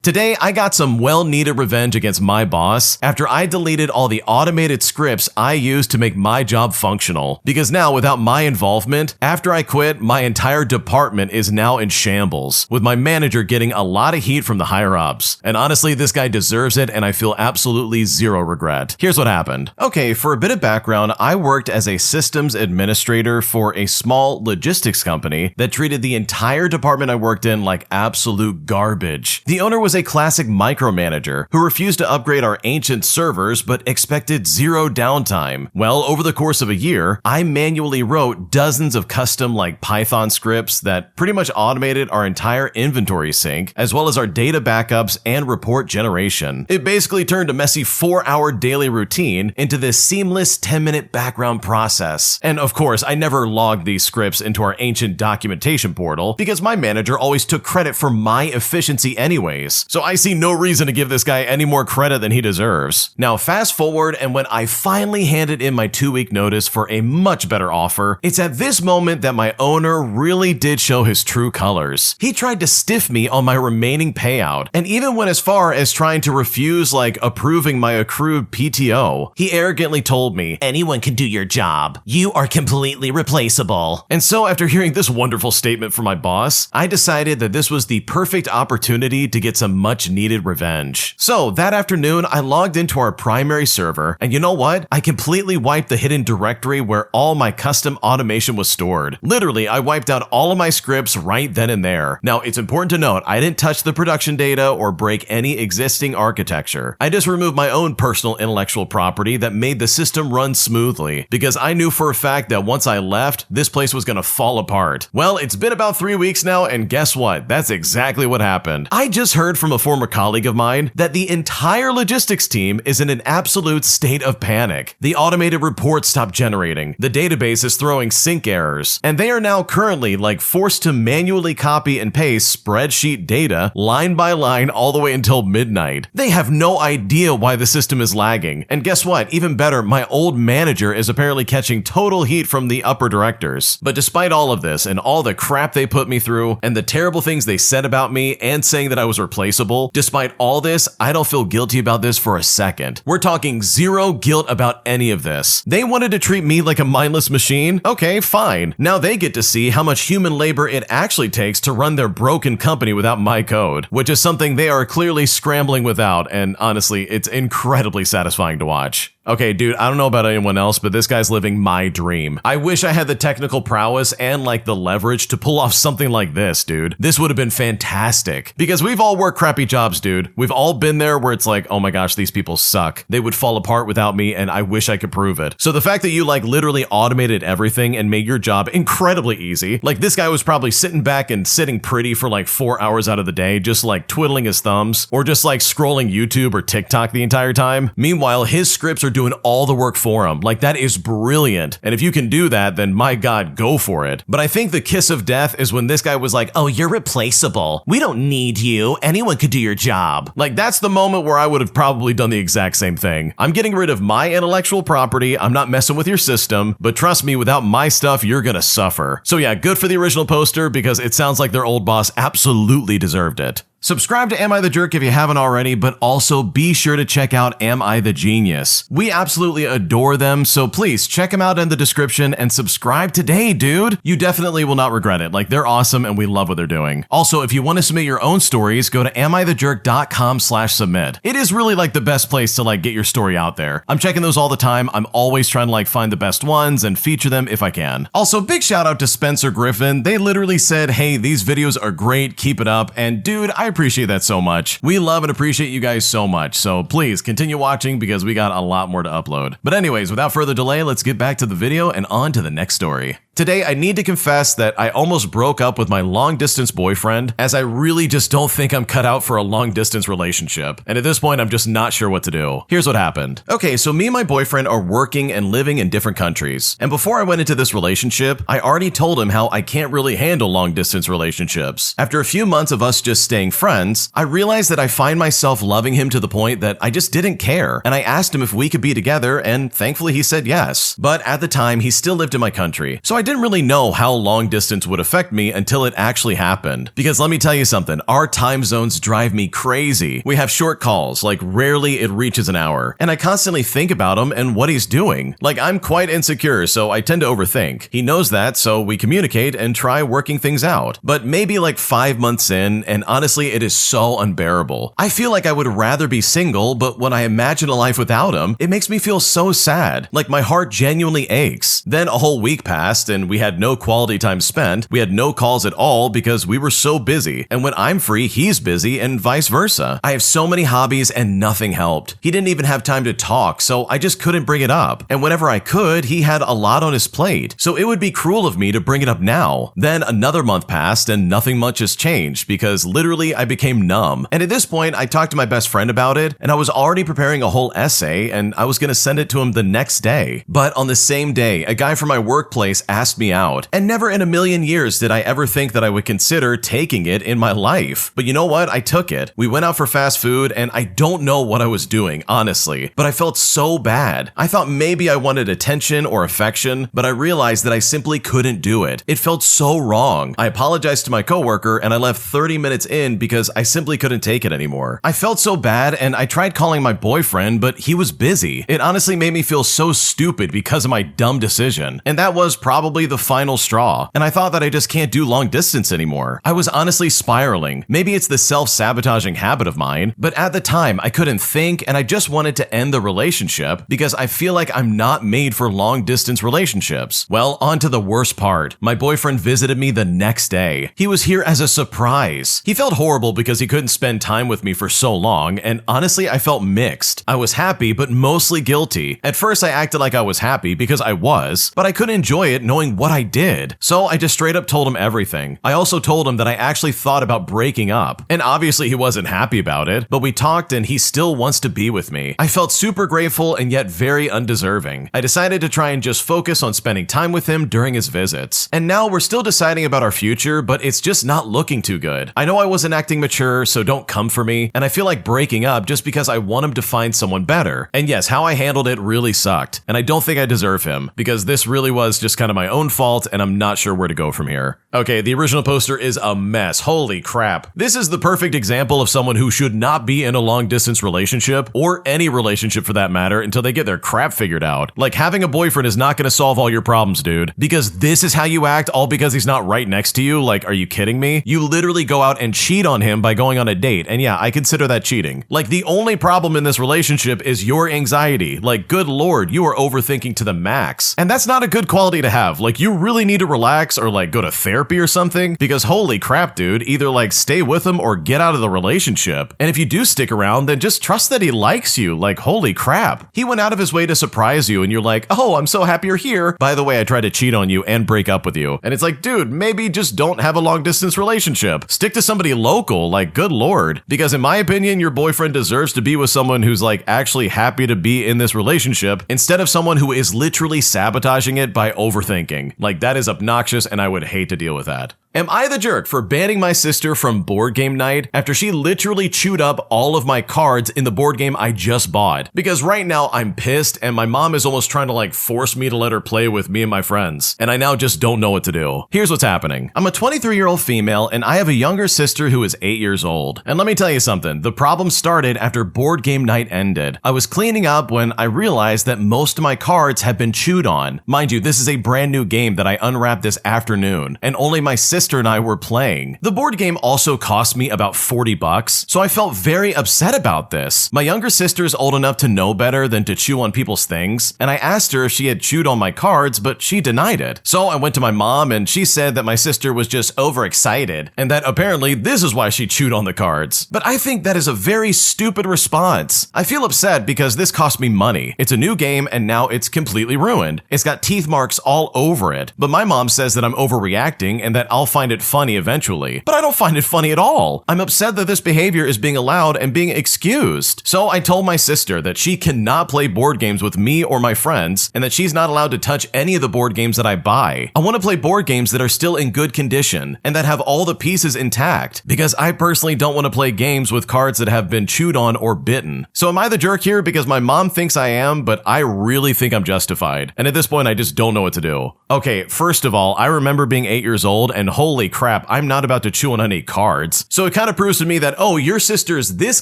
Today, I got some well-needed revenge against my boss after I deleted all the automated scripts I used to make my job functional. Because now, without my involvement, after I quit, my entire department is now in shambles, with my manager getting a lot of heat from the higher-ups. And honestly, this guy deserves it, and I feel absolutely zero regret. Here's what happened. Okay, for a bit of background, I worked as a systems administrator for a small logistics company that treated the entire department I worked in like absolute garbage. The owner was a classic micromanager who refused to upgrade our ancient servers but expected zero downtime. Well, over the course of a year, I manually wrote dozens of custom Python scripts that pretty much automated our entire inventory sync, as well as our data backups and report generation. It basically turned a messy 4-hour daily routine into this seamless 10-minute background process. And of course, I never logged these scripts into our ancient documentation portal because my manager always took credit for my efficiency anyways. So I see no reason to give this guy any more credit than he deserves. Now fast forward, and when I finally handed in my 2-week notice for a much better offer, it's at this moment that my owner really did show his true colors. He tried to stiff me on my remaining payout, and even went as far as trying to refuse approving my accrued PTO. He arrogantly told me, "Anyone can do your job. You are completely replaceable." And so after hearing this wonderful statement from my boss, I decided that this was the perfect opportunity to get some much needed revenge. So that afternoon, I logged into our primary server, and you know what? I completely wiped the hidden directory where all my custom automation was stored. Literally, I wiped out all of my scripts right then and there. Now, it's important to note, I didn't touch the production data or break any existing architecture. I just removed my own personal intellectual property that made the system run smoothly, because I knew for a fact that once I left, this place was gonna fall apart. Well, it's been about 3 weeks now, and guess what? That's exactly what happened. I just heard from a former colleague of mine that the entire logistics team is in an absolute state of panic. The automated reports stopped generating, the database is throwing sync errors, and they are now currently forced to manually copy and paste spreadsheet data line by line all the way until midnight. They have no idea why the system is lagging. And guess what? Even better, my old manager is apparently catching total heat from the upper directors. But despite all of this and all the crap they put me through and the terrible things they said about me and saying that I was replaceable, despite all this, I don't feel guilty about this for a second. We're talking zero guilt about any of this. They wanted to treat me like a mindless machine? Okay, fine. Now they get to see how much human labor it actually takes to run their broken company without my code, which is something they are clearly scrambling without, and honestly, it's incredibly satisfying to watch. Okay, dude, I don't know about anyone else, but this guy's living my dream. I wish I had the technical prowess and the leverage to pull off something like this, dude. This would have been fantastic. Because we've all worked crappy jobs, dude. We've all been there where it's oh my gosh, these people suck. They would fall apart without me, and I wish I could prove it. So the fact that you literally automated everything and made your job incredibly easy, this guy was probably sitting back and sitting pretty for 4 hours out of the day, just twiddling his thumbs, or just scrolling YouTube or TikTok the entire time. Meanwhile, his scripts are doing all the work for him. That is brilliant. And if you can do that, then my God, go for it. But I think the kiss of death is when this guy was "Oh, you're replaceable. We don't need you. Anyone could do your job." That's the moment where I would have probably done the exact same thing. I'm getting rid of my intellectual property. I'm not messing with your system, but trust me, without my stuff, you're gonna suffer. So yeah, good for the original poster, because it sounds like their old boss absolutely deserved it. Subscribe to Am I the Jerk if you haven't already, but also be sure to check out Am I the Genius. We absolutely adore them, so please check them out in the description and subscribe today, dude. You definitely will not regret it. They're awesome and we love what they're doing. Also, if you want to submit your own stories, go to amithejerk.com/submit. It is really the best place to get your story out there. I'm checking those all the time. I'm always trying to find the best ones and feature them if I can. Also, big shout out to Spencer Griffin. They literally said, "Hey, these videos are great. Keep it up." And dude, I appreciate that so much. We love and appreciate you guys so much, so please continue watching because we got a lot more to upload. But anyways, without further delay, let's get back to the video and on to the next story. Today, I need to confess that I almost broke up with my long-distance boyfriend, as I really just don't think I'm cut out for a long-distance relationship. And at this point, I'm just not sure what to do. Here's what happened. Okay, so me and my boyfriend are working and living in different countries. And before I went into this relationship, I already told him how I can't really handle long-distance relationships. After a few months of us just staying friends, I realized that I find myself loving him to the point that I just didn't care. And I asked him if we could be together, and thankfully he said yes. But at the time, he still lived in my country. So I didn't really know how long distance would affect me until it actually happened. Because let me tell you something, our time zones drive me crazy. We have short calls, like rarely it reaches an hour, and I constantly think about him and what he's doing. Like, I'm quite insecure, so I tend to overthink. He knows that, so we communicate and try working things out. But maybe like 5 months in, and honestly, it is so unbearable. I feel like I would rather be single, but when I imagine a life without him, it makes me feel so sad. Like my heart genuinely aches. Then a whole week passed and we had no quality time spent. We had no calls at all because we were so busy. And when I'm free, he's busy and vice versa. I have so many hobbies and nothing helped. He didn't even have time to talk, so I just couldn't bring it up. And whenever I could, he had a lot on his plate. So it would be cruel of me to bring it up now. Then another month passed and nothing much has changed because literally I became numb. And at this point, I talked to my best friend about it and I was already preparing a whole essay and I was going to send it to him the next day. But on the same day, a guy from my workplace asked me out, and never in a million years did I ever think that I would consider taking it in my life. But you know what? I took it. We went out for fast food and I don't know what I was doing, honestly, but I felt so bad. I thought maybe I wanted attention or affection, but I realized that I simply couldn't do it. It felt so wrong. I apologized to my coworker and I left 30 minutes in because I simply couldn't take it anymore. I felt so bad and I tried calling my boyfriend, but he was busy. It honestly made me feel so stupid because of my dumb decision. And that was probably the final straw. And I thought that I just can't do long distance anymore. I was honestly spiraling. Maybe it's the self-sabotaging habit of mine, but at the time I couldn't think and I just wanted to end the relationship because I feel like I'm not made for long distance relationships. Well, on to the worst part. My boyfriend visited me the next day. He was here as a surprise. He felt horrible because he couldn't spend time with me for so long, and honestly, I felt mixed. I was happy, but mostly guilty. At first, I acted like I was happy because I was, but I couldn't enjoy it knowing what I did. So I just straight up told him everything. I also told him that I actually thought about breaking up, and obviously he wasn't happy about it, but we talked and he still wants to be with me. I felt super grateful and yet very undeserving. I decided to try and just focus on spending time with him during his visits. And now we're still deciding about our future, but it's just not looking too good. I know I wasn't acting mature, so don't come for me, and I feel like breaking up just because I want him to find someone better. And yes, how I handled it really sucked, and I don't think I deserve him, because this really was just kind of my own fault, and I'm not sure where to go from here. Okay, the original poster is a mess. Holy crap. This is the perfect example of someone who should not be in a long-distance relationship, or any relationship for that matter, until they get their crap figured out. Like, having a boyfriend is not going to solve all your problems, dude. Because this is how you act, all because he's not right next to you? Like, are you kidding me? You literally go out and cheat on him by going on a date, and yeah, I consider that cheating. Like, the only problem in this relationship is your anxiety. Like, good lord, you are overthinking to the max. And that's not a good quality to have. Like, you really need to relax or like go to therapy or something, because holy crap, dude, either like stay with him or get out of the relationship. And if you do stick around, then just trust that he likes you. Like, holy crap. He went out of his way to surprise you and you're like, oh, I'm so happy you're here. By the way, I tried to cheat on you and break up with you. And it's like, dude, maybe just don't have a long distance relationship. Stick to somebody local, like, good lord. Because in my opinion, your boyfriend deserves to be with someone who's like actually happy to be in this relationship instead of someone who is literally sabotaging it by overthinking. Like, that is obnoxious and I would hate to deal with that. Am I the jerk for banning my sister from board game night after she literally chewed up all of my cards in the board game I just bought? Because right now I'm pissed and my mom is almost trying to like force me to let her play with me and my friends, and I now just don't know what to do. Here's what's happening. I'm a 23-year-old female and I have a younger sister who is 8 years old. And let me tell you something, the problem started after board game night ended. I was cleaning up when I realized that most of my cards had been chewed on. Mind you, this is a brand new game that I unwrapped this afternoon, and only my sister and I were playing. The board game also cost me about $40, so I felt very upset about this. My younger sister is old enough to know better than to chew on people's things, and I asked her if she had chewed on my cards, but she denied it. So I went to my mom and she said that my sister was just overexcited, and that apparently this is why she chewed on the cards. But I think that is a very stupid response. I feel upset because this cost me money. It's a new game and now it's completely ruined. It's got teeth marks all over it, but my mom says that I'm overreacting and that I'll find it funny eventually, but I don't find it funny at all. I'm upset that this behavior is being allowed and being excused. So I told my sister that she cannot play board games with me or my friends, and that she's not allowed to touch any of the board games that I buy. I want to play board games that are still in good condition and that have all the pieces intact, because I personally don't want to play games with cards that have been chewed on or bitten. So am I the jerk here because my mom thinks I am, but I really think I'm justified? And at this point, I just don't know what to do. Okay, first of all, I remember being 8 years old, and holy crap, I'm not about to chew on any cards. So it kind of proves to me that, oh, your sister's this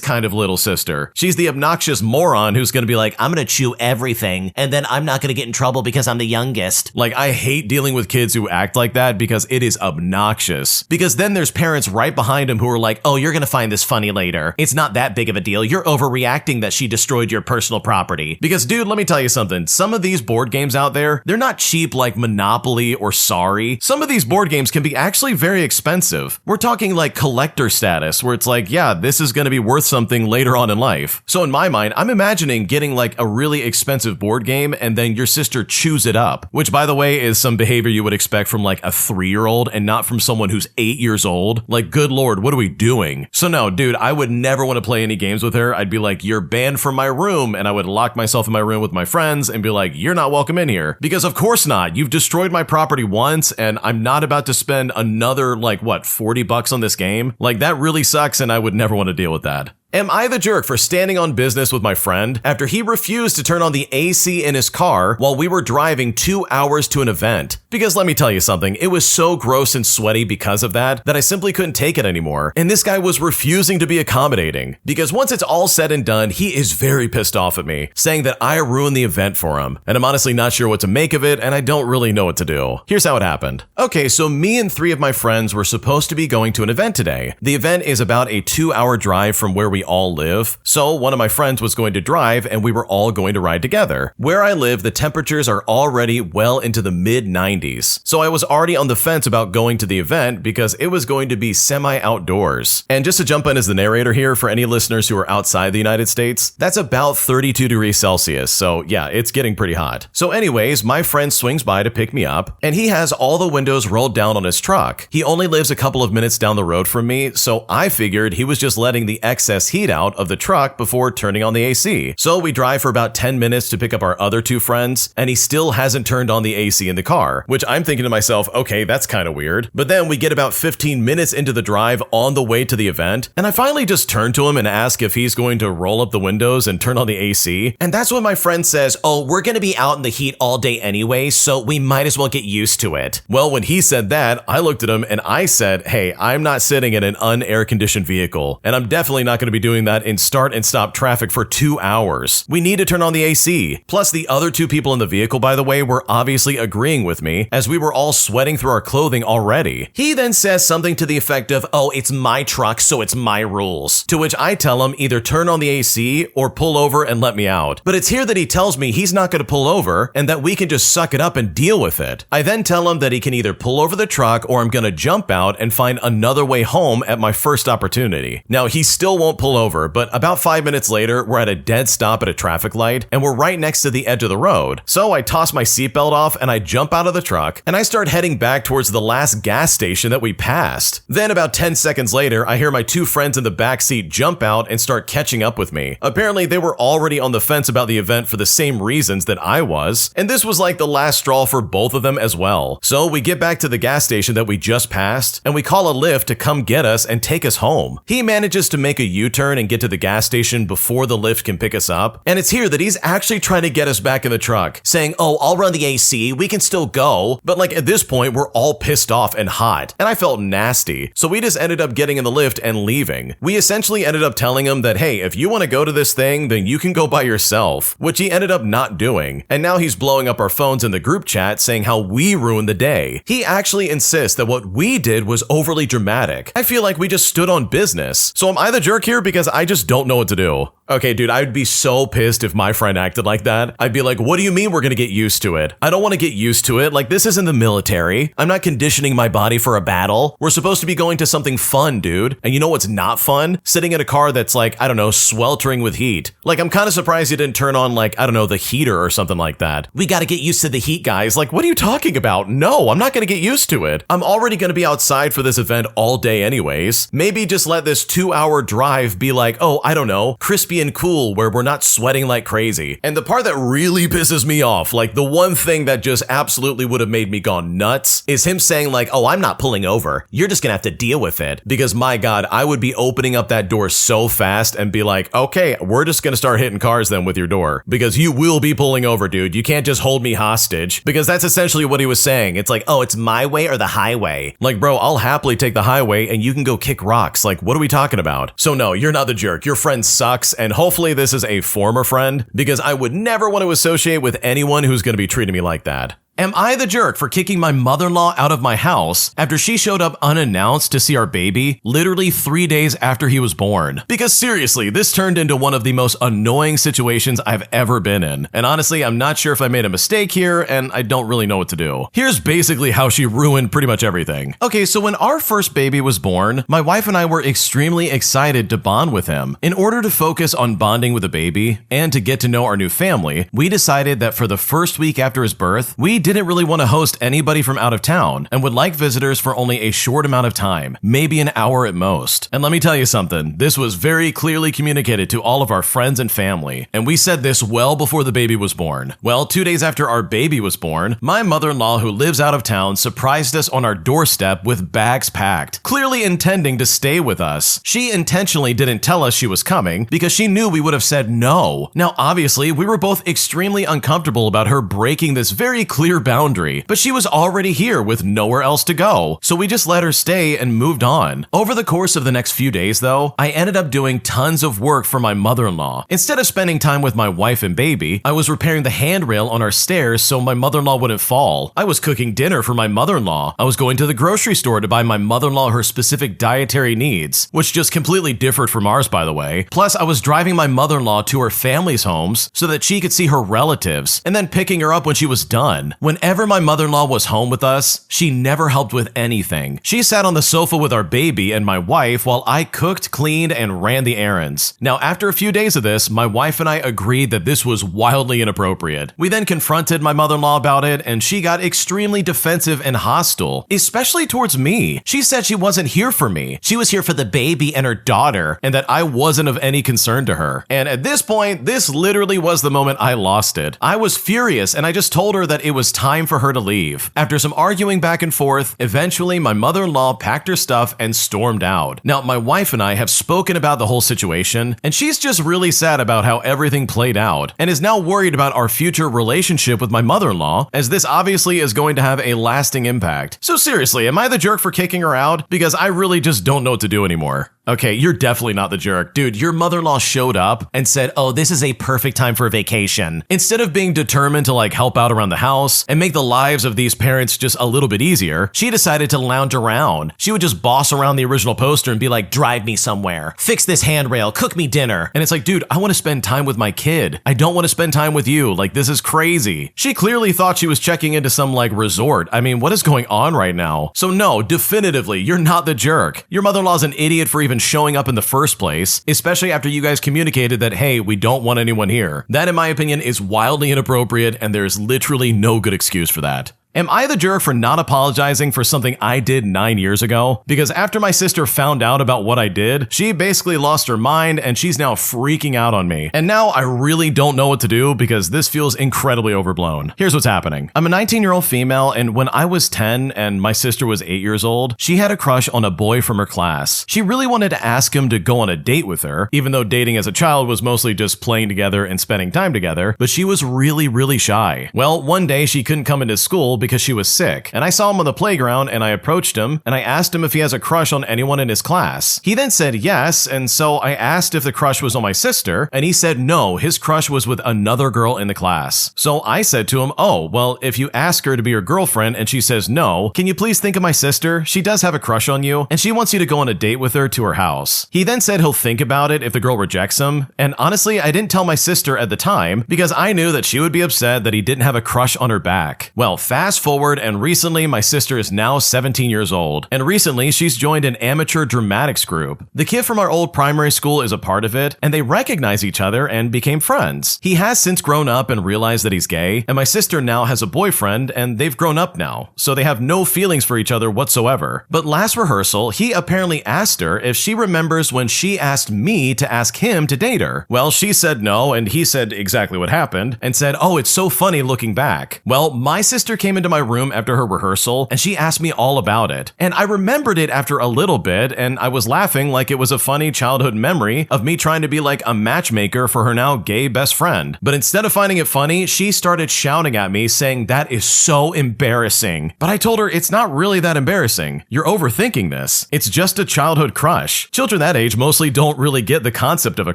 kind of little sister. She's the obnoxious moron who's going to be like, I'm going to chew everything, and then I'm not going to get in trouble because I'm the youngest. Like, I hate dealing with kids who act like that because it is obnoxious. Because then there's parents right behind them who are like, oh, you're going to find this funny later. It's not that big of a deal. You're overreacting that she destroyed your personal property. Because, dude, let me tell you something. Some of these board games out there, they're not cheap like Monopoly or Sorry. Some of these board games can be actually very expensive. We're talking like collector status, where it's like, yeah, this is going to be worth something later on in life. So in my mind, I'm imagining getting like a really expensive board game and then your sister chews it up, which by the way is some behavior you would expect from like a 3-year-old and not from someone who's 8 years old. Like, good Lord, what are we doing? So no, dude, I would never want to play any games with her. I'd be like, you're banned from my room, and I would lock myself in my room with my friends and be like, you're not welcome in here. Because of course not. You've destroyed my property once, and I'm not about to spend another, like, what, $40 on this game? Like, that really sucks, and I would never want to deal with that. Am I the jerk for standing on business with my friend after he refused to turn on the AC in his car while we were driving 2 hours to an event? Because let me tell you something, it was so gross and sweaty because of that I simply couldn't take it anymore. And this guy was refusing to be accommodating. Because once it's all said and done, he is very pissed off at me, saying that I ruined the event for him. And I'm honestly not sure what to make of it, and I don't really know what to do. Here's how it happened. Okay, so me and 3 of my friends were supposed to be going to an event today. The event is about a 2-hour drive from where we all live. So one of my friends was going to drive and we were all going to ride together. Where I live, the temperatures are already well into the mid-90s. So I was already on the fence about going to the event because it was going to be semi-outdoors. And just to jump in as the narrator here for any listeners who are outside the United States, that's about 32 degrees Celsius. So yeah, it's getting pretty hot. So anyways, my friend swings by to pick me up and he has all the windows rolled down on his truck. He only lives a couple of minutes down the road from me, so I figured he was just letting the excess heat out of the truck before turning on the AC. So we drive for about 10 minutes to pick up our other 2 friends, and he still hasn't turned on the AC in the car, which I'm thinking to myself, okay, that's kind of weird. But then we get about 15 minutes into the drive on the way to the event, and I finally just turn to him and ask if he's going to roll up the windows and turn on the AC. And that's when my friend says, oh, we're going to be out in the heat all day anyway, so we might as well get used to it. Well, when he said that, I looked at him and I said, hey, I'm not sitting in an unair-conditioned vehicle, and I'm definitely not going to be doing that in start and stop traffic for 2 hours. We need to turn on the AC. Plus, the other 2 people in the vehicle, by the way, were obviously agreeing with me, as we were all sweating through our clothing already. He then says something to the effect of, oh, it's my truck, so it's my rules. To which I tell him either turn on the AC or pull over and let me out. But it's here that he tells me he's not going to pull over and that we can just suck it up and deal with it. I then tell him that he can either pull over the truck or I'm going to jump out and find another way home at my first opportunity. Now, he still won't pull over, but about 5 minutes later, we're at a dead stop at a traffic light and we're right next to the edge of the road. So I toss my seatbelt off and I jump out of the truck and I start heading back towards the last gas station that we passed. Then about 10 seconds later, I hear my 2 friends in the back seat jump out and start catching up with me. Apparently, they were already on the fence about the event for the same reasons that I was, and this was like the last straw for both of them as well. So we get back to the gas station that we just passed and we call a Lyft to come get us and take us home. He manages to make a U-turn and get to the gas station before the Lyft can pick us up, and it's here that he's actually trying to get us back in the truck, saying, oh, I'll run the AC, we can still go. But like at this point, we're all pissed off and hot, and I felt nasty. So we just ended up getting in the Lyft and leaving. We essentially ended up telling him that, hey, if you want to go to this thing, then you can go by yourself, which he ended up not doing. And now he's blowing up our phones in the group chat saying how we ruined the day. He actually insists that what we did was overly dramatic. I feel like we just stood on business. So am I the jerk here because I just don't know what to do. Okay, dude, I'd be so pissed if my friend acted like that. I'd be like, what do you mean we're gonna get used to it? I don't want to get used to it. Like, this isn't the military. I'm not conditioning my body for a battle. We're supposed to be going to something fun, dude. And you know what's not fun? Sitting in a car that's like, I don't know, sweltering with heat. Like, I'm kind of surprised you didn't turn on like, I don't know, the heater or something like that. We gotta get used to the heat, guys. Like, what are you talking about? No, I'm not gonna get used to it. I'm already gonna be outside for this event all day anyways. Maybe just let this 2-hour drive be like, oh, I don't know, crispy and cool where we're not sweating like crazy. And the part that really pisses me off, like the one thing that just absolutely would have made me gone nuts, is him saying like, oh, I'm not pulling over. You're just gonna have to deal with it. Because my God, I would be opening up that door so fast and be like, okay, we're just gonna start hitting cars then with your door. Because you will be pulling over, dude. You can't just hold me hostage. Because that's essentially what he was saying. It's like, oh, it's my way or the highway. Like, bro, I'll happily take the highway and you can go kick rocks. Like, what are we talking about? So no, you're not the jerk. Your friend sucks, and hopefully this is a former friend, because I would never want to associate with anyone who's going to be treating me like that. Am I the jerk for kicking my mother-in-law out of my house after she showed up unannounced to see our baby literally 3 days after he was born? Because seriously, this turned into one of the most annoying situations I've ever been in. And honestly, I'm not sure if I made a mistake here, and I don't really know what to do. Here's basically how she ruined pretty much everything. Okay, so when our first baby was born, my wife and I were extremely excited to bond with him. In order to focus on bonding with the baby and to get to know our new family, we decided that for the first week after his birth, we didn't really want to host anybody from out of town and would like visitors for only a short amount of time, maybe an hour at most. And let me tell you something, this was very clearly communicated to all of our friends and family, and we said this well before the baby was born. Well, 2 days after our baby was born, my mother-in-law, who lives out of town, surprised us on our doorstep with bags packed, clearly intending to stay with us. She intentionally didn't tell us she was coming because she knew we would have said no. Now, obviously, we were both extremely uncomfortable about her breaking this very clear boundary, but she was already here with nowhere else to go, so we just let her stay and moved on. Over the course of the next few days though, I ended up doing tons of work for my mother-in-law. Instead of spending time with my wife and baby, I was repairing the handrail on our stairs so my mother-in-law wouldn't fall. I was cooking dinner for my mother-in-law. I was going to the grocery store to buy my mother-in-law her specific dietary needs, which just completely differed from ours, by the way. Plus, I was driving my mother-in-law to her family's homes so that she could see her relatives, and then picking her up when she was done. Whenever my mother-in-law was home with us, she never helped with anything. She sat on the sofa with our baby and my wife while I cooked, cleaned, and ran the errands. Now, after a few days of this, my wife and I agreed that this was wildly inappropriate. We then confronted my mother-in-law about it, and she got extremely defensive and hostile, especially towards me. She said she wasn't here for me. She was here for the baby and her daughter, and that I wasn't of any concern to her. And at this point, this literally was the moment I lost it. I was furious, and I just told her that it was time for her to leave. After some arguing back and forth, eventually my mother-in-law packed her stuff and stormed out. Now, my wife and I have spoken about the whole situation, and she's just really sad about how everything played out, and is now worried about our future relationship with my mother-in-law, as this obviously is going to have a lasting impact. So seriously, am I the jerk for kicking her out? Because I really just don't know what to do anymore. Okay, you're definitely not the jerk. Dude, your mother-in-law showed up and said, oh, this is a perfect time for a vacation. Instead of being determined to like help out around the house and make the lives of these parents just a little bit easier, she decided to lounge around. She would just boss around the original poster and be like, drive me somewhere, fix this handrail, cook me dinner. And it's like, dude, I want to spend time with my kid. I don't want to spend time with you. Like, this is crazy. She clearly thought she was checking into some like resort. I mean, what is going on right now? So no, definitively, you're not the jerk. Your mother-in-law's an idiot for even showing up in the first place, especially after you guys communicated that, hey, we don't want anyone here. That, in my opinion, is wildly inappropriate, and there's literally no good excuse for that. Am I the jerk for not apologizing for something I did 9 years ago? Because after my sister found out about what I did, she basically lost her mind and she's now freaking out on me. And now I really don't know what to do because this feels incredibly overblown. Here's what's happening. I'm a 19-year-old female, and when I was 10 and my sister was 8 years old, she had a crush on a boy from her class. She really wanted to ask him to go on a date with her, even though dating as a child was mostly just playing together and spending time together, but she was really shy. Well, one day she couldn't come into school because she was sick, and I saw him on the playground and I approached him and I asked him if he has a crush on anyone in his class. He then said yes, and so I asked if the crush was on my sister, and he said no, his crush was with another girl in the class. So I said to him, oh, well, if you ask her to be your girlfriend and she says no, can you please think of my sister? She does have a crush on you, and she wants you to go on a date with her to her house. He then said he'll think about it if the girl rejects him, and honestly, I didn't tell my sister at the time because I knew that she would be upset that he didn't have a crush on her back. Well, fast forward, and recently my sister is now 17 years old, and recently she's joined an amateur dramatics group. The kid from our old primary school is a part of it, and they recognize each other and became friends. He has since grown up and realized that he's gay, and my sister now has a boyfriend, and they've grown up now, so they have no feelings for each other whatsoever. But last rehearsal, he apparently asked her if she remembers when she asked me to ask him to date her. Well, she said no, and he said exactly what happened, and said, oh, it's so funny looking back. Well, my sister came into my room after her rehearsal, and she asked me all about it. And I remembered it after a little bit, and I was laughing like it was a funny childhood memory of me trying to be like a matchmaker for her now gay best friend. But instead of finding it funny, she started shouting at me saying that is so embarrassing. But I told her it's not really that embarrassing. You're overthinking this. It's just a childhood crush. Children that age mostly don't really get the concept of a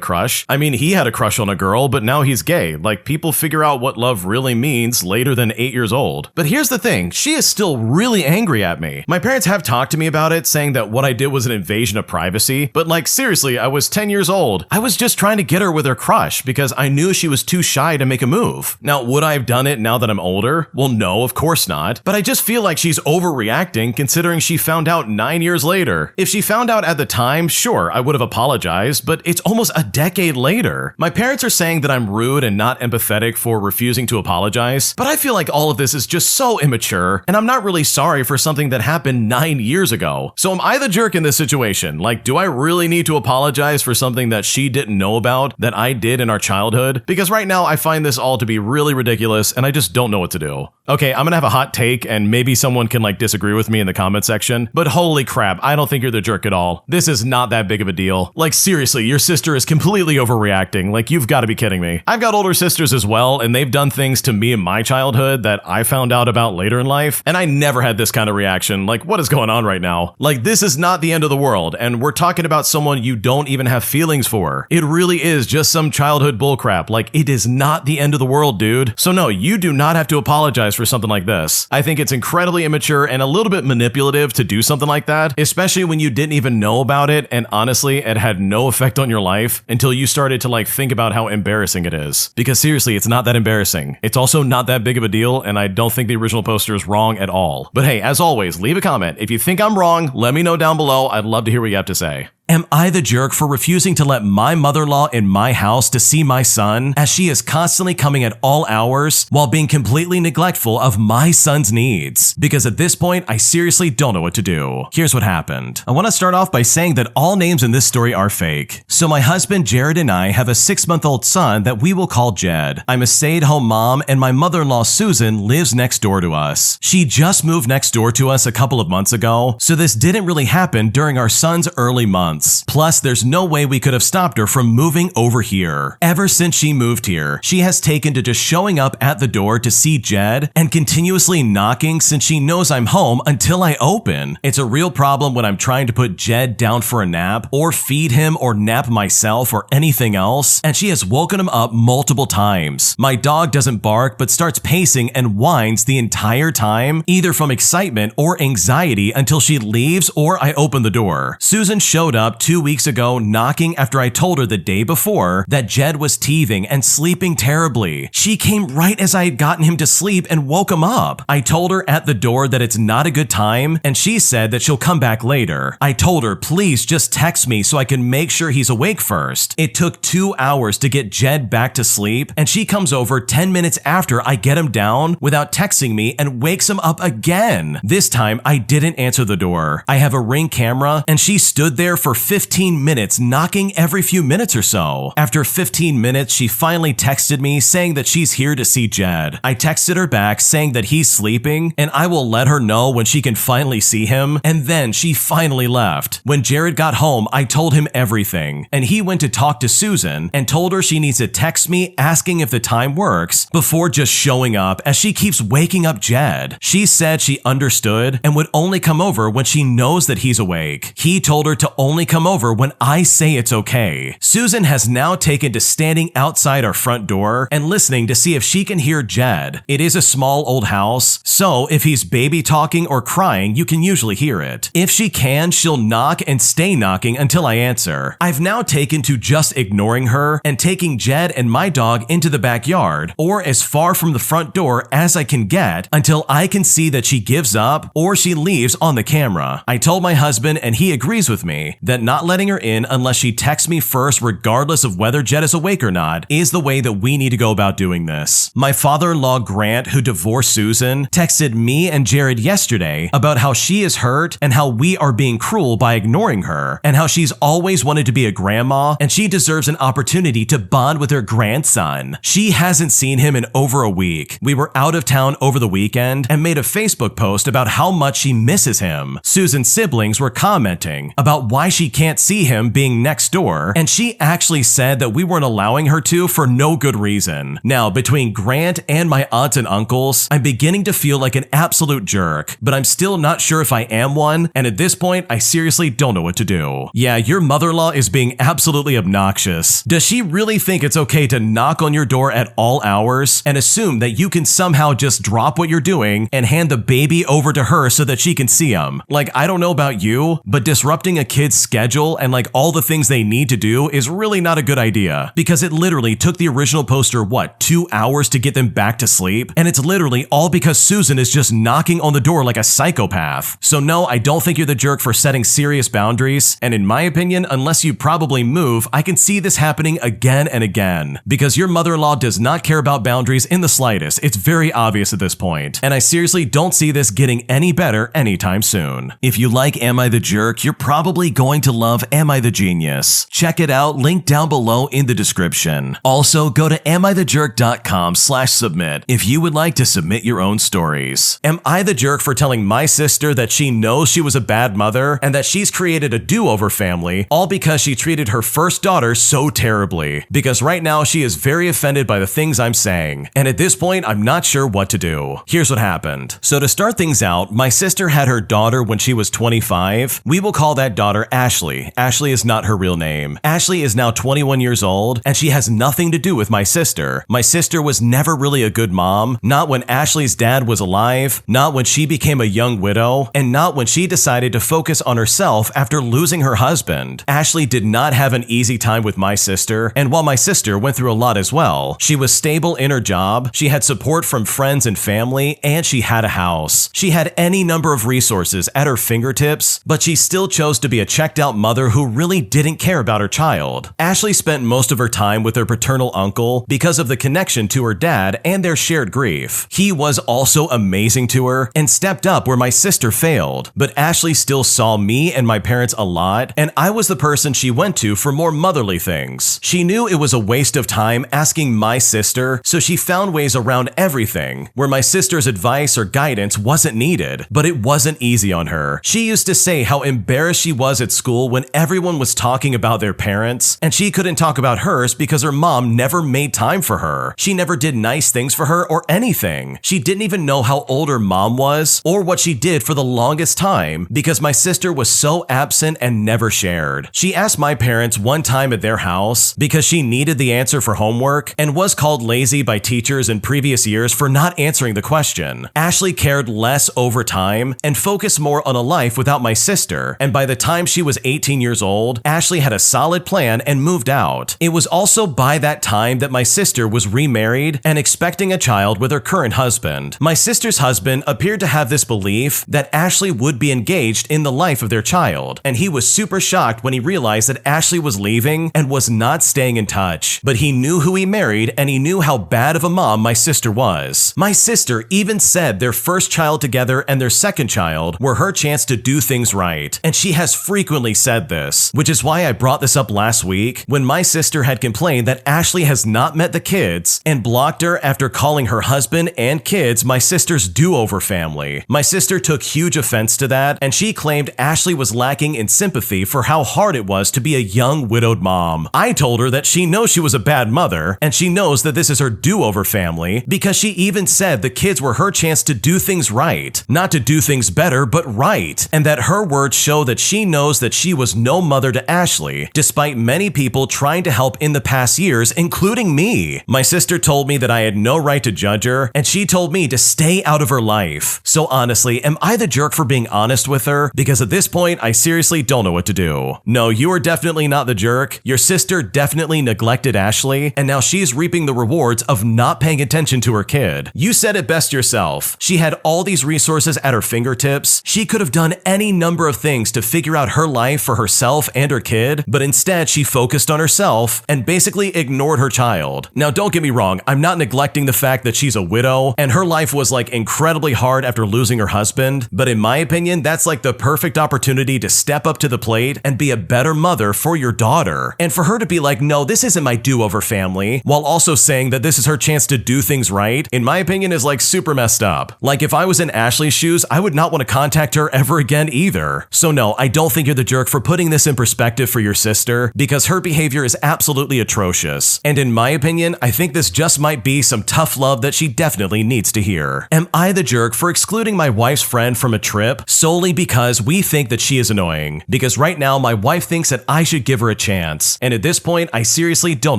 crush. I mean, he had a crush on a girl, but now he's gay. Like, people figure out what love really means later than 8 years old. But here's the thing, she is still really angry at me. My parents have talked to me about it, saying that what I did was an invasion of privacy, but like seriously, I was 10 years old. I was just trying to get her with her crush because I knew she was too shy to make a move. Now, would I have done it now that I'm older? Well, no, of course not. But I just feel like she's overreacting considering she found out 9 years later. If she found out at the time, sure, I would have apologized, but it's almost a decade later. My parents are saying that I'm rude and not empathetic for refusing to apologize, but I feel like all of this is just so immature, and I'm not really sorry for something that happened 9 years ago. So am I the jerk in this situation? Like, do I really need to apologize for something that she didn't know about that I did in our childhood? Because right now I find this all to be really ridiculous and I just don't know what to do. Okay, I'm gonna have a hot take and maybe someone can like disagree with me in the comment section, but holy crap, I don't think you're the jerk at all. This is not that big of a deal. Like seriously, your sister is completely overreacting. Like, you've got to be kidding me. I've got older sisters as well, and they've done things to me in my childhood that I found out about later in life, and I never had this kind of reaction. Like, what is going on right now? Like, this is not the end of the world, and we're talking about someone you don't even have feelings for. It really is just some childhood bullcrap. Like, it is not the end of the world, dude. So no, you do not have to apologize for something like this. I think it's incredibly immature and a little bit manipulative to do something like that, especially when you didn't even know about it, and honestly, it had no effect on your life until you started to like think about how embarrassing it is. Because seriously, it's not that embarrassing. It's also not that big of a deal, and I don't think the original poster is wrong at all. But hey, as always, leave a comment. If you think I'm wrong, let me know down below. I'd love to hear what you have to say. Am I the jerk for refusing to let my mother-in-law in my house to see my son, as she is constantly coming at all hours while being completely neglectful of my son's needs? Because at this point, I seriously don't know what to do. Here's what happened. I want to start off by saying that all names in this story are fake. So my husband Jared and I have a 6-month-old son that we will call Jed. I'm a stay-at-home mom, and my mother-in-law Susan lives next door to us. She just moved next door to us a couple of months ago, so this didn't really happen during our son's early months. Plus, there's no way we could have stopped her from moving over here. Ever since she moved here, she has taken to just showing up at the door to see Jed and continuously knocking since she knows I'm home until I open. It's a real problem when I'm trying to put Jed down for a nap or feed him or nap myself or anything else, and she has woken him up multiple times. My dog doesn't bark but starts pacing and whines the entire time, either from excitement or anxiety until she leaves or I open the door. Susan showed up 2 weeks ago knocking after I told her the day before that Jed was teething and sleeping terribly. She came right as I had gotten him to sleep and woke him up. I told her at the door that it's not a good time, and she said that she'll come back later. I told her, please just text me so I can make sure he's awake first. It took 2 hours to get Jed back to sleep, and she comes over 10 minutes after I get him down without texting me and wakes him up again. This time, I didn't answer the door. I have a Ring camera, and she stood there for for 15 minutes, knocking every few minutes or so. After 15 minutes, she finally texted me saying that she's here to see Jed. I texted her back saying that he's sleeping and I will let her know when she can finally see him, and then she finally left. When Jared got home, I told him everything, and he went to talk to Susan and told her she needs to text me asking if the time works before just showing up, as she keeps waking up Jed. She said she understood and would only come over when she knows that he's awake. He told her to only come over when I say it's okay. Susan has now taken to standing outside our front door and listening to see if she can hear Jed. It is a small old house, so if he's baby talking or crying, you can usually hear it. If she can, she'll knock and stay knocking until I answer. I've now taken to just ignoring her and taking Jed and my dog into the backyard, or as far from the front door as I can get, until I can see that she gives up or she leaves on the camera. I told my husband, and he agrees with me, that not letting her in unless she texts me first, regardless of whether Jed is awake or not, is the way that we need to go about doing this. My father-in-law Grant, who divorced Susan, texted me and Jared yesterday about how she is hurt and how we are being cruel by ignoring her, and how she's always wanted to be a grandma and she deserves an opportunity to bond with her grandson. She hasn't seen him in over a week. We were out of town over the weekend and made a Facebook post about how much she misses him. Susan's siblings were commenting about why she can't see him being next door, and she actually said that we weren't allowing her to for no good reason. Now, between Grant and my aunts and uncles, I'm beginning to feel like an absolute jerk, but I'm still not sure if I am one, and at this point, I seriously don't know what to do. Yeah, your mother-in-law is being absolutely obnoxious. Does she really think it's okay to knock on your door at all hours and assume that you can somehow just drop what you're doing and hand the baby over to her so that she can see him? Like, I don't know about you, but disrupting a kid's schedule and like all the things they need to do is really not a good idea, because it literally took the original poster, 2 hours to get them back to sleep? And it's literally all because Susan is just knocking on the door like a psychopath. So no, I don't think you're the jerk for setting serious boundaries, and in my opinion, unless you probably move, I can see this happening again and again, because your mother-in-law does not care about boundaries in the slightest. It's very obvious at this point, and I seriously don't see this getting any better anytime soon. If you like Am I the Jerk, you're probably going to love Am I the Genius. Check it out, link down below in the description. Also, go to amithejerk.com/submit if you would like to submit your own stories. Am I the jerk for telling my sister that she knows she was a bad mother and that she's created a do-over family, all because she treated her first daughter so terribly? Because right now she is very offended by the things I'm saying, and at this point I'm not sure what to do. Here's what happened. So to start things out, my sister had her daughter when she was 25. We will call that daughter Ashley. Ashley is not her real name. Ashley is now 21 years old, and she has nothing to do with my sister. My sister was never really a good mom, not when Ashley's dad was alive, not when she became a young widow, and not when she decided to focus on herself after losing her husband. Ashley did not have an easy time with my sister, and while my sister went through a lot as well, she was stable in her job, she had support from friends and family, and she had a house. She had any number of resources at her fingertips, but she still chose to be a checked out mother who really didn't care about her child. Ashley spent most of her time with her paternal uncle because of the connection to her dad and their shared grief. He was also amazing to her and stepped up where my sister failed, but Ashley still saw me and my parents a lot, and I was the person she went to for more motherly things. She knew it was a waste of time asking my sister, so she found ways around everything, where my sister's advice or guidance wasn't needed, but it wasn't easy on her. She used to say how embarrassed she was at school when everyone was talking about their parents, and she couldn't talk about hers because her mom never made time for her. She never did nice things for her or anything. She didn't even know how old her mom was or what she did for the longest time because my sister was so absent and never shared. She asked my parents one time at their house because she needed the answer for homework and was called lazy by teachers in previous years for not answering the question. Ashley cared less over time and focused more on a life without my sister, and by the time she was 18 years old, Ashley had a solid plan and moved out. It was also by that time that my sister was remarried and expecting a child with her current husband. My sister's husband appeared to have this belief that Ashley would be engaged in the life of their child, and he was super shocked when he realized that Ashley was leaving and was not staying in touch. But he knew who he married, and he knew how bad of a mom my sister was. My sister even said their first child together and their second child were her chance to do things right, and she has frequently openly said this, which is why I brought this up last week when my sister had complained that Ashley has not met the kids and blocked her after calling her husband and kids my sister's do-over family. My sister took huge offense to that, and she claimed Ashley was lacking in sympathy for how hard it was to be a young widowed mom. I told her that she knows she was a bad mother, and she knows that this is her do-over family because she even said the kids were her chance to do things right. Not to do things better, but right. And that her words show that she knows that she was no mother to Ashley, despite many people trying to help in the past years, including me. My sister told me that I had no right to judge her, and she told me to stay out of her life. So honestly, am I the jerk for being honest with her? Because at this point, I seriously don't know what to do. No, you are definitely not the jerk. Your sister definitely neglected Ashley, and now she's reaping the rewards of not paying attention to her kid. You said it best yourself. She had all these resources at her fingertips. She could have done any number of things to figure out her life for herself and her kid, but instead she focused on herself and basically ignored her child. Now don't get me wrong, I'm not neglecting the fact that she's a widow and her life was like incredibly hard after losing her husband, but in my opinion, that's like the perfect opportunity to step up to the plate and be a better mother for your daughter. And for her to be like, no, this isn't my do-over family, while also saying that this is her chance to do things right, in my opinion is like super messed up. Like if I was in Ashley's shoes, I would not want to contact her ever again either. So no, I don't think you're the jerk for putting this in perspective for your sister, because her behavior is absolutely atrocious. And in my opinion, I think this just might be some tough love that she definitely needs to hear. Am I the jerk for excluding my wife's friend from a trip solely because we think that she is annoying? Because right now, my wife thinks that I should give her a chance. And at this point, I seriously don't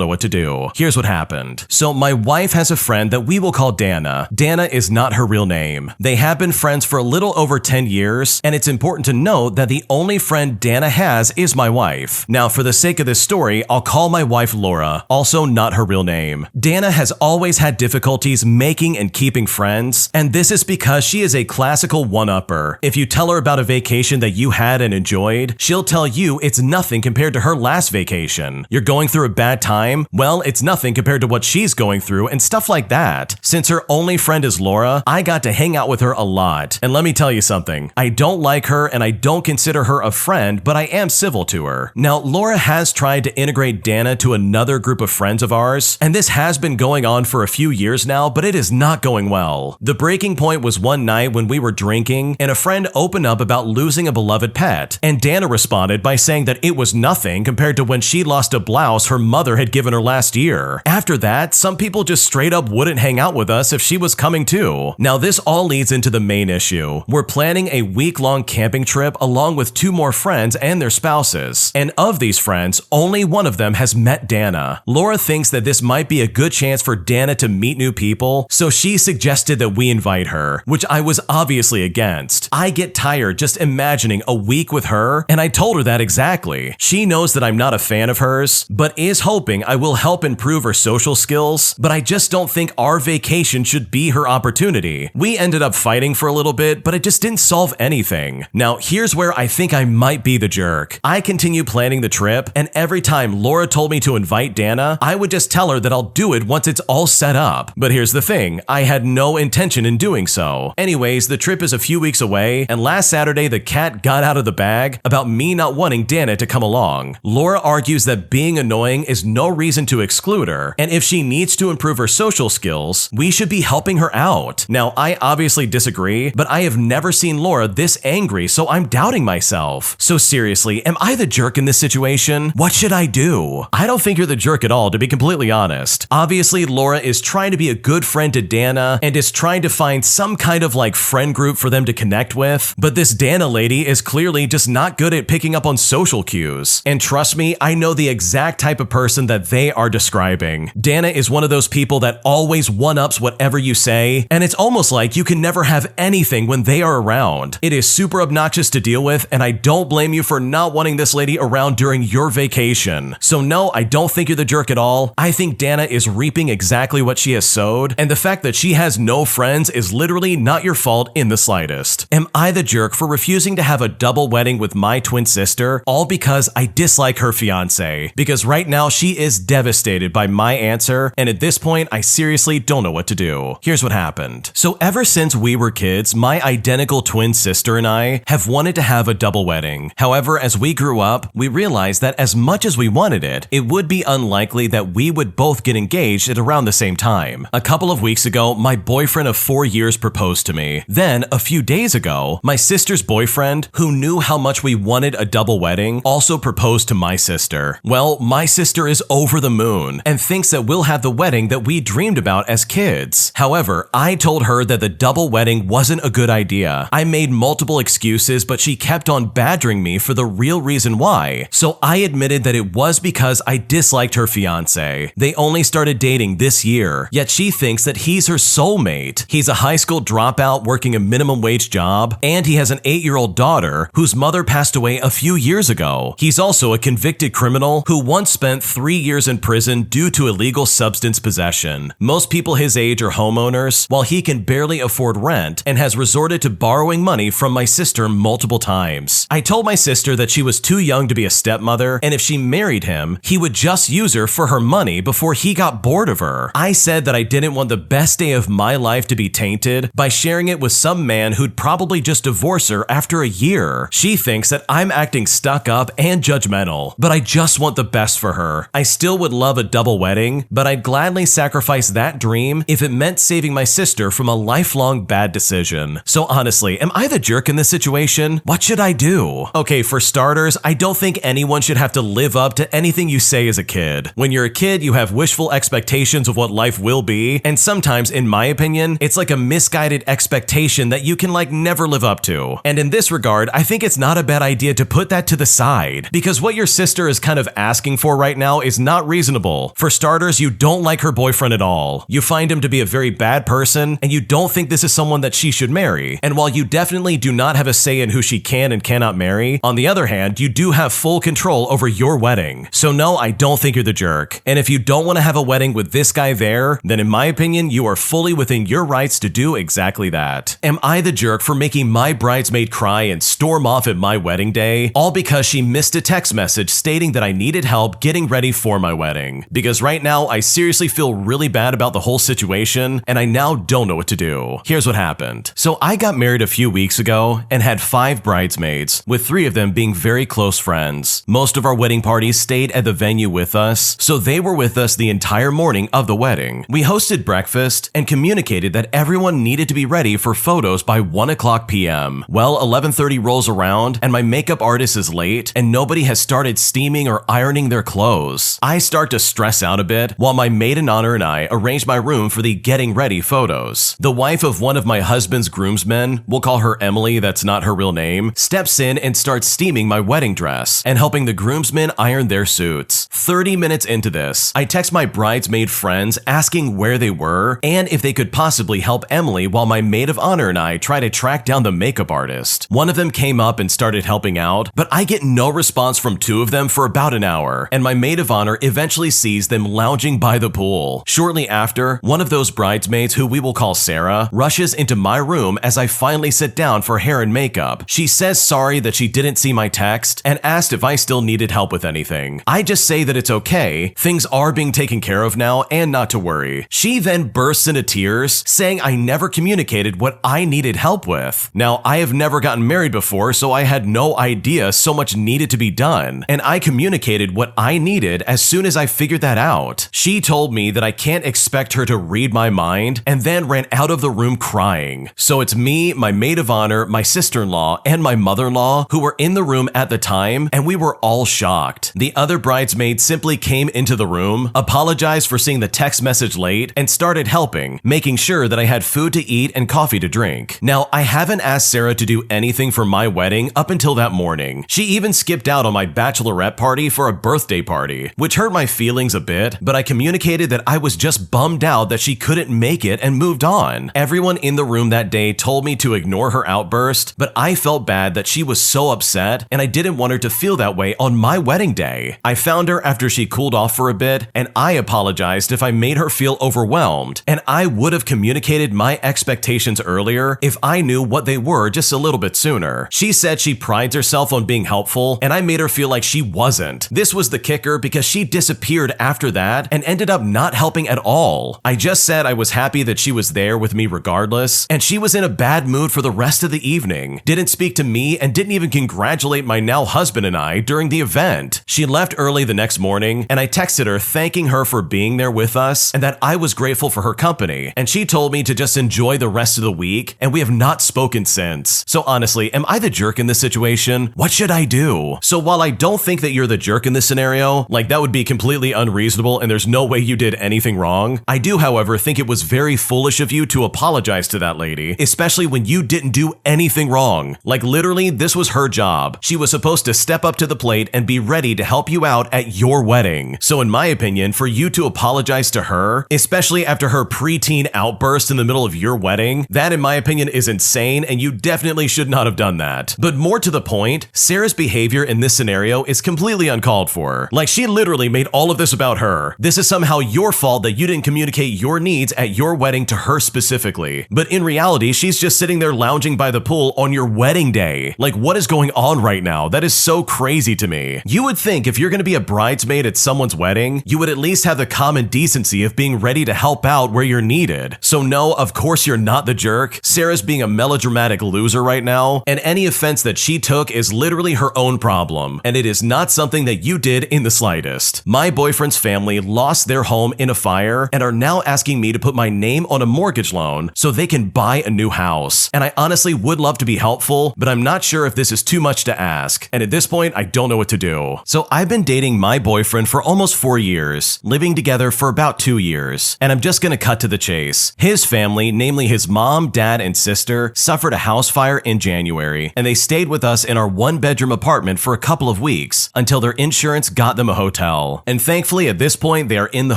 know what to do. Here's what happened. So my wife has a friend that we will call Dana. Dana is not her real name. They have been friends for a little over 10 years, and it's important to note that the only friend Dana has is my wife. Now, for the sake of this story, I'll call my wife Laura, also not her real name. Dana has always had difficulties making and keeping friends, and this is because she is a classical one-upper. If you tell her about a vacation that you had and enjoyed, she'll tell you it's nothing compared to her last vacation. You're going through a bad time? Well, it's nothing compared to what she's going through and stuff like that. Since her only friend is Laura, I got to hang out with her a lot. And let me tell you something, I don't like her and I don't consider her a friend, but I am civil to her. Now, Laura has tried to integrate Dana to another group of friends of ours, and this has been going on for a few years now, but it is not going well. The breaking point was one night when we were drinking and a friend opened up about losing a beloved pet, and Dana responded by saying that it was nothing compared to when she lost a blouse her mother had given her last year. After that, some people just straight up wouldn't hang out with us if she was coming too. Now this all leads into the main issue. We're planning a week-long camping trip along with 2 more friends and their spouses, and of these friends, only one of them has met Dana. Laura thinks that this might be a good chance for Dana to meet new people, so she suggested that we invite her, which I was obviously against. I get tired just imagining a week with her, and I told her that exactly. She knows that I'm not a fan of hers, but is hoping I will help improve her social skills, but I just don't think our vacation should be her opportunity. We ended up fighting for a little bit, but it just didn't solve anything. Now, here's where I think I might be the jerk. I continue planning the trip, and every time Laura told me to invite Dana, I would just tell her that I'll do it once it's all set up. But here's the thing, I had no intention in doing so. Anyways, the trip is a few weeks away, and last Saturday the cat got out of the bag about me not wanting Dana to come along. Laura argues that being annoying is no reason to exclude her, and if she needs to improve her social skills, we should be helping her out. Now, I obviously disagree, but I have never seen Laura this angry, so I'm doubting myself. So seriously, am I the jerk in this situation? What should I do? I don't think you're the jerk at all, to be completely honest. Obviously, Laura is trying to be a good friend to Dana and is trying to find some kind of like friend group for them to connect with, but this Dana lady is clearly just not good at picking up on social cues. And trust me, I know the exact type of person that they are describing. Dana is one of those people that always one-ups whatever you say, and it's almost like you can never have anything when they are around. It is super obnoxious to deal with, and I don't blame you for not wanting this lady around during your vacation. So no, I don't think you're the jerk at all. I think Dana is reaping exactly what she has sowed, and the fact that she has no friends is literally not your fault in the slightest. Am I the jerk for refusing to have a double wedding with my twin sister, all because I dislike her fiance? Because right now she is devastated by my answer, and at this point I seriously don't know what to do. Here's what happened. So ever since we were kids, my identical twin sister and I have wanted to have a double wedding. However, as we grew up, we realized that as much as we wanted it, it would be unlikely that we would both get engaged at around the same time. A couple of weeks ago, my boyfriend of 4 years proposed to me. Then, a few days ago, my sister's boyfriend, who knew how much we wanted a double wedding, also proposed to my sister. Well, my sister is over the moon and thinks that we'll have the wedding that we dreamed about as kids. However, I told her that the double wedding wasn't a good idea. I made multiple excuses, but she kept on badgering me for the real reason why. So I admitted that it was because I disliked her fiance. They only started dating this year, yet she thinks that he's her soulmate. He's a high school dropout working a minimum wage job, and he has an 8-year-old daughter whose mother passed away a few years ago. He's also a convicted criminal who once spent 3 years in prison due to illegal substance possession. Most people his age are homeowners, while he can barely afford rent and has resorted to borrowing money from my sister multiple times. I told my sister that she was too young to be a stepmother, and if she married him, he would just use her for her money before he got bored of her. I said that I didn't want the best day of my life to be tainted by sharing it with some man who'd probably just divorce her after a year. She thinks that I'm acting stuck up and judgmental, but I just want the best for her. I still would love a double wedding, but I'd gladly sacrifice that dream if it meant saving my sister from a lifelong bad decision. So honestly, am I the jerk in this situation? What should I do? Okay, for starters, I don't think anyone should have to live up to anything you say as a kid. When you're a kid, you have wishful expectations of what life will be, and sometimes, in my opinion, it's like a misguided expectation that you can never live up to. And in this regard, I think it's not a bad idea to put that to the side, because what your sister is kind of asking for right now is not reasonable. For starters, you don't like her boyfriend at all. You find him to be a very bad person, and you don't think this is someone that she should marry. And while you definitely do not have a say in who she can and cannot marry, on the other hand, you do have full control over your wedding. So no, I don't think you're the jerk. And if you don't want to have a wedding with this guy there, then in my opinion, you are fully within your rights to do exactly that. Am I the jerk for making my bridesmaid cry and storm off at my wedding day, all because she missed a text message stating that I needed help getting ready for my wedding? Because right now, I seriously feel really bad about the whole situation, and I now don't know what to do. Here's what happened. So I got married a few weeks ago and had 5 bridesmaids, with 3 of them being very close friends. Most of our wedding parties stayed at the venue with us, so they were with us the entire morning of the wedding. We hosted breakfast and communicated that everyone needed to be ready for photos by 1:00 p.m. Well, 11:30 rolls around and my makeup artist is late and nobody has started steaming or ironing their clothes. I start to stress out a bit while my maid of honor and I arrange my room for the getting ready photos. The wife of one of my husband's groomsmen, we'll call her Emily, that's not her real name, steps in and starts steaming my wedding dress and helping the groomsmen iron their suits. 30 minutes into this, I text my bridesmaid friends asking where they were and if they could possibly help Emily while my maid of honor and I try to track down the makeup artist. One of them came up and started helping out, but I get no response from 2 of them for about an hour, and my maid of honor eventually sees them lounging by the pool. Shortly after, one of those bridesmaids, who we will call Sarah, rushes into my room as I finally sit down for hair and makeup. She says sorry that she didn't see my text and asked if I still needed help with anything. I just say that it's okay, things are being taken care of now and not to worry. She then bursts into tears, saying I never communicated what I needed help with. Now, I have never gotten married before, so I had no idea so much needed to be done, and I communicated what I needed as soon as I figured that out. She told me that I can't expect her to read my mind, and then ran out of the room crying. So it's me, my maid of honor, my sister-in-law, and my mother-in-law who were in the room at the time, and we were all shocked. The other bridesmaid simply came into the room, apologized for seeing the text message late, and started helping, making sure that I had food to eat and coffee to drink. Now, I haven't asked Sarah to do anything for my wedding up until that morning. She even skipped out on my bachelorette party for a birthday party, which hurt my feelings a bit, but I communicated that I was just bummed out that she couldn't make it and moved on. Everyone in the room that day told me to ignore her outburst, but I felt bad that she was so upset and I didn't want her to feel that way on my wedding day. I found her after she cooled off for a bit, and I apologized if I made her feel overwhelmed, and I would have communicated my expectations earlier if I knew what they were just a little bit sooner. She said she prides herself on being helpful, and I made her feel like she wasn't. This was the kicker because she disappeared after that and ended up not helping at all. I just said I was happy that she was there with me regardless, and she was in a bad mood for the rest of the evening, didn't speak to me, and didn't even congratulate my now husband and I during the event. She left early the next morning, and I texted her thanking her for being there with us and that I was grateful for her company, and she told me to just enjoy the rest of the week, and we have not spoken since. So honestly, am I the jerk in this situation? What should I do? So while I don't think that you're the jerk in this scenario, like that would be completely unreasonable and there's no way you did anything wrong, I do, however, think it was very foolish of you to apologize to that lady, especially when you didn't do anything wrong. Like literally, this was her job. She was supposed to step up to the plate and be ready to help you out at your wedding. So in my opinion, for you to apologize to her, especially after her preteen outburst in the middle of your wedding, that in my opinion is insane and you definitely should not have done that. But more to the point, Sarah's behavior in this scenario is completely uncalled for. Like she literally made all of this about her. This is somehow your fault that you didn't communicate your needs at your wedding to her specifically. But in reality, she's just sitting there lounging by the pool on your wedding day. Like what is going on right now? That is so crazy to me. You would think if you're going to be a bridesmaid at someone's wedding, you would at least have the common decency of being ready to help out where you're needed. So no, of course you're not the jerk. Sarah's being a melodramatic loser right now, and any offense that she took is literally her own problem, and it is not something that you did in the slightest. My boyfriend's family lost their home in a fire and are now asking me to put my name on a mortgage loan so they can buy a new house. And I honestly would love to be helpful, but I'm not sure if this is too much to ask. And at this point, I don't know what to do. So I've been dating my boyfriend for almost 4 years, living together for about 2 years. And I'm just gonna cut to the chase. His family, namely his mom, dad, and sister, suffered a house fire in January, and they stayed with us in our 1-bedroom apartment for a couple of weeks until their insurance got them a hotel. And thankfully at this point, they are in the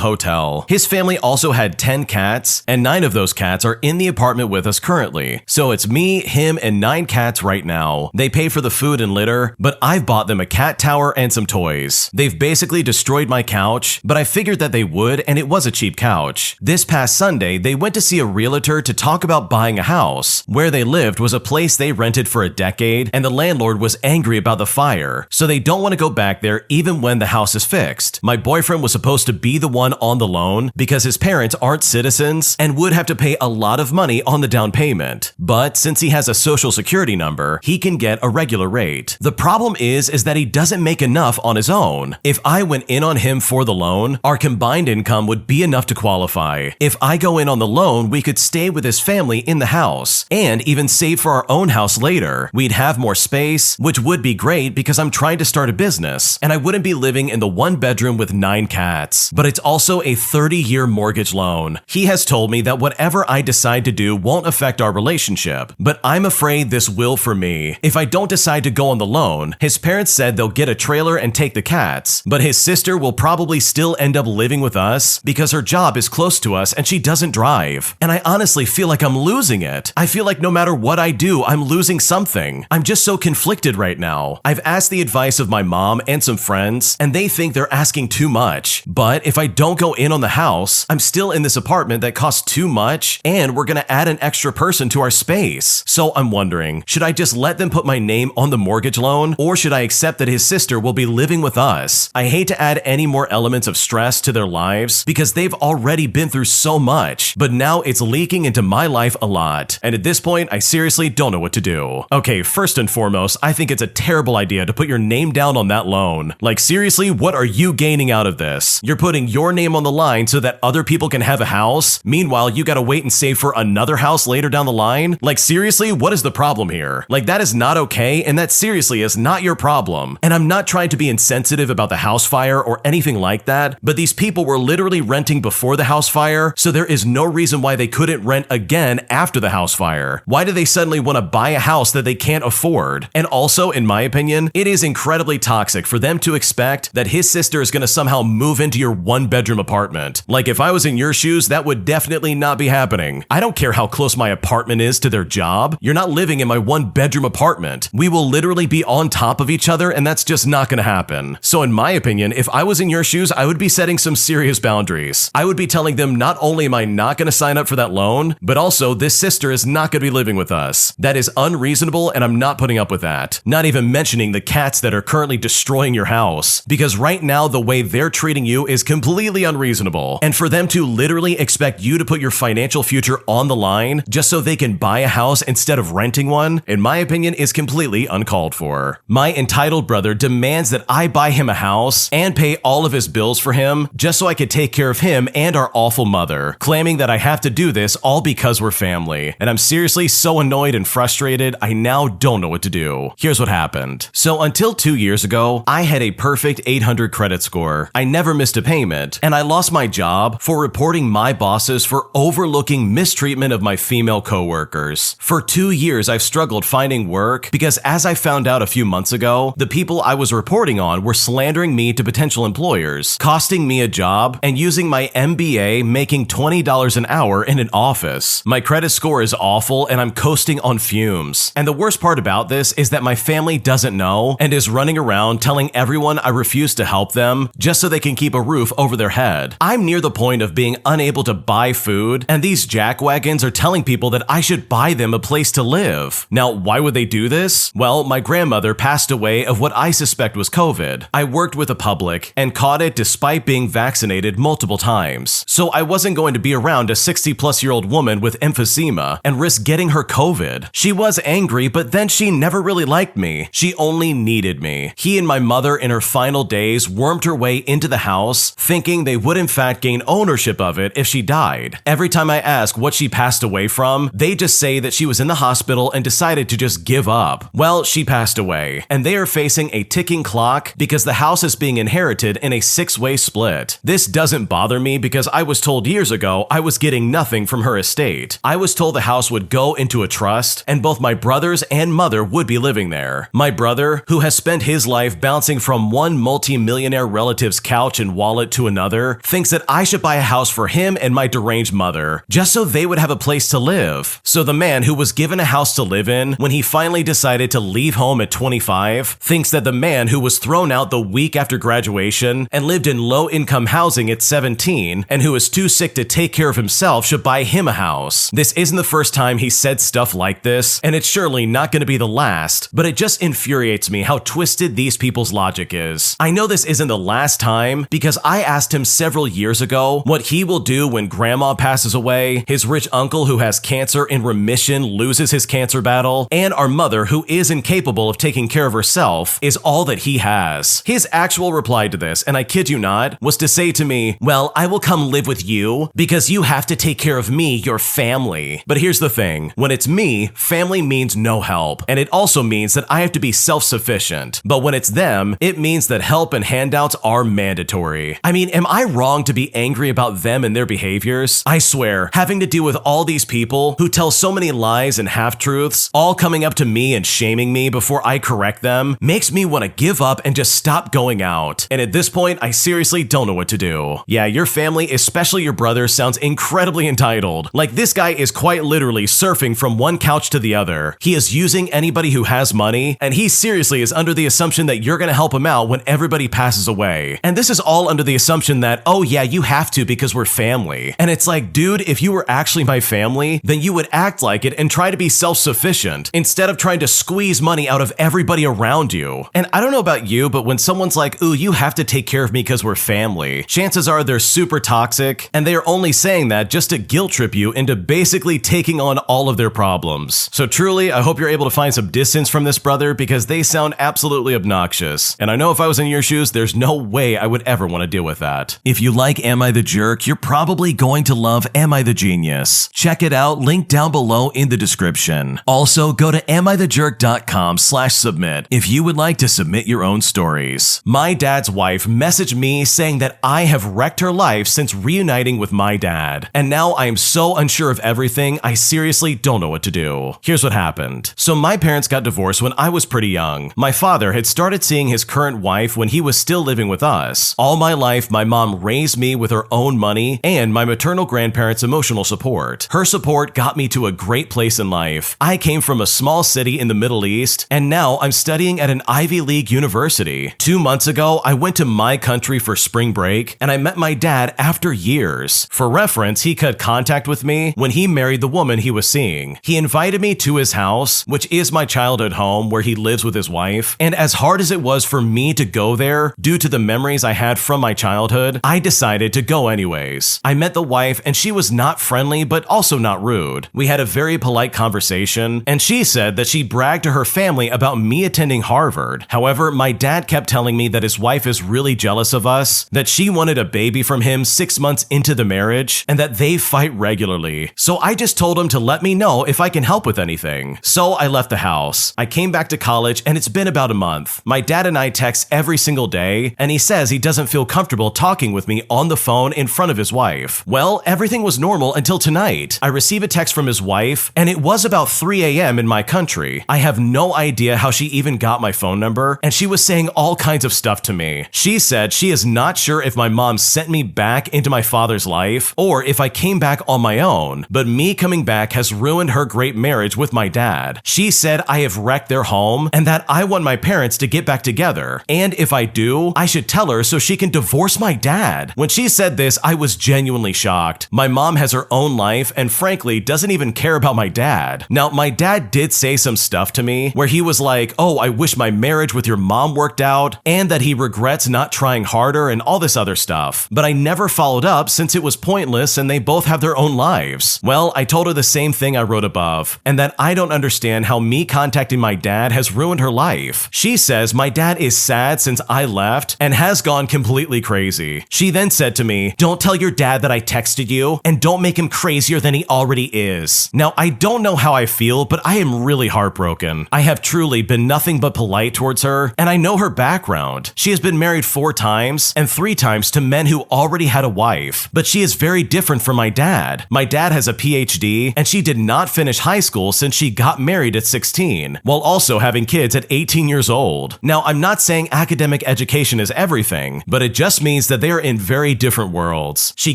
hotel. His family also had 10 cats, and 9 of those cats are in the apartment with us currently. So it's me, him, and 9 cats right now. They pay for the food and litter, but I've bought them a cat tower and some toys. They've basically destroyed my couch, but I figured that they would, and it was a cheap couch. This past Sunday, they went to see a realtor to talk about buying a house. Where they lived was a place they rented for a decade, and the landlord was angry about the fire, so they don't want to go back there even when the house is fixed. My boyfriend was supposed to be the one on the loan because his parents aren't citizens and would have to pay a lot of money on the down payment. But since he has a social security number, he can get a regular rate. The problem is that he doesn't make enough on his own. If I went in on him for the loan, our combined income would be enough to qualify. If I go in on the loan, we could stay with his family in the house and even save for our own house later. We'd have more space, which would be great because I'm trying to start a business and I wouldn't be living in the 1-bedroom with 9 cats. But it's also a 30-year mortgage loan. He has told me that whatever I decide to do won't affect our relationship, but I'm afraid this will for me. If I don't decide to go on the loan, his parents said they'll get a trailer and take the cats, but his sister will probably still end up living with us because her job is close to us and she doesn't drive. And I honestly feel like I'm losing it. I feel like no matter what I do, I'm losing something. I'm just so conflicted right now. I've asked the advice of my mom and some friends, and they think they're asking too much. But if I don't go in on the house, I'm still in this apartment that costs too much, and we're gonna add an extra person to our space. So I'm wondering, should I just let them put my name on the mortgage loan, or should I accept that his sister will be living with us? I hate to add any more elements of stress to their lives because they've already been through so much, but now it's leaking into my life a lot. And at this point, I seriously don't know what to do. Okay, first and foremost, I think it's a terrible idea to put your name down on that loan. Like seriously, what are you gaining out of this? You're putting your name on the line so that other people can have a house? Meanwhile, you gotta wait and save for another house later down the line? Like seriously, what is the problem here? Like that is not okay, and that seriously is not your problem. And I'm not trying to be insensitive about the house fire or anything like that, but these people were literally renting before the house fire, so there is no reason why they couldn't rent again after the house fire. Why do they suddenly want to buy a house that they can't afford? And also, in my opinion, it is incredibly toxic for them to expect that his sister is going to somehow move into your 1-bedroom apartment. Like if I was in your shoes, that would definitely not be happening. I don't care how close my apartment is to their job. You're not living in my 1-bedroom apartment. We will literally be on top of each other, and that's just not going to happen. So in my opinion, if I was in your shoes, I would be setting some serious boundaries. I would be telling them not only am I not going to sign up for that loan, but also this sister is not going to be living with us. That is unreasonable, and I'm not putting up with that. Not even mentioning the cats that are currently destroying your house, because right now the way they're treating you is completely unreasonable. And for them to literally expect you to put your financial future on the line just so they can buy a house instead of renting one, in my opinion, is completely completely uncalled for. My entitled brother demands that I buy him a house and pay all of his bills for him just so I could take care of him and our awful mother, claiming that I have to do this all because we're family. And I'm seriously so annoyed and frustrated, I now don't know what to do. Here's what happened. So until 2 years ago, I had a perfect 800 credit score. I never missed a payment, and I lost my job for reporting my bosses for overlooking mistreatment of my female coworkers. For 2 years, I've struggled finding work because, as I found out a few months ago, the people I was reporting on were slandering me to potential employers, costing me a job, and using my MBA making $20 an hour in an office. My credit score is awful, and I'm coasting on fumes. And the worst part about this is that my family doesn't know and is running around telling everyone I refuse to help them just so they can keep a roof over their head. I'm near the point of being unable to buy food, and these jackwagons are telling people that I should buy them a place to live. Now, why would they do this? Well, my grandmother passed away of what I suspect was COVID. I worked with the public and caught it despite being vaccinated multiple times. So I wasn't going to be around a 60-plus-year-old woman with emphysema and risk getting her COVID. She was angry, but then she never really liked me. She only needed me. He and my mother in her final days wormed her way into the house, thinking they would in fact gain ownership of it if she died. Every time I ask what she passed away from, they just say that she was in the hospital and decided to just give up. Well, she passed away, and they are facing a ticking clock because the house is being inherited in a 6-way split. This doesn't bother me because I was told years ago I was getting nothing from her estate. I was told the house would go into a trust, and both my brothers and mother would be living there. My brother, who has spent his life bouncing from one multi-millionaire relative's couch and wallet to another, thinks that I should buy a house for him and my deranged mother, just so they would have a place to live. So the man who was given a house to live in when he finally decided to leave home at 25 thinks that the man who was thrown out the week after graduation and lived in low-income housing at 17 and who is too sick to take care of himself should buy him a house. This isn't the first time he said stuff like this, and it's surely not going to be the last, but it just infuriates me how twisted these people's logic is. I know this isn't the last time because I asked him several years ago what he will do when grandma passes away, his rich uncle who has cancer in remission loses his cancer battle, and our mother who is incapable of taking care of herself is all that he has. His actual reply to this, and I kid you not, was to say to me, "Well, I will come live with you because you have to take care of me, your family." But here's the thing, when it's me, family means no help, and it also means that I have to be self-sufficient. But when it's them, it means that help and handouts are mandatory. I mean, am I wrong to be angry about them and their behaviors? I swear, having to deal with all these people who tell so many lies and half-truths, all coming up to me and shaming me before I correct them, makes me want to give up and just stop going out. And at this point, I seriously don't know what to do. Yeah, your family, especially your brother, sounds incredibly entitled. Like, this guy is quite literally surfing from one couch to the other. He is using anybody who has money, and he seriously is under the assumption that you're gonna help him out when everybody passes away. And this is all under the assumption that, oh yeah, you have to because we're family. And it's like, dude, if you were actually my family, then you would act like it and try to be self-sufficient instead of trying to squeeze money out of everybody around you. And I don't know about you, but when someone's like, ooh, you have to take care of me because we're family, chances are they're super toxic, and they are only saying that just to guilt trip you into basically taking on all of their problems. So truly, I hope you're able to find some distance from this brother because they sound absolutely obnoxious. And I know if I was in your shoes, there's no way I would ever want to deal with that. If you like Am I the Jerk, you're probably going to love Am I the Genius. Check it out, link down below in the description. Also, go to amithejerk.com/submit if you would like to submit your own stories. My dad's wife messaged me saying that I have wrecked her life since reuniting with my dad. And now I am so unsure of everything, I seriously don't know what to do. Here's what happened. So my parents got divorced when I was pretty young. My father had started seeing his current wife when he was still living with us. All my life, my mom raised me with her own money and my maternal grandparents' emotional support. Her support got me to a great place in life. I came from a small city in the Middle East, and now I'm studying at an Ivy League university. 2 months ago, I went to my country for spring break, and I met my dad after years. For reference, he cut contact with me when he married the woman he was seeing. He invited me to his house, which is my childhood home where he lives with his wife, and as hard as it was for me to go there due to the memories I had from my childhood, I decided to go anyways. I met the wife, and she was not friendly but also not rude. We had a very polite conversation, and she said that she bragged brag to her family about me attending Harvard. However, my dad kept telling me that his wife is really jealous of us, that she wanted a baby from him 6 months into the marriage, and that they fight regularly. So I just told him to let me know if I can help with anything. So I left the house. I came back to college, and it's been about a month. My dad and I text every single day, and he says he doesn't feel comfortable talking with me on the phone in front of his wife. Well, everything was normal until tonight. I received a text from his wife, and it was about 3 a.m. in my country. I have no idea how she even got my phone number, and she was saying all kinds of stuff to me. She said she is not sure if my mom sent me back into my father's life or if I came back on my own, but me coming back has ruined her great marriage with my dad. She said I have wrecked their home and that I want my parents to get back together, and if I do, I should tell her so she can divorce my dad. When she said this, I was genuinely shocked. My mom has her own life and frankly doesn't even care about my dad. Now, my dad did say some stuff to me where he was like, oh, I wish my marriage with your mom worked out, and that he regrets not trying harder and all this other stuff. But I never followed up since it was pointless and they both have their own lives. Well, I told her the same thing I wrote above, and that I don't understand how me contacting my dad has ruined her life. She says my dad is sad since I left and has gone completely crazy. She then said to me, don't tell your dad that I texted you, and don't make him crazier than he already is. Now, I don't know how I feel, but I am really heartbroken. I have truly been nothing but polite towards her, and I know her background. She has been married 4 times, and 3 times to men who already had a wife, but she is very different from my dad. My dad has a PhD, and she did not finish high school since she got married at 16, while also having kids at 18 years old. Now, I'm not saying academic education is everything, but it just means that they are in very different worlds. She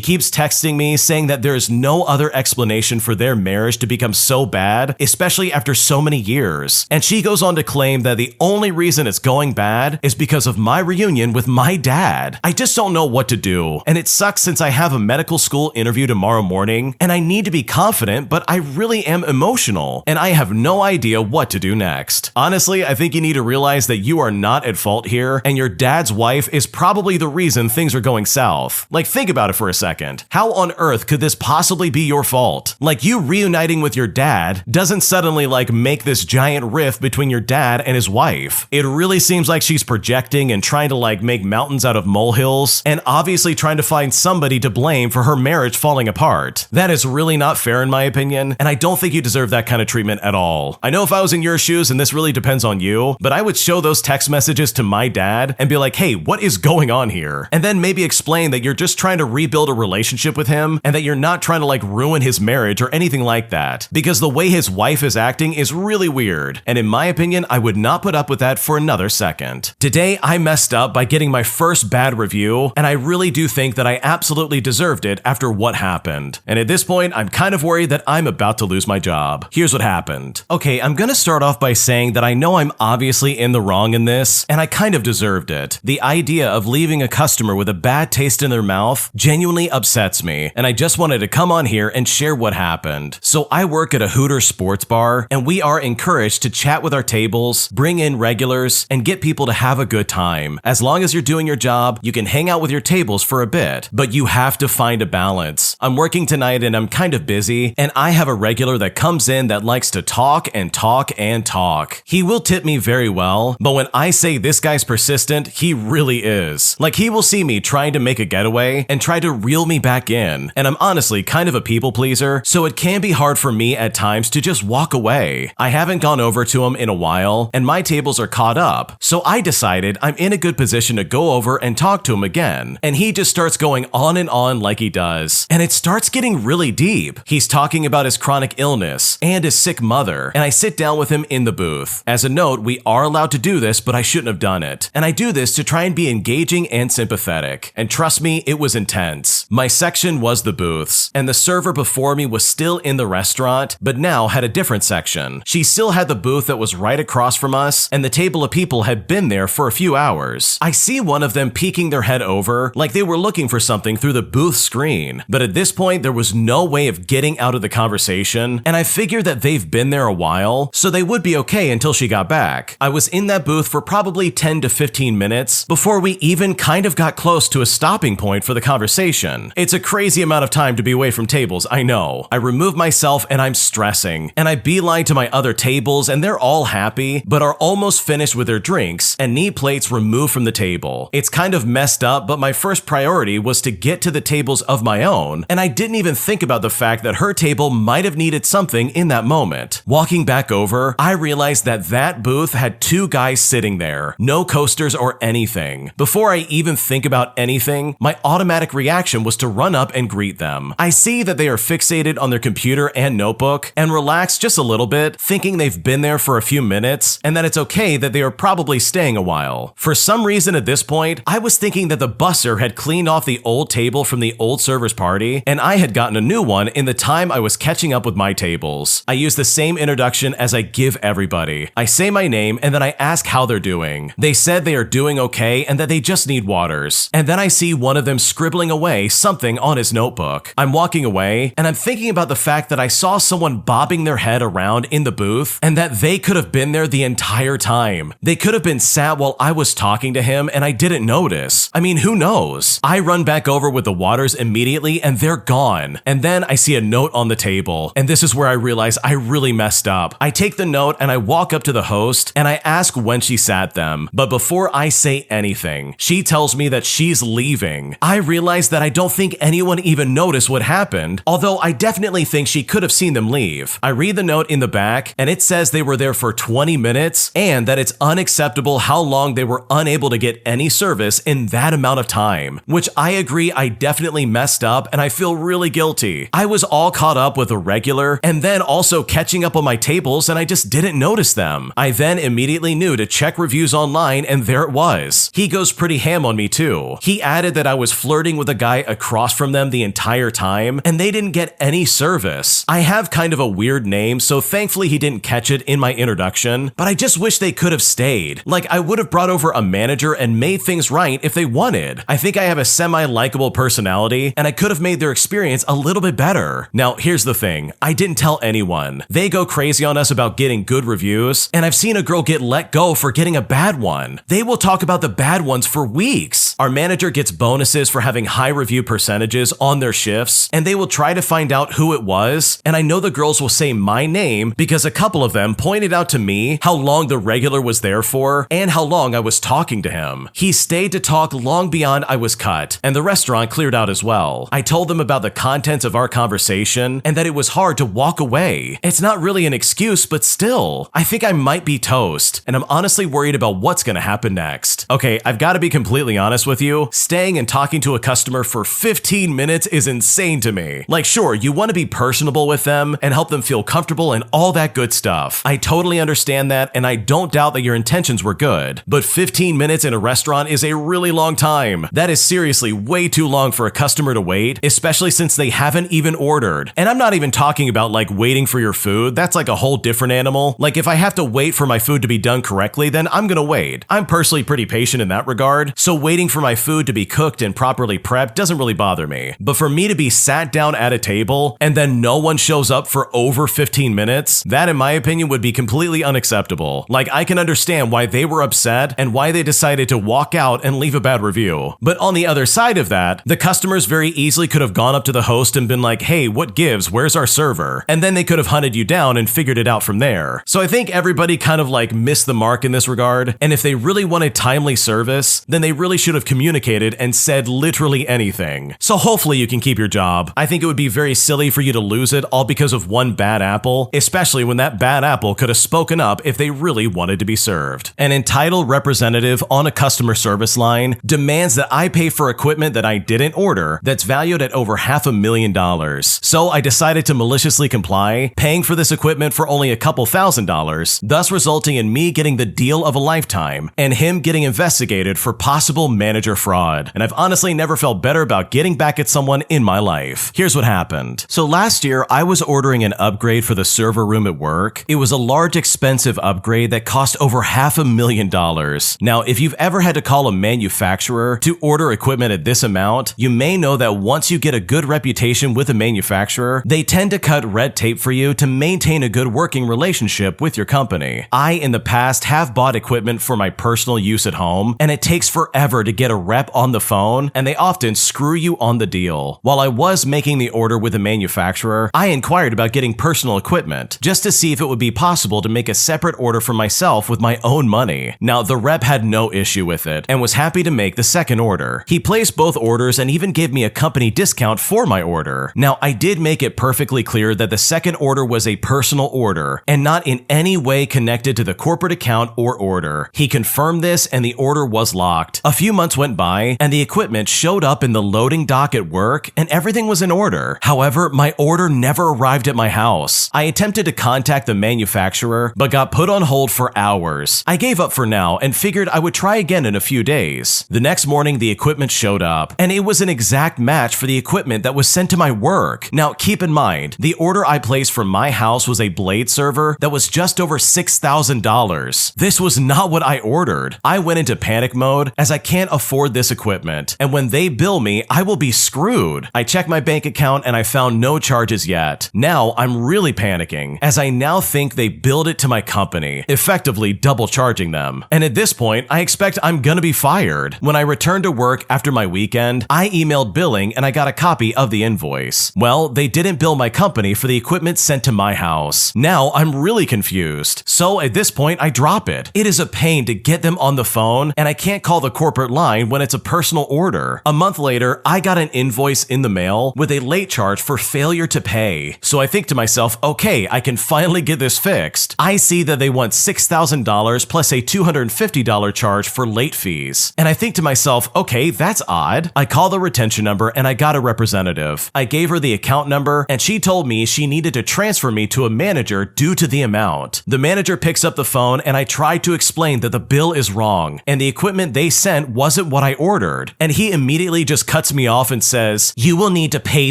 keeps texting me saying that there is no other explanation for their marriage to become so bad, especially after so many years. And she goes on to claim that the only reason it's going bad is because of my reunion with my dad. I just don't know what to do, and it sucks since I have a medical school interview tomorrow morning, and I need to be confident, but I really am emotional, and I have no idea what to do next. Honestly, I think you need to realize that you are not at fault here, and your dad's wife is probably the reason things are going south. Like, think about it for a second. How on earth could this possibly be your fault? Like, you reuniting with your dad doesn't suddenly make this giant rift between your dad and his wife. It really seems like she's projecting and trying to make mountains out of molehills, and obviously trying to find somebody to blame for her marriage falling apart. That is really not fair in my opinion, and I don't think you deserve that kind of treatment at all. I know if I was in your shoes, and this really depends on you, but I would show those text messages to my dad and be like, hey, what is going on here? And then maybe explain that you're just trying to rebuild a relationship with him, and that you're not trying to ruin his marriage or anything like that, because the way his wife is acting is really weird, and in my opinion, I would not put up with that for another second. Today, I messed up by getting my first bad review, and I really do think that I absolutely deserved it after what happened. And at this point, I'm kind of worried that I'm about to lose my job. Here's what happened. Okay, I'm gonna start off by saying that I know I'm obviously in the wrong in this, and I kind of deserved it. The idea of leaving a customer with a bad taste in their mouth genuinely upsets me, and I just wanted to come on here and share what happened. So I work at a Hooters sports bar, and we are encouraged to chat with our tables, bring in regulars, and get people to have a good time. As long as you're doing your job, you can hang out with your tables for a bit, but you have to find a balance. I'm working tonight and I'm kind of busy, and I have a regular that comes in that likes to talk and talk and talk. He will tip me very well, but when I say this guy's persistent, he really is. He will see me trying to make a getaway and try to reel me back in, and I'm honestly kind of a people pleaser, so it can be hard for me at times to just walk away. I haven't gone over to him in a while, and my tables are caught up, so I decided I'm in a good position to go over and talk to him again, and he just starts going on and on like he does, and it starts getting really deep. He's talking about his chronic illness and his sick mother, and I sit down with him in the booth. As a note, we are allowed to do this, but I shouldn't have done it, and I do this to try and be engaging and sympathetic, and trust me, it was intense. My section was the booths, and the server before me was still in the restaurant, but now had a different section. She still had the booth that was right across from us, and the table of people had been there for a few hours. I see one of them peeking their head over, like they were looking for something through the booth screen, but at this point, there was no way of getting out of the conversation, and I figured that they've been there a while, so they would be okay until she got back. I was in that booth for probably 10 to 15 minutes before we even kind of got close to a stopping point for the conversation. It's a crazy amount of time to be away from tables, I know. I remove myself and I'm stressing, and I beeline to my other tables and they're all happy, but are almost finished with their drinks and need plates removed from the table. It's kind of messed up, but my first priority was to get to the tables of my own, and I didn't even think about the fact that her table might have needed something in that moment. Walking back over, I realized that that booth had two guys sitting there, no coasters or anything. Before I even think about anything, my automatic reaction was to run up and greet them. I see that they are fixated on their computer and notebook and relax just a little bit, thinking they've been there for a few minutes and that it's okay that they are probably staying a while. For some reason at this point, I was thinking that the busser had cleaned off the old table from the old server's party and I had gotten a new one in the time I was catching up with my tables. I use the same introduction as I give everybody. I say my name and then I ask how they're doing. They said they are doing okay and that they just need waters. And then I see one of them scribbling away something on his notebook. I'm walking away and I'm thinking about the fact that I saw someone bobbing their head around in the booth and that they could have been there the entire time. They could have been sat while I was talking to him and I didn't notice. I mean, who knows? I run back over with the waters immediately and they're gone. And then I see a note on the table, and this is where I realize I really messed up. I take the note and I walk up to the host and I ask when she sat them, but before I say anything, she tells me that she's leaving. I realize that I don't think anyone even noticed what happened, although I definitely think she could have seen them leave. I read the note in the back and it says they were there for 20 minutes and that it's unacceptable how long they were unable to get any service in that amount of time, which I agree I definitely messed up and I feel really guilty. I was all caught up with a regular and then also catching up on my tables and I just didn't notice them. I then immediately knew to check reviews online and there it was. He goes pretty ham on me too. He added that I was flirting with a guy across from them the entire time and they didn't get any service. I have kind of a weird name, so thankfully he didn't catch it in my introduction, but I just wish they could have stayed. Like, I would have brought over a manager and made things right if they wanted. I think I have a semi-likable personality and I could have made their experience a little bit better. Now, here's the thing. I didn't tell anyone. They go crazy on us about getting good reviews, and I've seen a girl get let go for getting a bad one. They will talk about the bad ones for weeks. Our manager gets bonuses for having high review percentages on their shifts, and they will try to find out who it was, and I know the girls will say my name because a couple of them pointed out to me how long the regular was there for and how long I was talking to him. He stayed to talk long beyond I was cut, and the restaurant cleared out as well. I told them about the contents of our conversation and that it was hard to walk away. It's not really an excuse, but still, I think I might be toast, and I'm honestly worried about what's gonna happen next. Okay, I've gotta be completely honest with you. Staying and talking to a customer for 15 minutes is insane to me. Like, sure, you wanna be personable with them and help them feel comfortable and all that good stuff. I totally understand that, and I don't doubt that your intentions were good, but 15 minutes in a restaurant is a really long time. That is seriously way too long for a customer to wait, especially since they haven't even ordered. And I'm not even talking about like waiting for your food. That's like a whole different animal. Like, if I have to wait for my food to be done correctly, then I'm gonna wait. I'm personally pretty patient in that regard, so waiting for my food to be cooked and properly prepped doesn't really bother me. But for me to be sat down at a table and then no one shows up for over 15 minutes, that in my opinion would be completely unacceptable. Like, I can understand why they were upset and why they decided to walk out and leave a bad review. But on the other side of that, the customers very easily could have gone up to the host and been like, hey, what gives? Where's our server? And then they could have hunted you down and figured it out from there. So I think everybody kind of like missed the mark in this regard. And if they really wanted timely service, then they really should have communicated and said literally anything. So hopefully you can keep your job. I think it would be very silly for you to lose it all because of one bad apple, especially when that bad apple could have spoken up if they really wanted to be served. An entitled representative on a customer service line demands that I pay for equipment that I didn't order that's valued at over $500,000. So I decided to maliciously comply, paying for this equipment for only a couple $1,000s, thus resulting in me getting the deal of a lifetime and him getting investigated for possible management manager fraud, and I've honestly never felt better about getting back at someone in my life. Here's what happened. So last year, I was ordering an upgrade for the server room at work. It was a large, expensive upgrade that cost over $500,000. Now, if you've ever had to call a manufacturer to order equipment at this amount, you may know that once you get a good reputation with a manufacturer, they tend to cut red tape for you to maintain a good working relationship with your company. I, in the past, have bought equipment for my personal use at home, and it takes forever to get a rep on the phone, and they often screw you on the deal. While I was making the order with a manufacturer, I inquired about getting personal equipment, just to see if it would be possible to make a separate order for myself with my own money. Now, the rep had no issue with it, and was happy to make the second order. He placed both orders and even gave me a company discount for my order. Now, I did make it perfectly clear that the second order was a personal order, and not in any way connected to the corporate account or order. He confirmed this, and the order was locked. A few months went by, and the equipment showed up in the loading dock at work, and everything was in order. However, my order never arrived at my house. I attempted to contact the manufacturer, but got put on hold for hours. I gave up for now and figured I would try again in a few days. The next morning, the equipment showed up, and it was an exact match for the equipment that was sent to my work. Now, keep in mind, the order I placed from my house was a blade server that was just over $6,000. This was not what I ordered. I went into panic mode as I can't afford this equipment, and when they bill me, I will be screwed. I checked my bank account and I found no charges yet. Now I'm really panicking, as I now think they billed it to my company, effectively double charging them. And at this point, I expect I'm gonna be fired. When I returned to work after my weekend, I emailed billing and I got a copy of the invoice. Well, they didn't bill my company for the equipment sent to my house. Now I'm really confused. So at this point, I drop it. It is a pain to get them on the phone, and I can't call the corporate line when it's a personal order. A month later, I got an invoice in the mail with a late charge for failure to pay. So I think to myself, okay, I can finally get this fixed. I see that they want $6,000 plus a $250 charge for late fees. And I think to myself, okay, that's odd. I call the retention number and I got a representative. I gave her the account number and she told me she needed to transfer me to a manager due to the amount. The manager picks up the phone and I try to explain that the bill is wrong and the equipment they sent wasn't what I ordered. And he immediately just cuts me off and says, "You will need to pay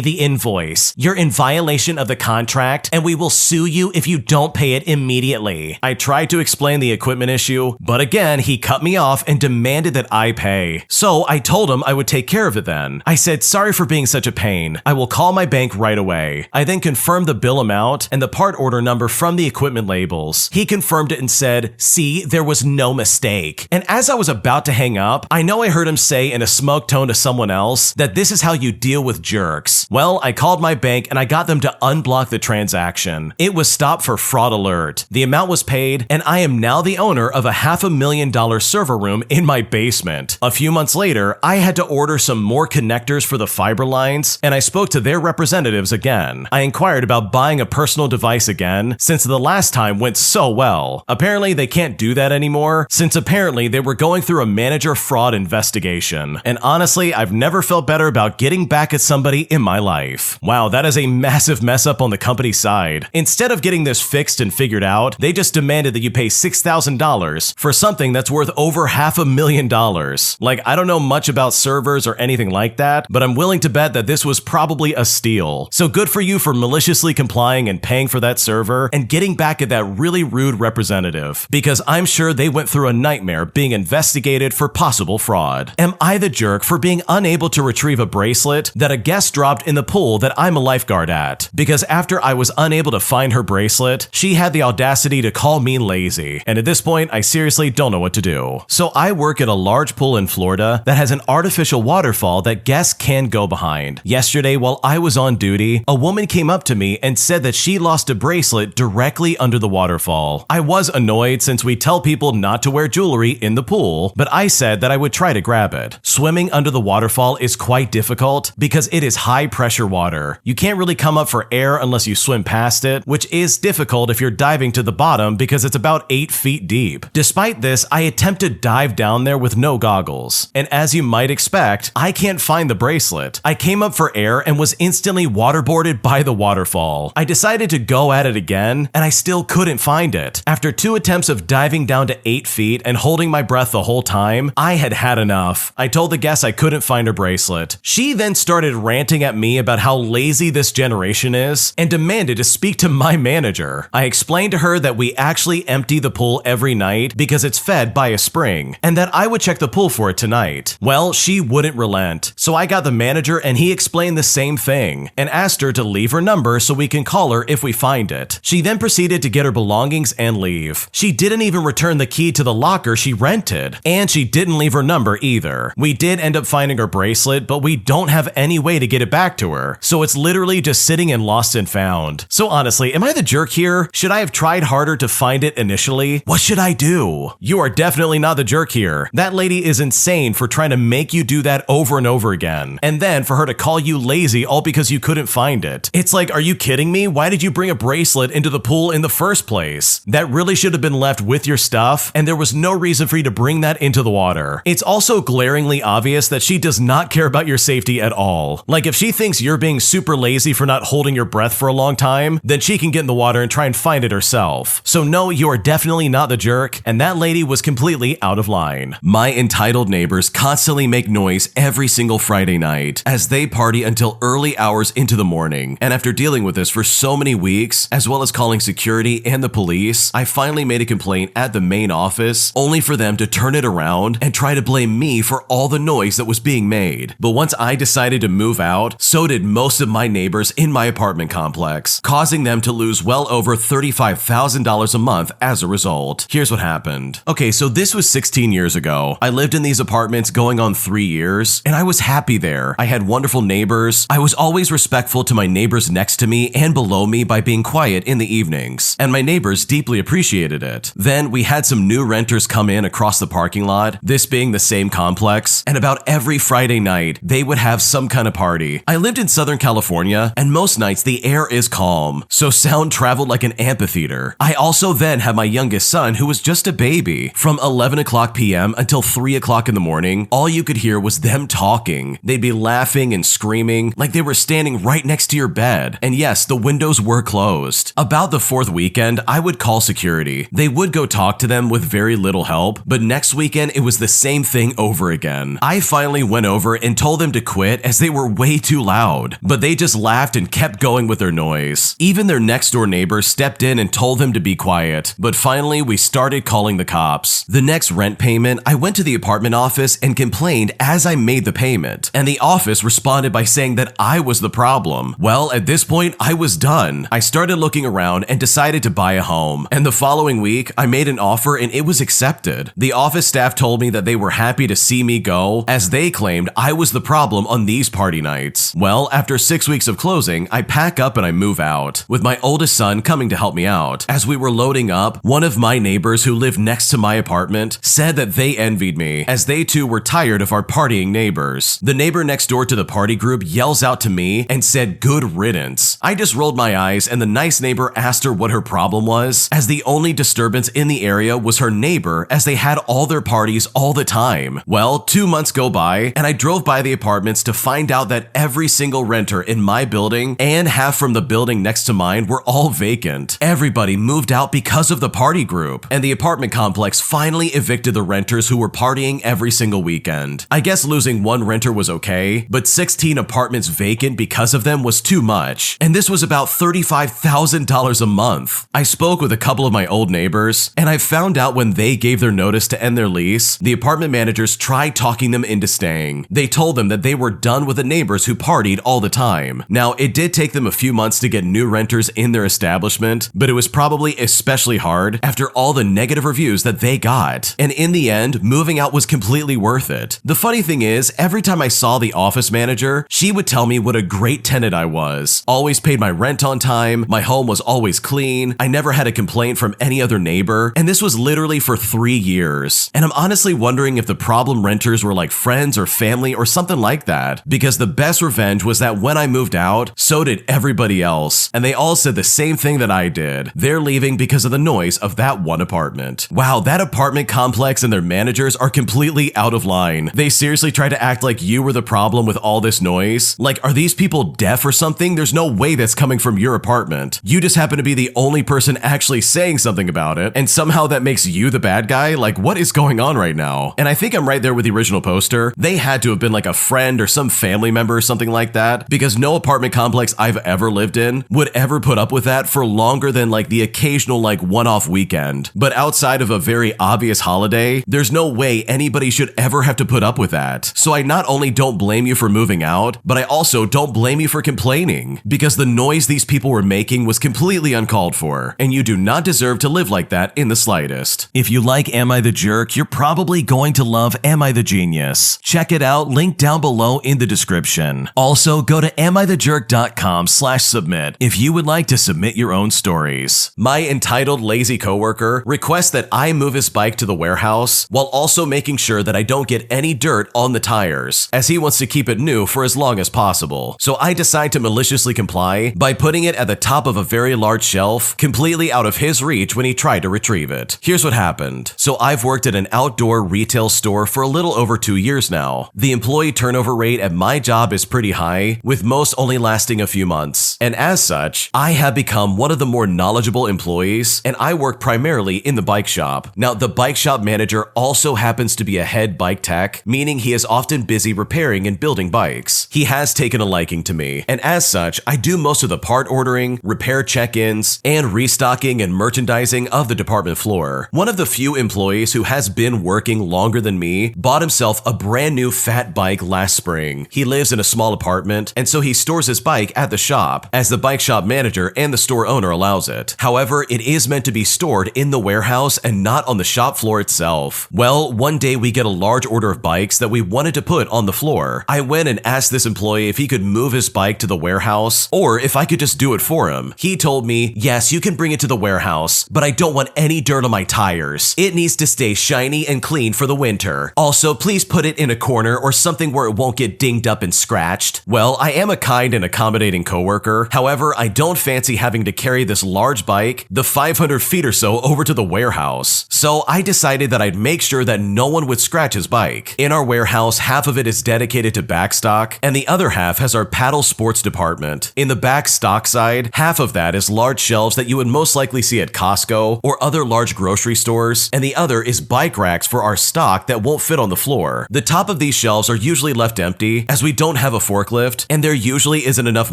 the invoice. You're in violation of the contract and we will sue you if you don't pay it immediately." I tried to explain the equipment issue, but again, he cut me off and demanded that I pay. So I told him I would take care of it then. I said, "Sorry for being such a pain. I will call my bank right away." I then confirmed the bill amount and the part order number from the equipment labels. He confirmed it and said, "See, there was no mistake." And as I was about to hang up, I know I heard him say in a smug tone to someone else that this is how you deal with jerks. Well, I called my bank and I got them to unblock the transaction. It was stopped for fraud alert. The amount was paid, and I am now the owner of a $500,000 server room in my basement. A few months later, I had to order some more connectors for the fiber lines, and I spoke to their representatives again. I inquired about buying a personal device again, since the last time went so well. Apparently, they can't do that anymore, since apparently they were going through a manager fraud investigation. And honestly, I've never felt better about getting back at somebody in my life. Wow, that is a massive mess up on the company side. Instead of getting this fixed and figured out, they just demanded that you pay $6,000 for something that's worth over $500,000. Like, I don't know much about servers or anything like that, but I'm willing to bet that this was probably a steal. So good for you for maliciously complying and paying for that server and getting back at that really rude representative, because I'm sure they went through a nightmare being investigated for possible fraud. Am I the jerk for being unable to retrieve a bracelet that a guest dropped in the pool that I'm a lifeguard at? Because after I was unable to find her bracelet, she had the audacity to call me lazy. And at this point, I seriously don't know what to do. So I work at a large pool in Florida that has an artificial waterfall that guests can go behind. Yesterday, while I was on duty, a woman came up to me and said that she lost a bracelet directly under the waterfall. I was annoyed since we tell people not to wear jewelry in the pool, but I said that I would try to grab it. Swimming under the waterfall is quite difficult because it is high pressure water. You can't really come up for air unless you swim past it, which is difficult if you're diving to the bottom because it's about 8 feet deep. Despite this, I attempt to dive down there with no goggles. And as you might expect, I can't find the bracelet. I came up for air and was instantly waterboarded by the waterfall. I decided to go at it again, and I still couldn't find it. After 2 attempts of diving down to 8 feet and holding my breath the whole time, I had had enough. I told the guest I couldn't find her bracelet. She then started ranting at me about how lazy this generation is and demanded to speak to my manager. I explained to her that we actually empty the pool every night because it's fed by a spring, and that I would check the pool for it tonight. Well, she wouldn't relent, so I got the manager and he explained the same thing and asked her to leave her number so we can call her if we find it. She then proceeded to get her belongings and leave. She didn't even return the key to the locker she rented, and she didn't leave her number either. We did end up finding her bracelet, but we don't have any way to get it back to her, so it's literally just sitting in lost and found. So honestly, am I the jerk here? Should I have tried harder to find it initially? What should I do? You are definitely not the jerk here. That lady is insane for trying to make you do that over and over again, and then for her to call you lazy all because you couldn't find it. It's like, are you kidding me? Why did you bring a bracelet into the pool in the first place? That really should have been left with your stuff, and there was no reason for you to bring that into the water. It's also glaringly obvious that she does not care about your safety at all. Like, if she thinks you're being super lazy for not holding your breath for a long time, then she can get in the water and try and find it herself. So no, you are definitely not the jerk, and that lady was completely out of line. My entitled neighbors constantly make noise every single Friday night as they party until early hours into the morning, and after dealing with this for so many weeks, as well as calling security and the police, I finally made a complaint at the main office, only for them to turn it around and try to blame me for all the noise that was being made. But once I decided to move out, so did most of my neighbors in my apartment complex, causing them to lose well over $35,000 a month as a result. Here's what happened. Okay, so this was 16 years ago. I lived in these apartments going on 3 years, and I was happy there. I had wonderful neighbors. I was always respectful to my neighbors next to me and below me by being quiet in the evenings, and my neighbors deeply appreciated it. Then we had some new renters come in across the parking lot, this being the same complex, and about every Friday night, they would have some kind of party. I lived in Southern California, and most nights the air is calm, so sound traveled like an amphitheater. I also then had my youngest son, who was just a baby. From 11 o'clock p.m. until 3 o'clock in the morning, all you could hear was them talking. They'd be laughing and screaming like they were standing right next to your bed. And yes, the windows were closed. About the fourth weekend, I would call security. They would go talk to them with very little help, but next weekend it was the same thing over again. I finally went over and told them to quit as they were way too loud, but they just laughed and kept going with their noise. Even their next door neighbor stepped in and told them to be quiet, but finally we started calling the cops. The next rent payment, I went to the apartment office and complained as I made the payment, and the office responded by saying that I was the problem. Well, at this point, I was done. I started looking around and decided to buy a home, and the following week, I made an offer and it was accepted. The office staff told me that they were happy to see me go, as they claimed I was the problem on these party nights. Well, after 6 weeks of closing, I pack up and I move out, with my oldest son coming to help me out. As we were loading up, one of my neighbors who lived next to my apartment said that they envied me, as they too were tired of our partying neighbors. The neighbor next door to the party group yells out to me and said, "Good riddance." I just rolled my eyes, and the nice neighbor asked her what her problem was, as the only disturbance in the area was her neighbor, as they had all their parties all the time. Well, 2 months go by, and I drove by the apartments to find out that every single renter in my building and half from the building next to mine were all vacant. Everybody moved out because of the party group, and the apartment complex finally evicted the renters who were partying every single weekend. I guess losing one renter was okay, but 16 apartments vacant because of them was too much, and this was about $35,000 a month. I spoke with a couple of my old neighbors, and I found out when they gave their notice to end their lease, the apartment managers tried talking them into staying. They told them that they were done with the neighbors who partied all the time. Now, it did take them a few months to get new renters in their establishment, but it was probably especially hard after all the negative reviews that they got. And in the end, moving out was completely worth it. The funny thing is, every time I saw the office manager, she would tell me what a great tenant I was. Always paid my rent on time, my home was always clean, I never had a complaint from any other neighbor, and this was literally for 3 years. And I'm honestly wondering if the problem renters were like friends or family or something like that, because the best revenge was that when I moved out, so did everybody else, and they all said the same thing that I did. They're leaving because of the noise of that one apartment. Wow, that apartment complex and their managers are completely out of line. They seriously try to act like you were the problem with all this noise. Like, are these people deaf or something? There's no way that's coming from your apartment. You just happen to be the only person actually saying something about it, and somehow that makes you the bad guy? Like, what is going on right now? And I think I'm right there with the original poster. They had to have been like a friend or some family member or something like that, because no apartment complex I've ever lived in would ever put up with that for longer than like the occasional like one-off weekend. But outside of a very obvious holiday, there's no way anybody should ever have to put up with that. So I not only don't blame you for moving out, but I also don't blame you for complaining, because the noise these people were making was completely uncalled for, and you do not deserve to live like that in the slightest. If you like Am I the Jerk, you're probably going to love Am I the Genius. Check it out, link down below in the description. Also, go to amithejerk.com/submit if you would like to submit your own stories. My entitled lazy coworker requests that I move his bike to the warehouse while also making sure that I don't get any dirt on the tires, as he wants to keep it new for as long as possible. So I decide to maliciously comply by putting it at the top of a very large shelf, completely out of his reach when he tried to retrieve it. Here's what happened. So I've worked at an outdoor retail store for a little over 2 years now. The employee turnover rate at my job is pretty high, with most only lasting a few months. And as such, I have become one of the more knowledgeable employees, and I work primarily in the bike shop. Now, the bike shop manager also happens to be a head bike tech, meaning he is often busy repairing and building bikes. He has taken a liking to me, and as such, I do most of the part ordering, repair check-ins, and restocking and merchandising of the department floor. One of the few employees who has been working longer than me bought himself a brand new fat bike last spring. He lives in a small apartment, and so he stores his bike at the shop, as the bike shop manager and the store owner allows it. However, it is meant to be stored in the warehouse and not on the shop floor itself. Well, one day we get a large order of bikes that we wanted to put on the floor. I went and asked this employee if he could move his bike to the warehouse or if I could just do it for him. He told me, yes, you can bring it to the warehouse, but I don't want any dirt on my tires. It needs to stay shiny and clean for the winter. Also, please put it in a corner or something where it won't get dinged up and scratched. Well, I am a kind and accommodating coworker. However, I don't fancy having to carry this large bike the 500 feet or so over to the warehouse. So I decided that I'd make sure that no one would scratch his bike. In our warehouse, half of it is dedicated to backstock, and the other half has our paddle sports department. In the back stock side, half of that is large shelves that you would most likely see at Costco or other large grocery stores, and the other is bike racks for our stock that won't fit on the floor. The top of these shelves are usually left empty, as we don't have a forklift, and there usually isn't enough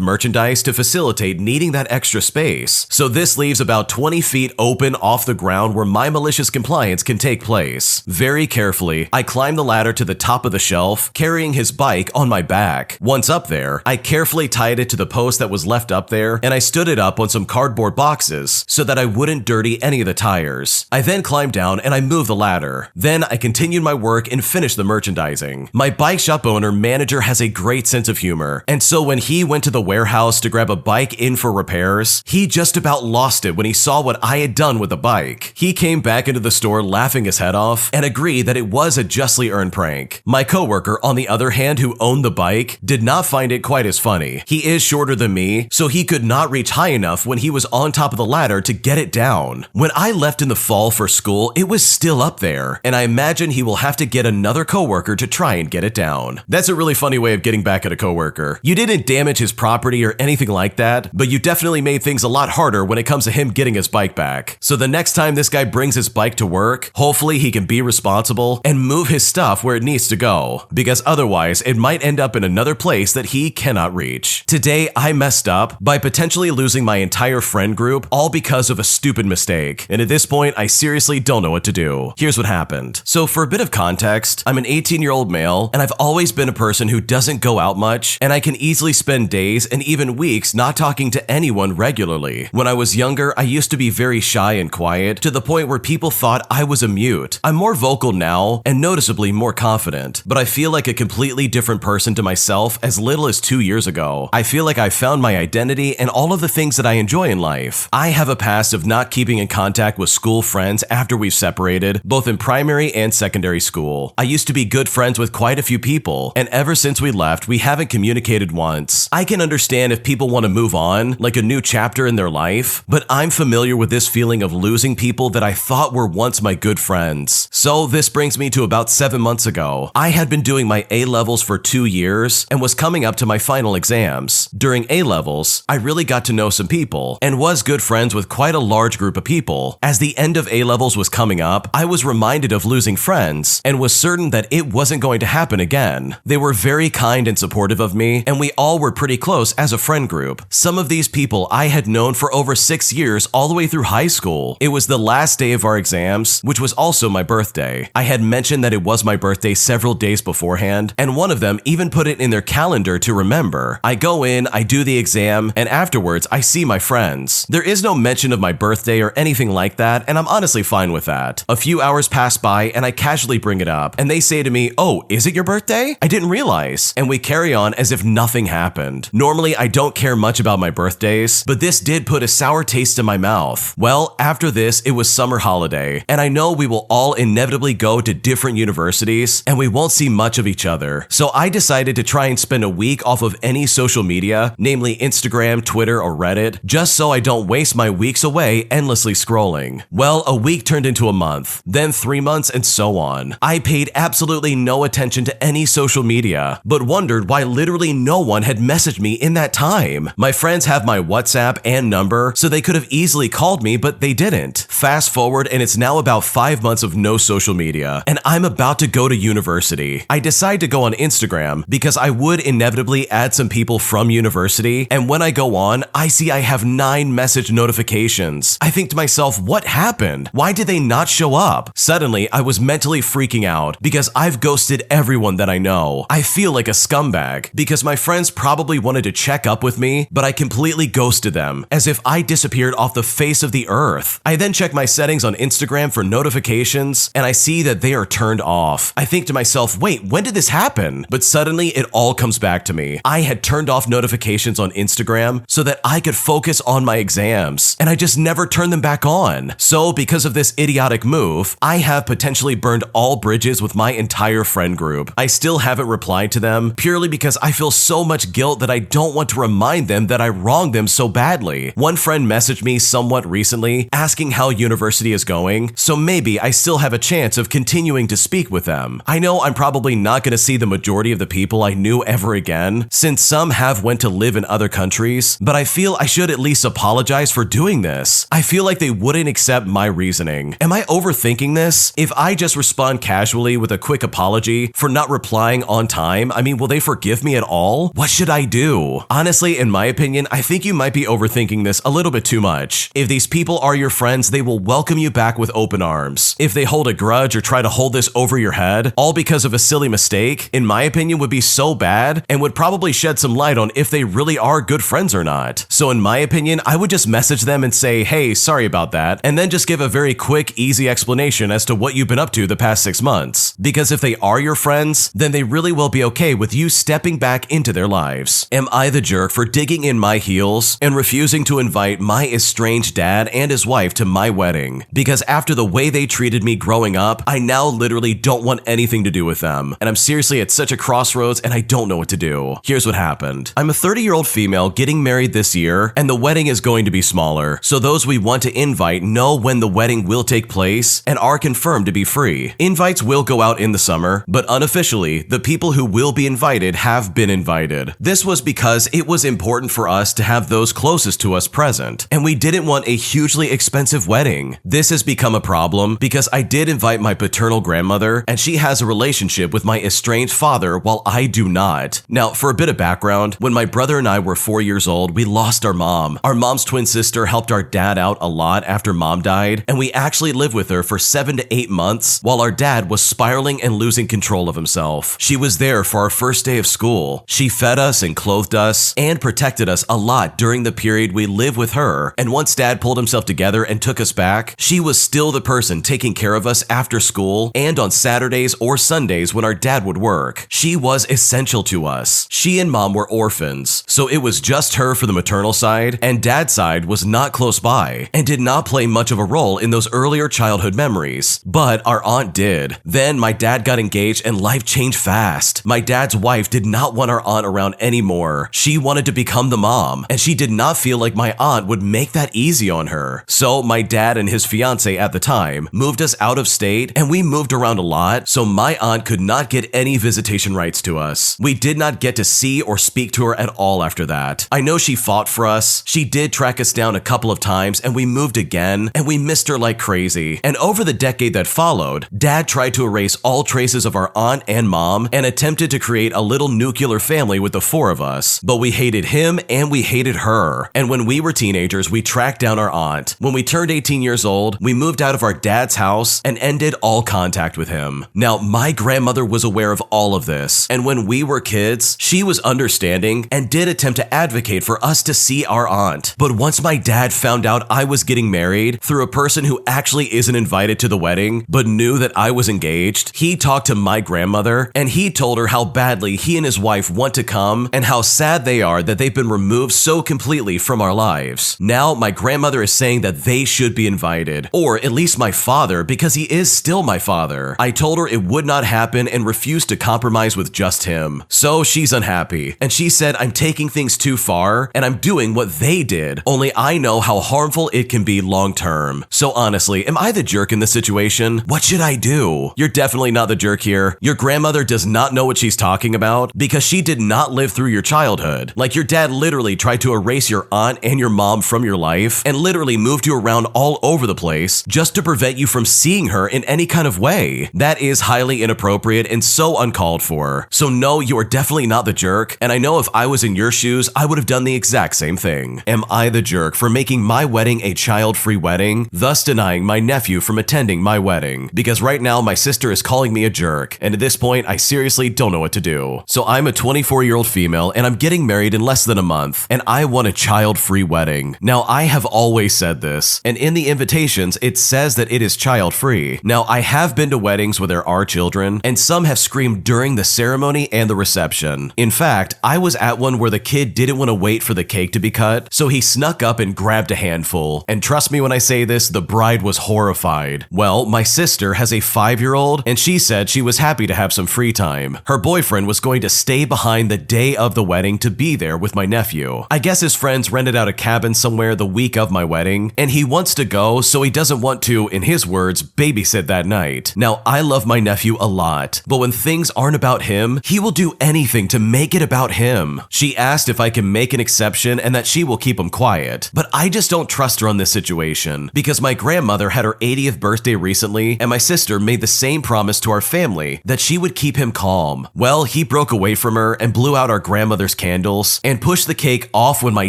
merchandise to facilitate needing that extra space. So this leaves about 20 feet open off the ground where my malicious compliance can take place. Very carefully, I climb the ladder to the top of the shelf, carrying his bike on my back. Once up there, I carefully tied it to the post that was left up there, and I stood it up on some cardboard boxes so that I wouldn't dirty any of the tires. I then climbed down and I moved the ladder. Then I continued my work and finished the merchandising. My bike shop owner manager has a great sense of humor, and so when he went to the warehouse to grab a bike in for repairs, he just about lost it when he saw what I had done with the bike. He came back into the store laughing his head off and agreed that it was a justly earned prank. My coworker, on the other hand, who owned the bike, did not find it quite as funny. He is shorter than me, so he could not reach high enough when he was on top of the ladder to get it down. When I left in the fall for school, it was still up there, and I imagine he will have to get another coworker to try and get it down. That's a really funny way of getting back at a coworker. You didn't damage his property or anything like that, but you definitely made things a lot harder when it comes to him getting his bike back. So the next time this guy brings his bike to work, hopefully he can be responsible and move his stuff where it needs to go, because otherwise it might end up in another place that he cannot reach. Today I messed up by potentially losing my entire friend group, all because of a stupid mistake, and at this point I seriously don't know what to do. Here's what happened. So for a bit of context, I'm an 18-year-old male, and I've always been a person who doesn't go out much, and I can easily spend days and even weeks not talking to anyone regularly. When I was younger, I used to be very shy and quiet, to the point where people thought I was a mute. I'm more vocal now, and noticeably more confident, but I feel like a completely different person to myself as little as 2 years ago. I feel like I found my identity and all of the things that I enjoy in life. I have a past of not keeping in contact with school friends after we've separated, both in primary and secondary school. I used to be good friends with quite a few people, and ever since we left, we haven't communicated once. I can understand if people want to move on, like a new chapter in their life, but I'm familiar with this feeling of losing people that I thought were once my good friends. So this brings me to about 7 months ago. I had been doing my A-levels for 2 years and was coming up to my final exams. During A-levels, I really got to know some people and was good friends with quite a large group of people. As the end of A-levels was coming up, I was reminded of losing friends friends and was certain that it wasn't going to happen again. They were very kind and supportive of me, and we all were pretty close as a friend group. Some of these people I had known for over 6 years all the way through high school. It was the last day of our exams, which was also my birthday. I had mentioned that it was my birthday several days beforehand, and one of them even put it in their calendar to remember. I go in, I do the exam, and afterwards I see my friends. There is no mention of my birthday or anything like that, and I'm honestly fine with that. A few hours pass by and I casually bring it up, and they say to me, "Oh, is it your birthday? I didn't realize." And we carry on as if nothing happened. Normally I don't care much about my birthdays, but this did put a sour taste in my mouth. Well, after this, it was summer holiday, and I know we will all inevitably go to different universities, and we won't see much of each other. So I decided to try and spend a week off of any social media, namely Instagram, Twitter, or Reddit, just so I don't waste my weeks away endlessly scrolling. Well, a week turned into a month, then 3 months, and so on. I paid absolutely no attention to any social media, but wondered why literally no one had messaged me in that time. My friends have my WhatsApp and number, so they could have easily called me, but they didn't. Fast forward, and it's now about 5 months of no social media, and I'm about to go to university. I decide to go on Instagram because I would inevitably add some people from university, and when I go on, I see I have 9 message notifications. I think to myself, what happened? Why did they not show up? Suddenly, I was mentally freaking out because I've ghosted everyone that I know. I feel like a scumbag because my friends probably wanted to check up with me, but I completely ghosted them, as if I disappeared off the face of the earth. I then check my settings on Instagram for notifications, and I see that they are turned off. I think to myself, wait, when did this happen? But suddenly it all comes back to me. I had turned off notifications on Instagram so that I could focus on my exams, and I just never turned them back on. So because of this idiotic move, I have potentially burned all bridges with my entire friend group. I still haven't replied to them purely because I feel so much guilt that I don't want to remind them that I wronged them so badly. One friend messaged me somewhat recently asking how university is going, so maybe I still have a chance of continuing to speak with them. I know I'm probably not going to see the majority of the people I knew ever again, since some have went to live in other countries, but I feel I should at least apologize for doing this. I feel like they wouldn't accept my reasoning. Am I overthinking this? If I just respond casually with a quick apology for not replying on time, will they forgive me at all? What should I do? Honestly, in my opinion, I think you might be overthinking this a little bit too much. If these people are your friends, they will welcome you back with open arms. If they hold a grudge or try to hold this over your head, all because of a silly mistake, in my opinion, would be so bad and would probably shed some light on if they really are good friends or not. So in my opinion, I would just message them and say, "Hey, sorry about that," and then just give a very quick, easy explanation as to what you've been up to the past 6 months. Because if they are your friends, then they really will be okay with you stepping back into their lives. Am I the jerk for digging in my heels and refusing to invite my estranged dad and his wife to my wedding? Because after the way they treated me growing up, I now literally don't want anything to do with them. And I'm seriously at such a crossroads and I don't know what to do. Here's what happened. I'm a 30-year-old female getting married this year, and the wedding is going to be smaller. So those we want to invite know when the wedding will take place and are confirmed to be free. Invites will go out in the summer, but unofficially, the people who will be invited have been invited. This was because it was important for us to have those closest to us present, and we didn't want a hugely expensive wedding. This has become a problem because I did invite my paternal grandmother, and she has a relationship with my estranged father while I do not. Now, for a bit of background, when my brother and I were 4 years old, we lost our mom. Our mom's twin sister helped our dad out a lot after mom died, and we actually lived with her for 7 to 8 months while our dad was spiraling and losing control of himself. She was there for our first day of school. She fed us and clothed us and protected us a lot during the period we lived with her, and once dad pulled himself together and took us back, she was still the person taking care of us after school and on Saturdays or Sundays when our dad would work. She was essential to us. She and mom were orphans, so it was just her for the maternal side, and dad's side was not close by and did not play much of a role in those earlier childhood memories. But our aunt did. Then my dad got engaged and life changed fast. My dad's wife did not want our aunt around anymore. She wanted to become the mom, and she did not feel like my aunt would make that easy on her. So my dad and his fiance at the time moved us out of state, and we moved around a lot, so my aunt could not get any visitation rights to us. We did not get to see or speak to her at all after that. I know she fought for us. She did track us down a couple of times, and we moved again, and we missed her like crazy. And over the decade that followed, dad tried to erase all traces of our aunt and mom and attempted to create a little nuclear family with the four of us. But we hated him and we hated her. And when we were teenagers, we tracked down our aunt. When we turned 18 years old, we moved out of our dad's house and ended all contact with him. Now, my grandmother was aware of all of this, and when we were kids, she was understanding and did attempt to advocate for us to see our aunt. But once my dad found out I was getting married through a person who actually isn't invited to the wedding, but knew that I was engaged, he talked to my grandmother and he told her how badly he and his wife want to come and how sad they are that they've been removed so completely from our lives. Now, my grandmother is saying that they should be invited, or at least my father, because he is still my father. I told her it would not happen and refused to compromise with just him. So she's unhappy, and she said I'm taking things too far and I'm doing what they did, only I know how harmful it can be long term. So honestly, am I the jerk in this situation? What should I do? You're definitely not the jerk here. Your grandmother does not know what she's talking about because she did not live through your childhood. Like, your dad literally tried to erase your aunt and your mom from your life and literally moved you around all over the place just to prevent you from seeing her in any kind of way. That is highly inappropriate and so uncalled for. So no, you are definitely not the jerk, and I know if I was in your shoes, I would have done the exact same thing. Am I the jerk for making my wedding a child-free wedding, thus denying my nephew from attending my wedding? Because right now, my sister is calling me a jerk, and at this point, I seriously don't know what to do. So I'm a 24-year-old female, and I'm getting married in less than a month, and I want a child-free wedding. Now, I have always said this, and in the invitations, it says that it is child-free. Now, I have been to weddings where there are children, and some have screamed during the ceremony and the reception. In fact, I was at one where the kid didn't want to wait for the cake to be cut, so he snuck up and grabbed a handful. And trust me when I say this, the bride was horrified. Well, my sister has a 5-year-old, and she said she was happy to have some free time. Her boyfriend was going to stay behind the day of the wedding to be there with my nephew. I guess his friends rented out a cabin somewhere the week of my wedding, and he wants to go, so he doesn't want to, in his words, babysit that night. Now, I love my nephew a lot, but when things aren't about him, he will do anything to make it about him. She asked if I can make an exception and that she will keep him quiet, but I just don't trust her on this situation because my grandmother had her 80th birthday recently, and my sister made the same promise to our family that she would keep him calm. Well, he broke away from her and blew out our grandmother's candles and pushed the cake off when my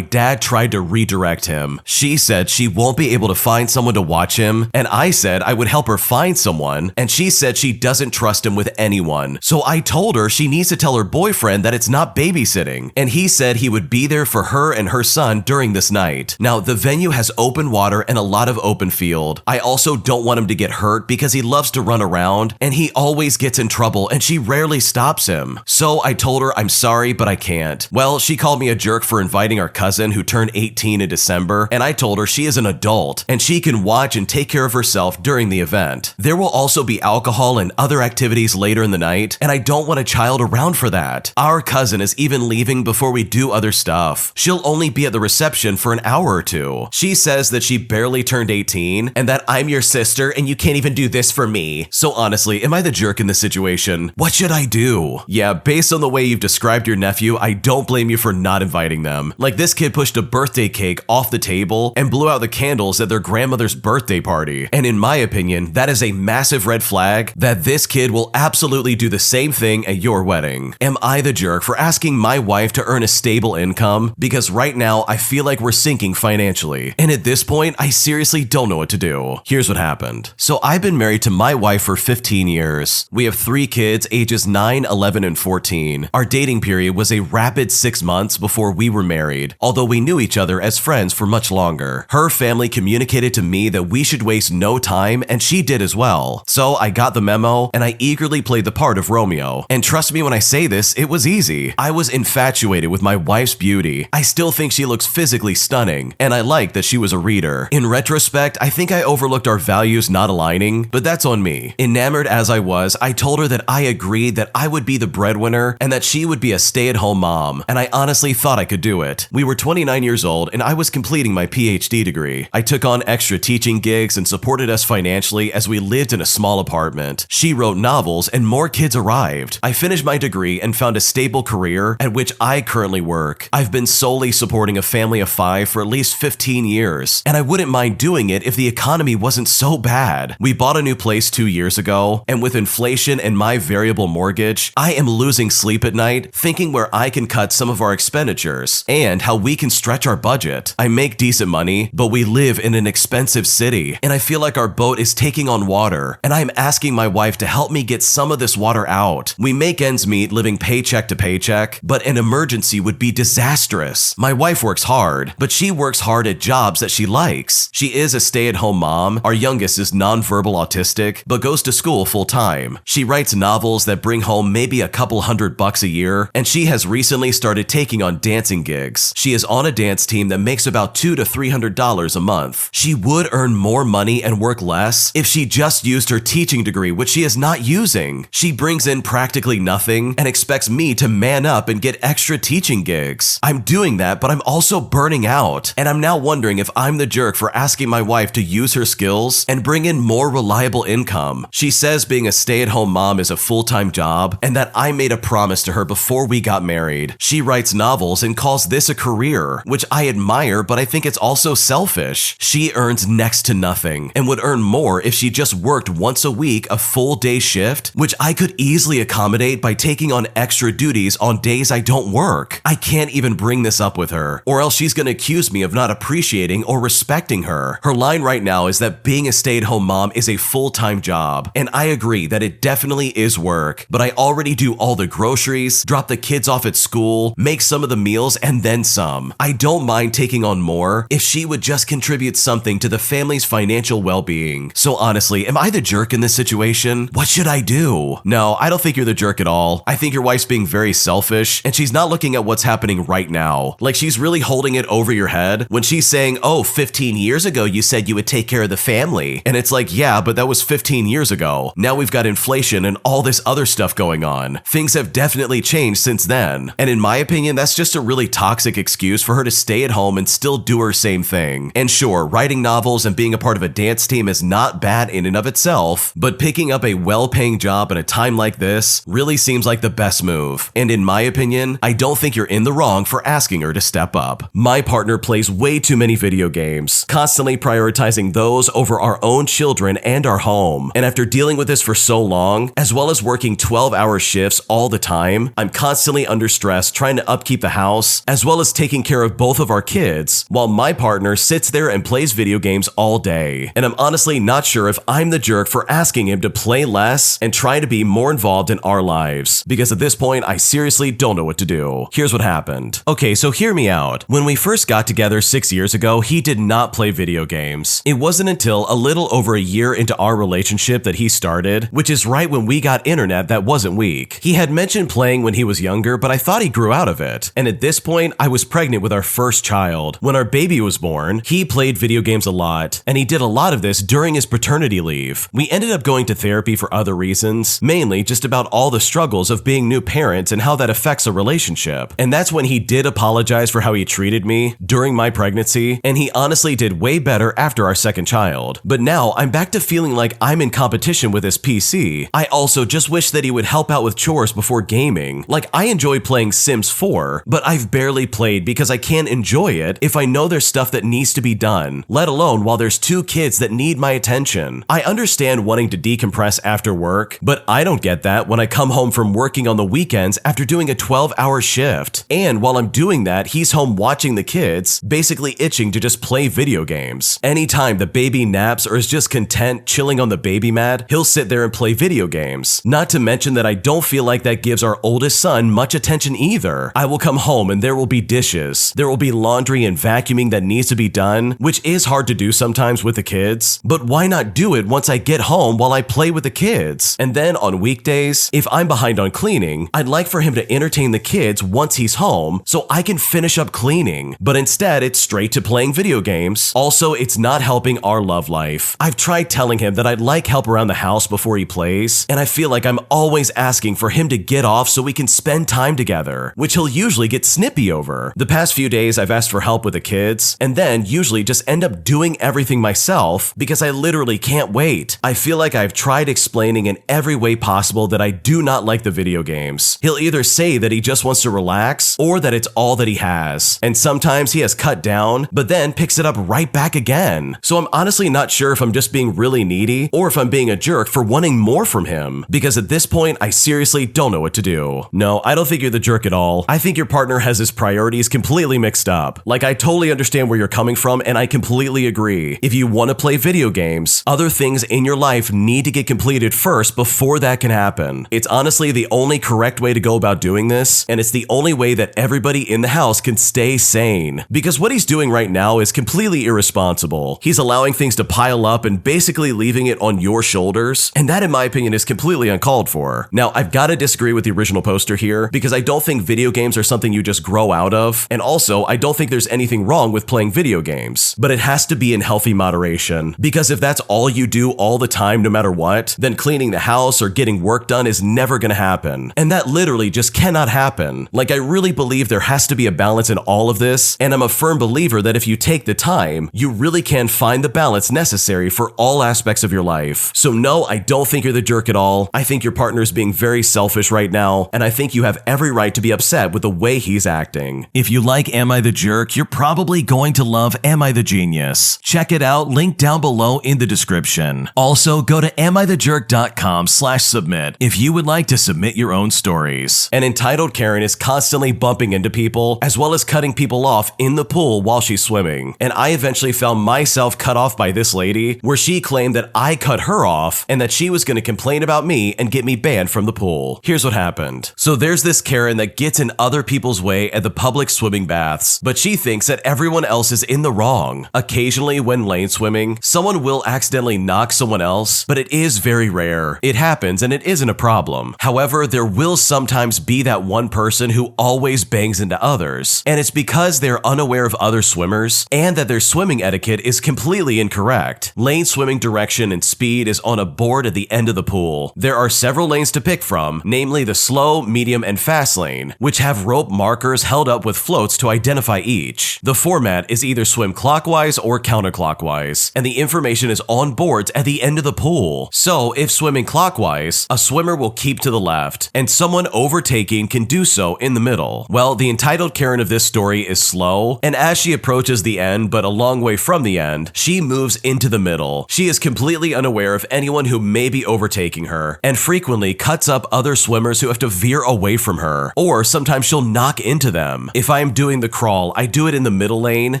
dad tried to redirect him. She said she won't be able to find someone to watch him, and I said I would help her find someone, and she said she doesn't trust him with anyone. So I told her she needs to tell her boyfriend that it's not babysitting, and he said he would be there for her and her son during this night. Now, the venue has open water and a lot of open field. I also don't want him to get hurt because he loves to run around, and he always gets in trouble, and she rarely stops him. So I told her I'm sorry, but I can't. Well, she called me a jerk for inviting our cousin who turned 18 in December, and I told her she is an adult, and she can watch and take care of herself during the event. There will also be alcohol and other activities later in the night, and I don't want a child around for that. Our cousin is even leaving before we do other stuff. She'll only be at the reception for an hour or two. She says that she barely turned 18 and that I'm your sister and you can't even do this for me. So honestly, am I the jerk in this situation? What should I do? Yeah, based on the way you've described your nephew, I don't blame you for not inviting them. Like, this kid pushed a birthday cake off the table and blew out the candles at their grandmother's birthday party. And in my opinion, that is a massive red flag that this kid will absolutely do the same thing at your wedding. Am I the jerk for asking my wife to earn a stable income? Because right now, I feel like we're sinking financially. And at this point, I seriously don't know what to do. Here's what happened. So I've been married to my wife for 15 years. We have 3 kids, ages 9, 11, and 14. Our dating period was a rapid 6 months before we were married, although we knew each other as friends for much longer. Her family communicated to me that we should waste no time, and she did as well. So I got the memo, and I eagerly played the part of Romeo. And trust me when I say this, it was easy. I was infatuated with my wife's beauty. I still think she looks physically stunning, and I like that she was a reader. In retrospect, I think I overlooked our values not aligning, but that's on me. Enamored as I was, I told her that I agreed that I would be the breadwinner and that she would be a stay-at-home mom, and I honestly thought I could do it. We were 29 years old, and I was completing my PhD degree. I took on extra teaching gigs and supported us financially as we lived in a small apartment. She wrote novels, and more kids arrived. I finished my degree and found a stable career at which I currently work. I've been solely supporting a family of 5 for at least 15 years, and I wouldn't mind doing it if the economy wasn't so bad. We bought a new place price 2 years ago, and with inflation and my variable mortgage, I am losing sleep at night thinking where I can cut some of our expenditures and how we can stretch our budget. I make decent money, but we live in an expensive city, and I feel like our boat is taking on water, and I'm asking my wife to help me get some of this water out. We make ends meet living paycheck to paycheck, but an emergency would be disastrous. My wife works hard, but she works hard at jobs that she likes. She is a stay-at-home mom. Our youngest is nonverbal autistic, but goes to school full-time. She writes novels that bring home maybe a couple $100 a year, and she has recently started taking on dancing gigs. She is on a dance team that makes about $200 to $300 a month. She would earn more money and work less if she just used her teaching degree, which she is not using. She brings in practically nothing and expects me to man up and get extra teaching gigs. I'm doing that, but I'm also burning out, and I'm now wondering if I'm the jerk for asking my wife to use her skills and bring in more reliable income. She says being a stay-at-home mom is a full-time job and that I made a promise to her before we got married. She writes novels and calls this a career, which I admire, but I think it's also selfish. She earns next to nothing and would earn more if she just worked once a week a full day shift, which I could easily accommodate by taking on extra duties on days I don't work. I can't even bring this up with her, or else she's gonna accuse me of not appreciating or respecting her. Her line right now is that being a stay-at-home mom is a full-time job, and I agree that it definitely is work, but I already do all the groceries, drop the kids off at school, make some of the meals, and then some. I don't mind taking on more if she would just contribute something to the family's financial well-being. So honestly, am I the jerk in this situation? What should I do? No, I don't think you're the jerk at all. I think your wife's being very selfish, and she's not looking at what's happening right now. Like she's really holding it over your head when she's saying, oh, 15 years ago you said you would take care of the family. And it's like, yeah, but that was 15 years ago. Now we've got inflation and all this other stuff going on. Things have definitely changed since then. And in my opinion, that's just a really toxic excuse for her to stay at home and still do her same thing. And sure, writing novels and being a part of a dance team is not bad in and of itself, but picking up a well-paying job at a time like this really seems like the best move. And in my opinion, I don't think you're in the wrong for asking her to step up. My partner plays way too many video games, constantly prioritizing those over our own children and our home. And after dealing with this for so long, as well as working 12-hour shifts all the time, I'm constantly under stress trying to upkeep the house, as well as taking care of both of our kids, while my partner sits there and plays video games all day. And I'm honestly not sure if I'm the jerk for asking him to play less and try to be more involved in our lives, because at this point, I seriously don't know what to do. Here's what happened. Okay, so hear me out. When we first got together 6 years ago, he did not play video games. It wasn't until a little over a year into our relationship that he started, which is right when we got internet that wasn't weak. He had mentioned playing when he was younger, but I thought he grew out of it. And at this point, I was pregnant with our first child. When our baby was born, he played video games a lot, and he did a lot of this during his paternity leave. We ended up going to therapy for other reasons, mainly just about all the struggles of being new parents and how that affects a relationship. And that's when he did apologize for how he treated me during my pregnancy, and he honestly did way better after our second child. But now I'm back to feeling like I'm in competition with his PC. I also just wish that he would help out with chores before gaming. Like, I enjoy playing Sims 4, but I've barely played because I can't enjoy it if I know there's stuff that needs to be done, let alone while there's 2 kids that need my attention. I understand wanting to decompress after work, but I don't get that when I come home from working on the weekends after doing a 12-hour shift. And while I'm doing that, he's home watching the kids, basically itching to just play video games. Anytime the baby naps or is just content chilling on the baby mat, he'll sit there and play video games. Not to mention that I don't feel like that gives our oldest son much attention either. I will come home and there will be dishes. There will be laundry and vacuuming that needs to be done, which is hard to do sometimes with the kids, but why not do it once I get home while I play with the kids? And then on weekdays, if I'm behind on cleaning, I'd like for him to entertain the kids once he's home so I can finish up cleaning. But instead, it's straight to playing video games. Also, it's not helping our love life. I've tried telling him that I'd like help around the house before he plays, and I feel like I'm always asking for him to get off so we can spend time together, which he'll usually get snippy over. The past few days, I've asked for help with the kids, and then usually just end up doing everything myself because I literally can't wait. I feel like I've tried explaining in every way possible that I do not like the video games. He'll either say that he just wants to relax or that it's all that he has. And sometimes he has cut down, but then picks it up right back again. So I'm honestly not sure if I'm just being really needy me, or if I'm being a jerk for wanting more from him. Because at this point, I seriously don't know what to do. No, I don't think you're the jerk at all. I think your partner has his priorities completely mixed up. Like, I totally understand where you're coming from, and I completely agree. If you want to play video games, other things in your life need to get completed first before that can happen. It's honestly the only correct way to go about doing this, and it's the only way that everybody in the house can stay sane. Because what he's doing right now is completely irresponsible. He's allowing things to pile up and basically leaving it on your shoulders, and that in my opinion is completely uncalled for. Now, I've got to disagree with the original poster here, because I don't think video games are something you just grow out of, and also I don't think there's anything wrong with playing video games, but it has to be in healthy moderation. Because if that's all you do all the time no matter what, then cleaning the house or getting work done is never gonna happen. And that literally just cannot happen. Like, I really believe there has to be a balance in all of this, and I'm a firm believer that if you take the time, you really can find the balance necessary for all aspects of your life. So no, I don't think you're the jerk at all. I think your partner is being very selfish right now, and I think you have every right to be upset with the way he's acting. If you like Am I the Jerk, you're probably going to love Am I the Genius. Check it out, link down below in the description. Also, go to amithejerk.com/submit if you would like to submit your own stories. An entitled Karen is constantly bumping into people, as well as cutting people off in the pool while she's swimming. And I eventually found myself cut off by this lady, where she claimed that I cut her off and that she was going to complain about me and get me banned from the pool. Here's what happened. So there's this Karen that gets in other people's way at the public swimming baths, but she thinks that everyone else is in the wrong. Occasionally when lane swimming, someone will accidentally knock someone else, but it is very rare. It happens and it isn't a problem. However, there will sometimes be that one person who always bangs into others, and it's because they're unaware of other swimmers and that their swimming etiquette is completely incorrect. Lane swimming direction and speed is on a board at the end of the pool. There are several lanes to pick from, namely the slow, medium, and fast lane, which have rope markers held up with floats to identify each. The format is either swim clockwise or counterclockwise, and the information is on boards at the end of the pool. So if swimming clockwise, a swimmer will keep to the left, and someone overtaking can do so in the middle. Well, the entitled Karen of this story is slow, and as she approaches the end but a long way from the end, she moves into the middle. She is completely unaware of anyone who may be overtaking her, and frequently cuts up other swimmers who have to veer away from her, or sometimes she'll knock into them. If I am doing the crawl, I do it in the middle lane,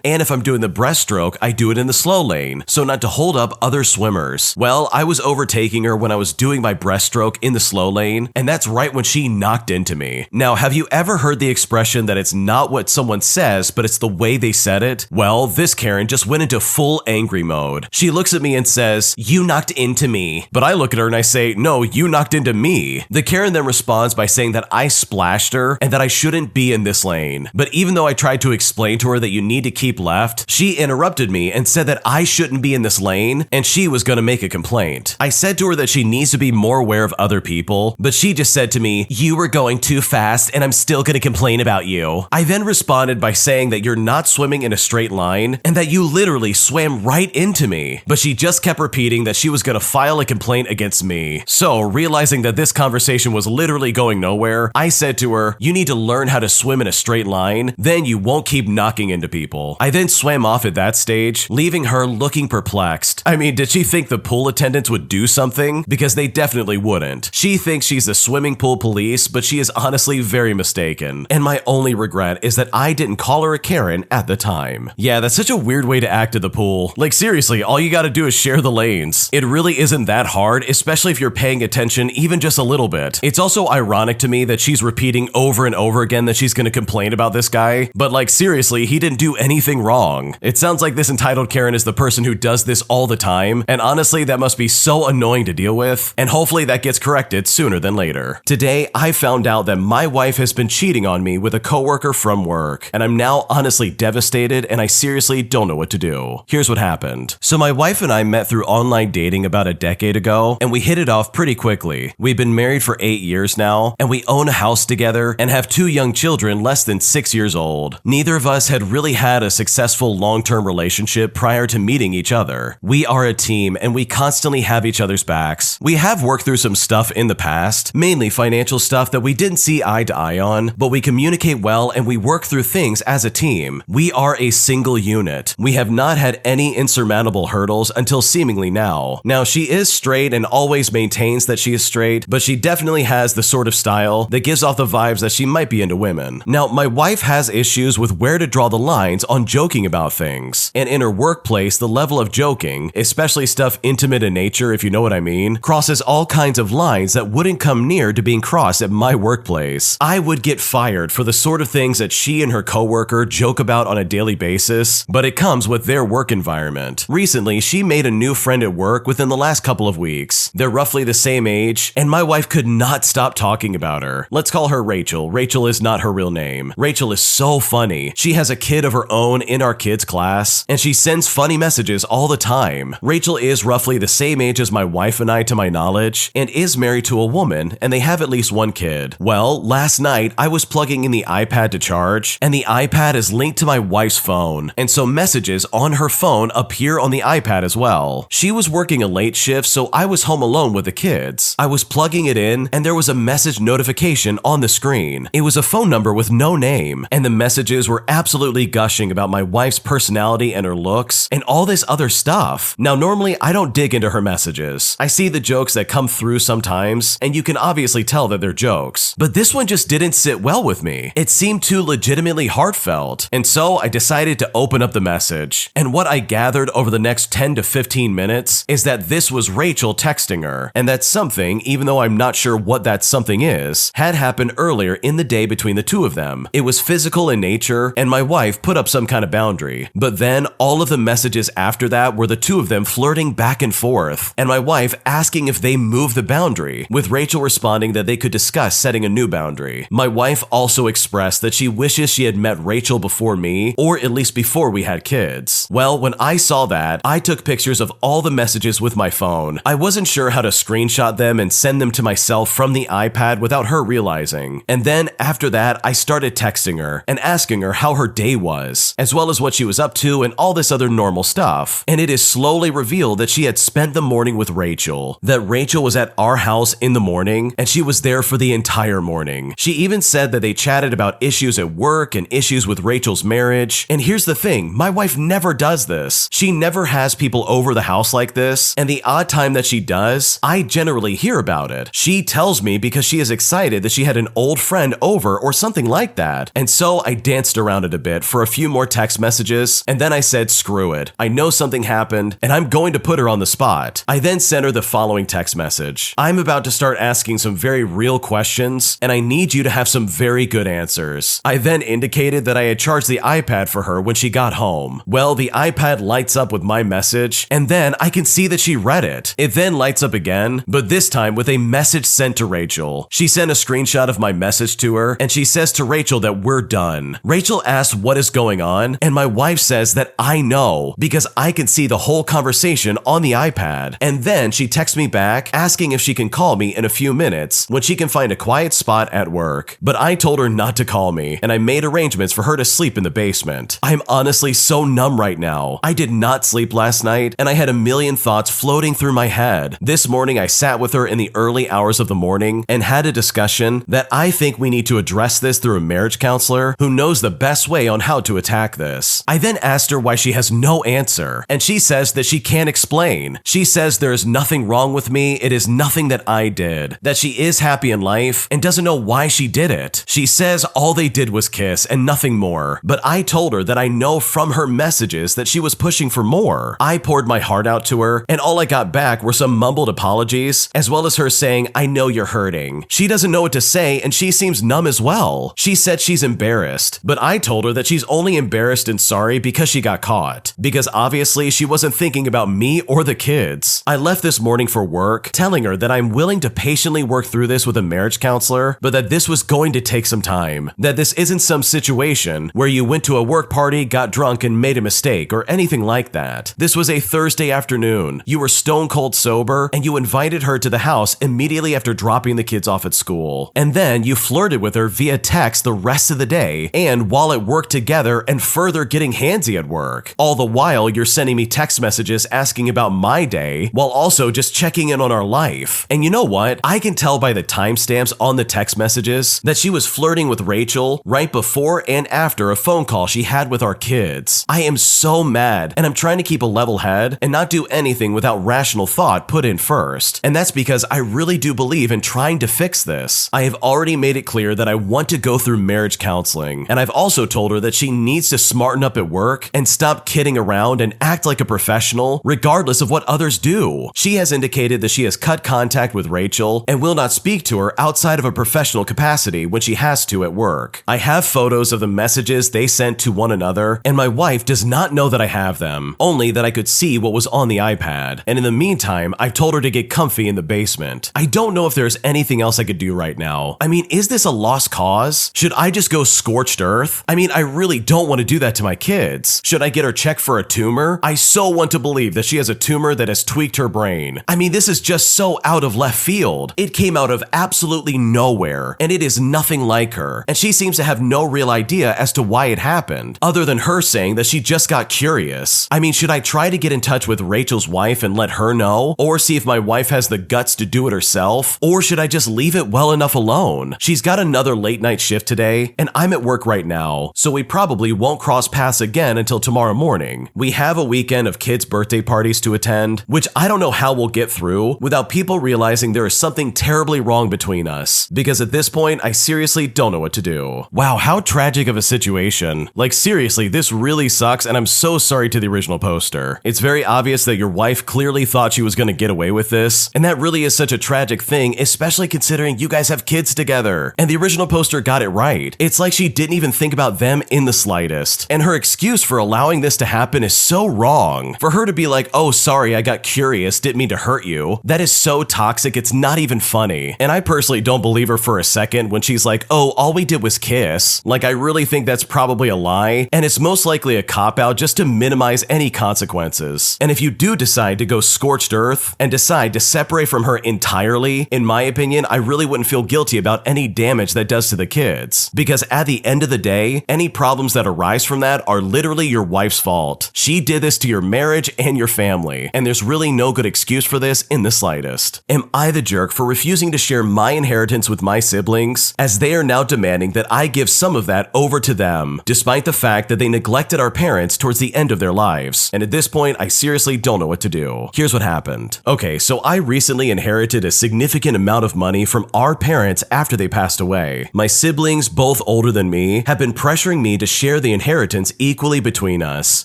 and if I'm doing the breaststroke, I do it in the slow lane, so not to hold up other swimmers. Well, I was overtaking her when I was doing my breaststroke in the slow lane, and that's right when she knocked into me. Now, have you ever heard the expression that it's not what someone says, but it's the way they said it? Well, this Karen just went into full angry mode. She looks at me and says, "You knocked into me." But I look at her and I say, "No, you knocked into me." The Karen then responds by saying that I splashed her and that I shouldn't be in this lane. But even though I tried to explain to her that you need to keep left, she interrupted me and said that I shouldn't be in this lane and she was going to make a complaint. I said to her that she needs to be more aware of other people, but she just said to me, "You were going too fast and I'm still going to complain about you." I then responded by saying that you're not swimming in a straight line and that you literally swam right into me. But she just kept repeating that she was going to file a complaint against me. So, realizing that this conversation was literally going nowhere, I said to her, "You need to learn how to swim in a straight line, then you won't keep knocking into people." I then swam off at that stage, leaving her looking perplexed. I mean, did she think the pool attendants would do something? Because they definitely wouldn't. She thinks she's the swimming pool police, but she is honestly very mistaken. And my only regret is that I didn't call her a Karen at the time. Yeah, that's such a weird way to act at the pool. Like, seriously, all you gotta do is share the lanes. It really isn't that hard, especially if you're paying attention even just a little bit. It's also ironic to me that she's repeating over and over again that she's gonna complain about this guy, but like, seriously, he didn't do anything wrong. It sounds like this entitled Karen is the person who does this all the time, and honestly, that must be so annoying to deal with, and hopefully that gets corrected sooner than later. Today, I found out that my wife has been cheating on me with a coworker from work, and I'm now honestly devastated, and I seriously don't know what to do. Here's what happened. So my wife and I met through online dating about a decade ago, and we hit it off pretty quickly. We've been married for 8 years now, and we own a house together and have 2 young children less than 6 years old. Neither of us had really had a successful long-term relationship prior to meeting each other. We are a team, and we constantly have each other's backs. We have worked through some stuff in the past, mainly financial stuff that we didn't see eye to eye on, but we communicate well and we work through things as a team. We are a single unit. We have not had any insurmountable hurdles until seemingly now. now. Now, she is straight and always maintains that she is straight, but she definitely has the sort of style that gives off the vibes that she might be into women. Now, my wife has issues with where to draw the lines on joking about things, and in her workplace, the level of joking, especially stuff intimate in nature, if you know what I mean, crosses all kinds of lines that wouldn't come near to being crossed at my workplace. I would get fired for the sort of things that she and her coworker joke about on a daily basis, but it comes with their work environment. Recently, she made a new friend at work within the last couple of weeks. They're roughly the same age, and my wife could not stop talking about her. Let's call her Rachel. Rachel is not her real name. Rachel is so funny. She has a kid of her own in our kids' class, and she sends funny messages all the time. Rachel is roughly the same age as my wife and I, to my knowledge, and is married to a woman, and they have at least one kid. Well, last night, I was plugging in the iPad to charge, and the iPad is linked to my wife's phone, and so messages on her phone appear on the iPad as well. She was working a late shift, so I was home alone with the kids. I was plugging it in, and there was a message notification on the screen. It was a phone number with no name, and the messages were absolutely gushing about my wife's personality and her looks, and all this other stuff. Now, normally, I don't dig into her messages. I see the jokes that come through sometimes, and you can obviously tell that they're jokes. But this one just didn't sit well with me. It seemed too legitimately heartfelt, and so I decided to open up the message. And what I gathered over the next 10 to 15 minutes is that this was Rachel texting her, and that something, even though I'm not sure what that something is, had happened earlier in the day between the two of them. It was physical in nature, and my wife put up some kind of boundary. But then all of the messages after that were the two of them flirting back and forth, and my wife asking if they moved the boundary, with Rachel responding that they could discuss setting a new boundary. My wife also expressed that she wishes she had met Rachel before me, or at least before we had kids. Well, when I saw that, I took pictures of all the messages with my phone. I wasn't sure how to screenshot them and send them to myself from the iPad without her realizing. And then after that, I started texting her and asking her how her day was, as well as what she was up to and all this other normal stuff. And it is slowly revealed that she had spent the morning with Rachel, that Rachel was at our house in the morning, and she was there for the entire morning. She even said that they chatted about issues at work and issues with Rachel's marriage. And here's the thing, my wife never does this. She never has people over the house like this, and the odd time that she does, I generally hear about it. She tells me because she is excited that she had an old friend over or something like that. And so I danced around it a bit for a few more text messages, and then I said, screw it. I know something happened, and I'm going to put her on the spot. I then sent her the following text message. I'm about to start asking some very real questions, and I need you to have some very good answers. I then indicated that I had charged the iPad for her when she got home. Well, the iPad lights up with my message, and then I can see that she read it. It then lights up again, but this time with a message sent to Rachel. She sent a screenshot of my message to her, and she says to Rachel that we're done. Rachel asks what is going on, and my wife says that I know, because I can see the whole conversation on the iPad. And then she texts me back asking if she can call me in a few minutes when she can find a quiet spot at work. But I told her not to call me, and I made arrangements for her to sleep in the basement. I'm honestly so numb right now. I did not sleep last night, and I had a million thoughts floating through my head. This morning I sat with her in the early hours of the morning and had a discussion that I think we need to address this through a marriage counselor who knows the best way on how to attack this. I then asked her why she has no answer, and she says that she can't explain. She says there is nothing wrong with me, it is nothing that I did, that she is happy in life and doesn't know why she did it. She says all they did was kiss and nothing more, but I told her that I know from her messages that she was pushing for more. I poured my heart out to her, and all I got back were some mumbled apologies, as well as her saying, I know you're hurting. She doesn't know what to say, and she seems numb as well. She said she's embarrassed, but I told her that she's only embarrassed and sorry because she got caught, because obviously she wasn't thinking about me or the kids. I left this morning for work, telling her that I'm willing to patiently work through this with a marriage counselor, but that this was going to take some time, that this isn't some situation where you went to a work party, got drunk, and made a mistake, or anything like that. This was a Thursday afternoon. You were stone cold sober, and you invited her to the house immediately after dropping the kids off at school. And then you flirted with her via text the rest of the day, and while at work together, and further getting handsy at work. All the while, you're sending me text messages asking about my day, while also just checking in on our life. And you know what? I can tell by the timestamps on the text messages that she was flirting with Rachel right before and after a phone call she had with our kids. I am so mad, and I'm trying to keep a level head and not do anything anything without rational thought put in first. And that's because I really do believe in trying to fix this. I have already made it clear that I want to go through marriage counseling, and I've also told her that she needs to smarten up at work and stop kidding around and act like a professional regardless of what others do. She has indicated that she has cut contact with Rachel and will not speak to her outside of a professional capacity when she has to at work. I have photos of the messages they sent to one another, and my wife does not know that I have them, only that I could see what was on the iPad. And in the meantime, I've told her to get comfy in the basement. I don't know if there's anything else I could do right now. I mean, is this a lost cause? Should I just go scorched earth? I mean, I really don't want to do that to my kids. Should I get her checked for a tumor? I so want to believe that she has a tumor that has tweaked her brain. I mean, this is just so out of left field. It came out of absolutely nowhere, and it is nothing like her. And she seems to have no real idea as to why it happened, other than her saying that she just got curious. I mean, should I try to get in touch with Rachel's wife and let her know? Or see if my wife has the guts to do it herself? Or should I just leave it well enough alone? She's got another late night shift today, and I'm at work right now, so we probably won't cross paths again until tomorrow morning. We have a weekend of kids' birthday parties to attend, which I don't know how we'll get through without people realizing there is something terribly wrong between us, because at this point, I seriously don't know what to do. Wow, how tragic of a situation. Like, seriously, this really sucks, and I'm so sorry to the original poster. It's very obvious that your wife clearly thought she was going to get away with this, and that really is such a tragic thing, especially considering you guys have kids together. And the original poster got it right. It's like she didn't even think about them in the slightest. And her excuse for allowing this to happen is so wrong. For her to be like, oh, sorry, I got curious, didn't mean to hurt you. That is so toxic, it's not even funny. And I personally don't believe her for a second when she's like, oh, all we did was kiss. Like, I really think that's probably a lie, and it's most likely a cop-out just to minimize any consequences. And if you do decide to go scorched earth and decide to separate from her entirely, in my opinion, I really wouldn't feel guilty about any damage that does to the kids. Because at the end of the day, any problems that arise from that are literally your wife's fault. She did this to your marriage and your family, and there's really no good excuse for this in the slightest. Am I the jerk for refusing to share my inheritance with my siblings, as they are now demanding that I give some of that over to them, despite the fact that they neglected our parents towards the end of their lives? And at this point, I seriously don't know what to do. Here's what happened. Okay, so I recently inherited a significant amount of money from our parents after they passed away. My siblings, both older than me, have been pressuring me to share the inheritance equally between us.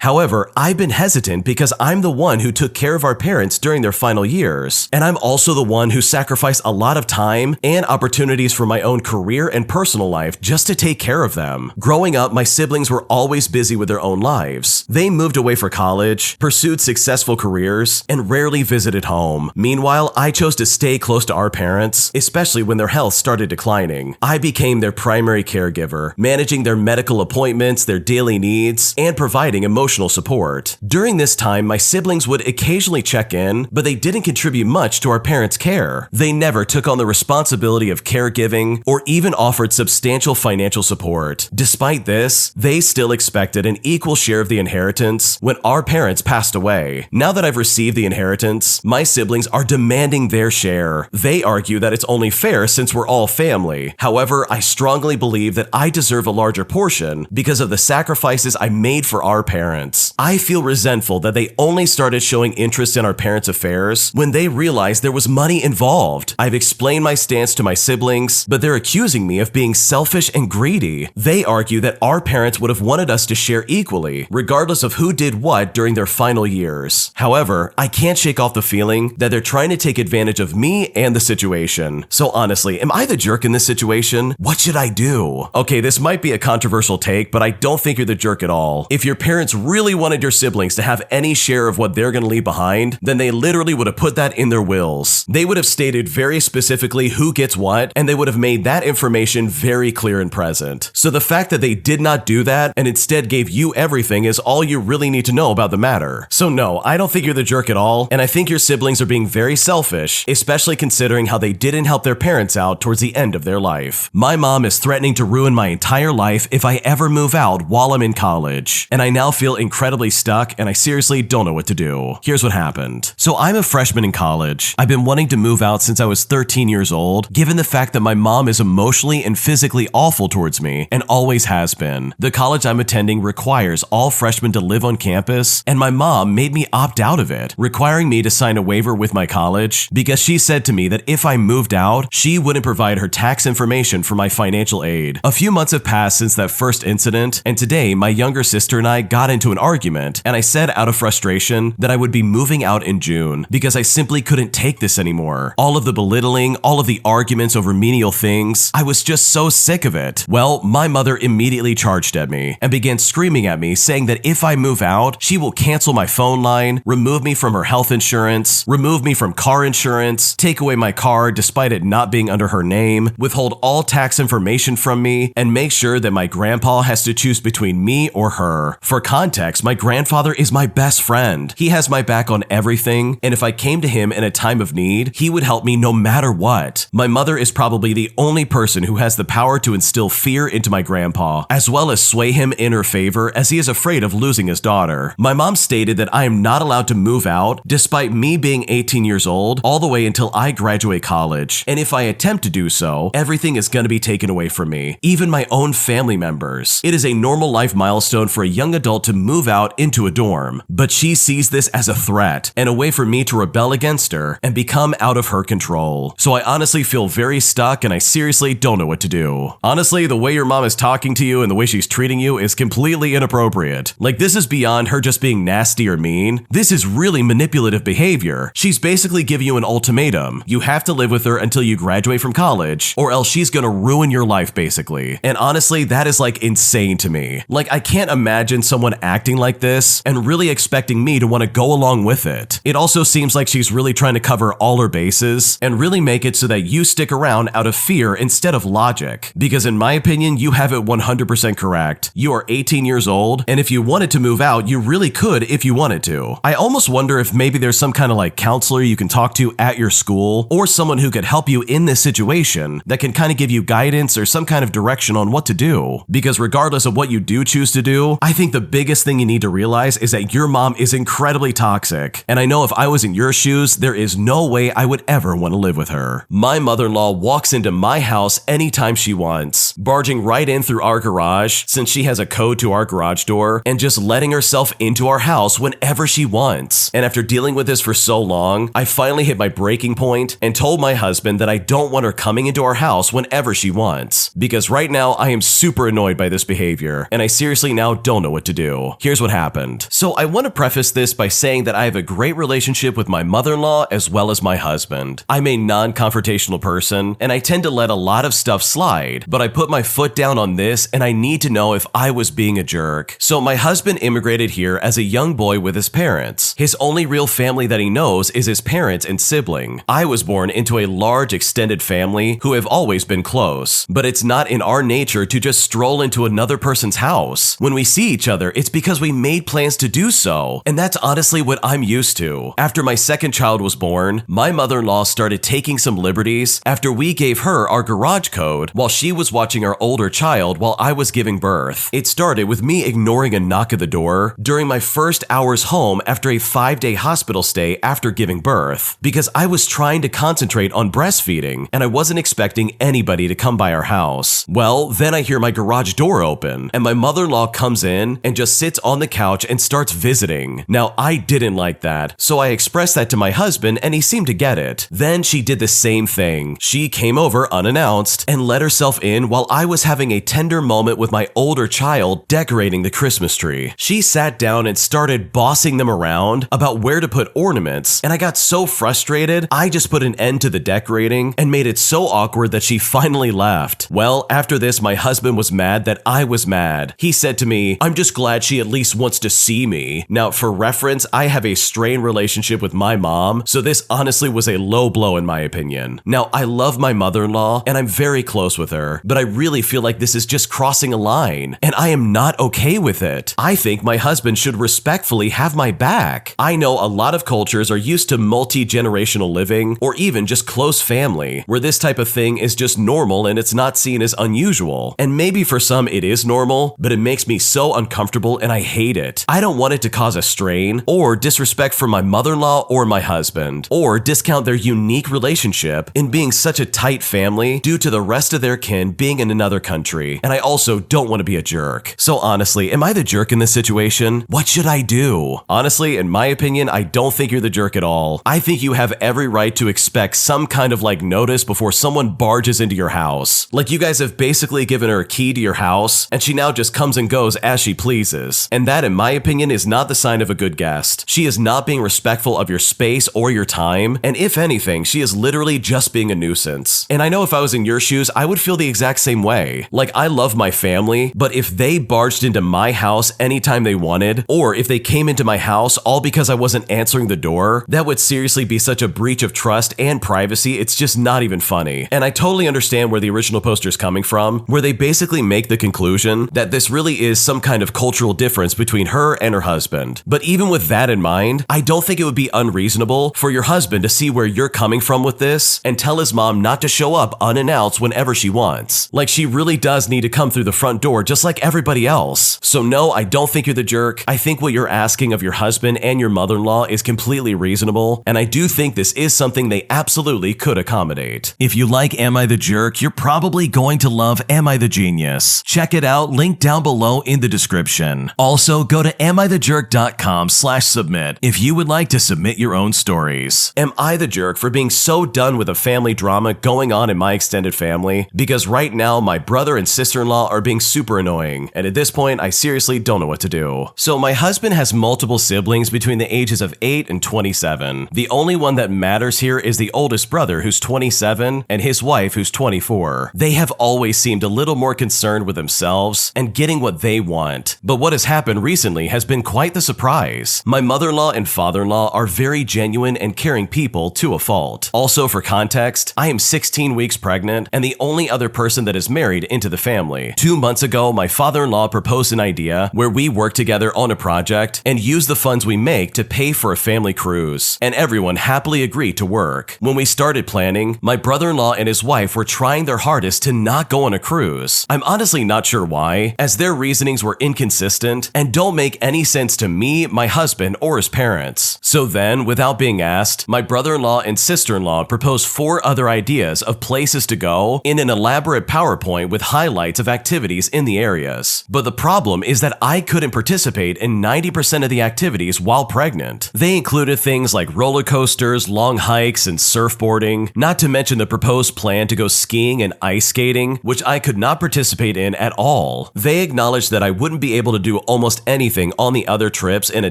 However, I've been hesitant because I'm the one who took care of our parents during their final years, and I'm also the one who sacrificed a lot of time and opportunities for my own career and personal life just to take care of them. Growing up, my siblings were always busy with their own lives. They moved away for college, pursued successful careers, and rarely visited home. Meanwhile, I chose to stay close to our parents, especially when their health started declining. I became their primary caregiver, managing their medical appointments, their daily needs, and providing emotional support. During this time, my siblings would occasionally check in, but they didn't contribute much to our parents' care. They never took on the responsibility of caregiving or even offered substantial financial support. Despite this, they still expected an equal share of the inheritance when our parents passed away. Now that I've received the inheritance, my siblings are demanding their share. They argue that it's only fair since we're all family. However, I strongly believe that I deserve a larger portion because of the sacrifices I made for our parents. I feel resentful that they only started showing interest in our parents' affairs when they realized there was money involved. I've explained my stance to my siblings, but they're accusing me of being selfish and greedy. They argue that our parents would have wanted us to share equally, regardless of who did what during their final years. However, I can't shake off the feeling that they're trying to take advantage of me and the situation. So honestly, am I the jerk in this situation? What should I do? Okay, this might be a controversial take, but I don't think you're the jerk at all. If your parents really wanted your siblings to have any share of what they're gonna leave behind, then they literally would have put that in their wills. They would have stated very specifically who gets what, and they would have made that information very clear and present. So the fact that they did not do that and instead gave you everything is all you really need to know about the matter. So no, I don't think you're the jerk at all, and I think your siblings are being very selfish, especially considering how they didn't help their parents out towards the end of their life. My mom is threatening to ruin my entire life if I ever move out while I'm in college, and I now feel incredibly stuck and I seriously don't know what to do. Here's what happened. So I'm a freshman in college. I've been wanting to move out since I was 13 years old, given the fact that my mom is emotionally and physically awful towards me and always has been. The college I'm attending requires all freshmen to live on campus, and my mom made me opt out out of it, requiring me to sign a waiver with my college because she said to me that if I moved out, she wouldn't provide her tax information for my financial aid. A few months have passed since that first incident, and today my younger sister and I got into an argument, and I said out of frustration that I would be moving out in June because I simply couldn't take this anymore. All of the belittling, all of the arguments over menial things, I was just so sick of it. Well, my mother immediately charged at me and began screaming at me, saying that if I move out, she will cancel my phone line, remove me from her health insurance, remove me from car insurance, take away my car despite it not being under her name, withhold all tax information from me, and make sure that my grandpa has to choose between me or her. For context, my grandfather is my best friend. He has my back on everything, and if I came to him in a time of need, he would help me no matter what. My mother is probably the only person who has the power to instill fear into my grandpa, as well as sway him in her favor as he is afraid of losing his daughter. My mom stated that I am not allowed to move out despite me being 18 years old all the way until I graduate college, and if I attempt to do so, everything is going to be taken away from me, even my own family members. It is a normal life milestone for a young adult to move out into a dorm, but she sees this as a threat and a way for me to rebel against her and become out of her control. So I honestly feel very stuck, and I seriously don't know what to do. Honestly, the way your mom is talking to you and the way she's treating you is completely inappropriate. Like, this is beyond her just being nasty or mean. This is really manipulative behavior. She's basically giving you an ultimatum. You have to live with her until you graduate from college, or else she's gonna ruin your life, basically. And honestly, that is like insane to me. Like, I can't imagine someone acting like this and really expecting me to want to go along with it. It also seems like she's really trying to cover all her bases and really make it so that you stick around out of fear instead of logic. Because in my opinion, you have it 100% correct. You are 18 years old, and if you wanted to move out, you really could if you wanted to. I almost wonder if maybe there's some kind of like counselor you can talk to at your school, or someone who could help you in this situation that can kind of give you guidance or some kind of direction on what to do. Because regardless of what you do choose to do, I think the biggest thing you need to realize is that your mom is incredibly toxic. And I know if I was in your shoes, there is no way I would ever want to live with her. My mother-in-law walks into my house anytime she wants, barging right in through our garage since she has a code to our garage door, and just letting herself into our house whenever she wants. And after dealing with this for so long, I finally hit my breaking point and told my husband that I don't want her coming into our house whenever she wants. Because right now I am super annoyed by this behavior, and I seriously now don't know what to do. Here's what happened. So I want to preface this by saying that I have a great relationship with my mother-in-law as well as my husband. I'm a non-confrontational person, and I tend to let a lot of stuff slide, but I put my foot down on this, and I need to know if I was being a jerk. So my husband immigrated here as a young boy with his parents. His only real family that he knows is his parents and sibling. I was born into a large extended family who have always been close, but it's not in our nature to just stroll into another person's house. When we see each other, it's because we made plans to do so, and that's honestly what I'm used to. After my second child was born, my mother-in-law started taking some liberties after we gave her our garage code while she was watching our older child while I was giving birth. It started with me ignoring a knock at the door during my first hours home after a 5-day hospital stay after giving birth, because I was trying to concentrate on breastfeeding and I wasn't expecting anybody to come by our house. Well, then I hear my garage door open and my mother-in-law comes in and just sits on the couch and starts visiting. Now, I didn't like that, so I expressed that to my husband and he seemed to get it. Then she did the same thing. She came over unannounced and let herself in while I was having a tender moment with my older child decorating the Christmas tree. She sat down and started bossing them around about where to put ornaments, and I got so frustrated, I just put an end to the decorating and made it so awkward that she finally left. Well, after this, my husband was mad that I was mad. He said to me, "I'm just glad she at least wants to see me." Now, for reference, I have a strained relationship with my mom, so this honestly was a low blow in my opinion. Now, I love my mother-in-law and I'm very close with her, but I really feel like this is just crossing a line, and I am not okay with it. I think my husband should respectfully have my back. I know a lot of cultures are used to multi-generational living or even just close family, where this type of thing is just normal and it's not seen as unusual. And maybe for some it is normal, but it makes me so uncomfortable and I hate it. I don't want it to cause a strain or disrespect for my mother-in-law or my husband, or discount their unique relationship in being such a tight family due to the rest of their kin being in another country. And I also don't want to be a jerk. So honestly, am I the jerk in this situation? What should I do? Honestly, in my opinion, I don't think you're the jerk at all. I think you have every right to expect some kind of notice before someone barges into your house. Like you guys have basically given her a key to your house, and she now just comes and goes as she pleases. And that, in my opinion, is not the sign of a good guest. She is not being respectful of your space or your time, and if anything, she is literally just being a nuisance. And I know if I was in your shoes, I would feel the exact same way. Like, I love my family, but if they barged into my house anytime they wanted, or if they came into my house all because I wasn't answering the door, that would seriously be such a breach of trust and privacy, it's just not even funny. And I totally understand where the original poster is coming from, where they basically make the conclusion that this really is some kind of cultural difference between her and her husband. But even with that in mind, I don't think it would be unreasonable for your husband to see where you're coming from with this and tell his mom not to show up unannounced whenever she wants. Like, she really does need to come through the front door just like everybody else. So no, I don't think you're the jerk. I think what you're asking of your husband and your mother-in-law is completely reasonable, and I do think this is something they absolutely could accommodate. If you like Am I the Jerk, you're probably going to love Am I the Genius. Check it out, link down below in the description. Also, go to amithejerk.com/submit if you would like to submit your own stories. Am I the jerk for being so done with a family drama going on in my extended family? Because right now, my brother and sister-in-law are being super annoying, and at this point, I seriously don't know what to do. So my husband has multiple siblings between the ages of 8 and 27. The only one that matters here is the oldest brother, who's 27, and his wife, who's 24. They have always seemed a little more concerned with themselves and getting what they want. But what has happened recently has been quite the surprise. My mother-in-law and father-in-law are very genuine and caring people to a fault. Also, for context, I am 16 weeks pregnant and the only other person that is married into the family. 2 months ago, my father-in-law proposed an idea where we work together on a project and use the funds we make to pay for a family cruise, and everyone happily agreed to work. When we started planning, my brother-in-law and his wife were trying their hardest to not go on a cruise. I'm honestly not sure why, as their reasonings were inconsistent and don't make any sense to me, my husband, or his parents. So then, without being asked, my brother-in-law and sister-in-law proposed 4 other ideas of places to go in an elaborate PowerPoint with highlights of activities in the areas. But the problem is that I couldn't participate in 90% of the activities while pregnant. They included things like roller coasters, long hikes, and surfboarding, not to mention the proposed plan to go skiing and ice skating, which I could not participate in at all. They acknowledged that I wouldn't be able to do almost anything on the other trips in a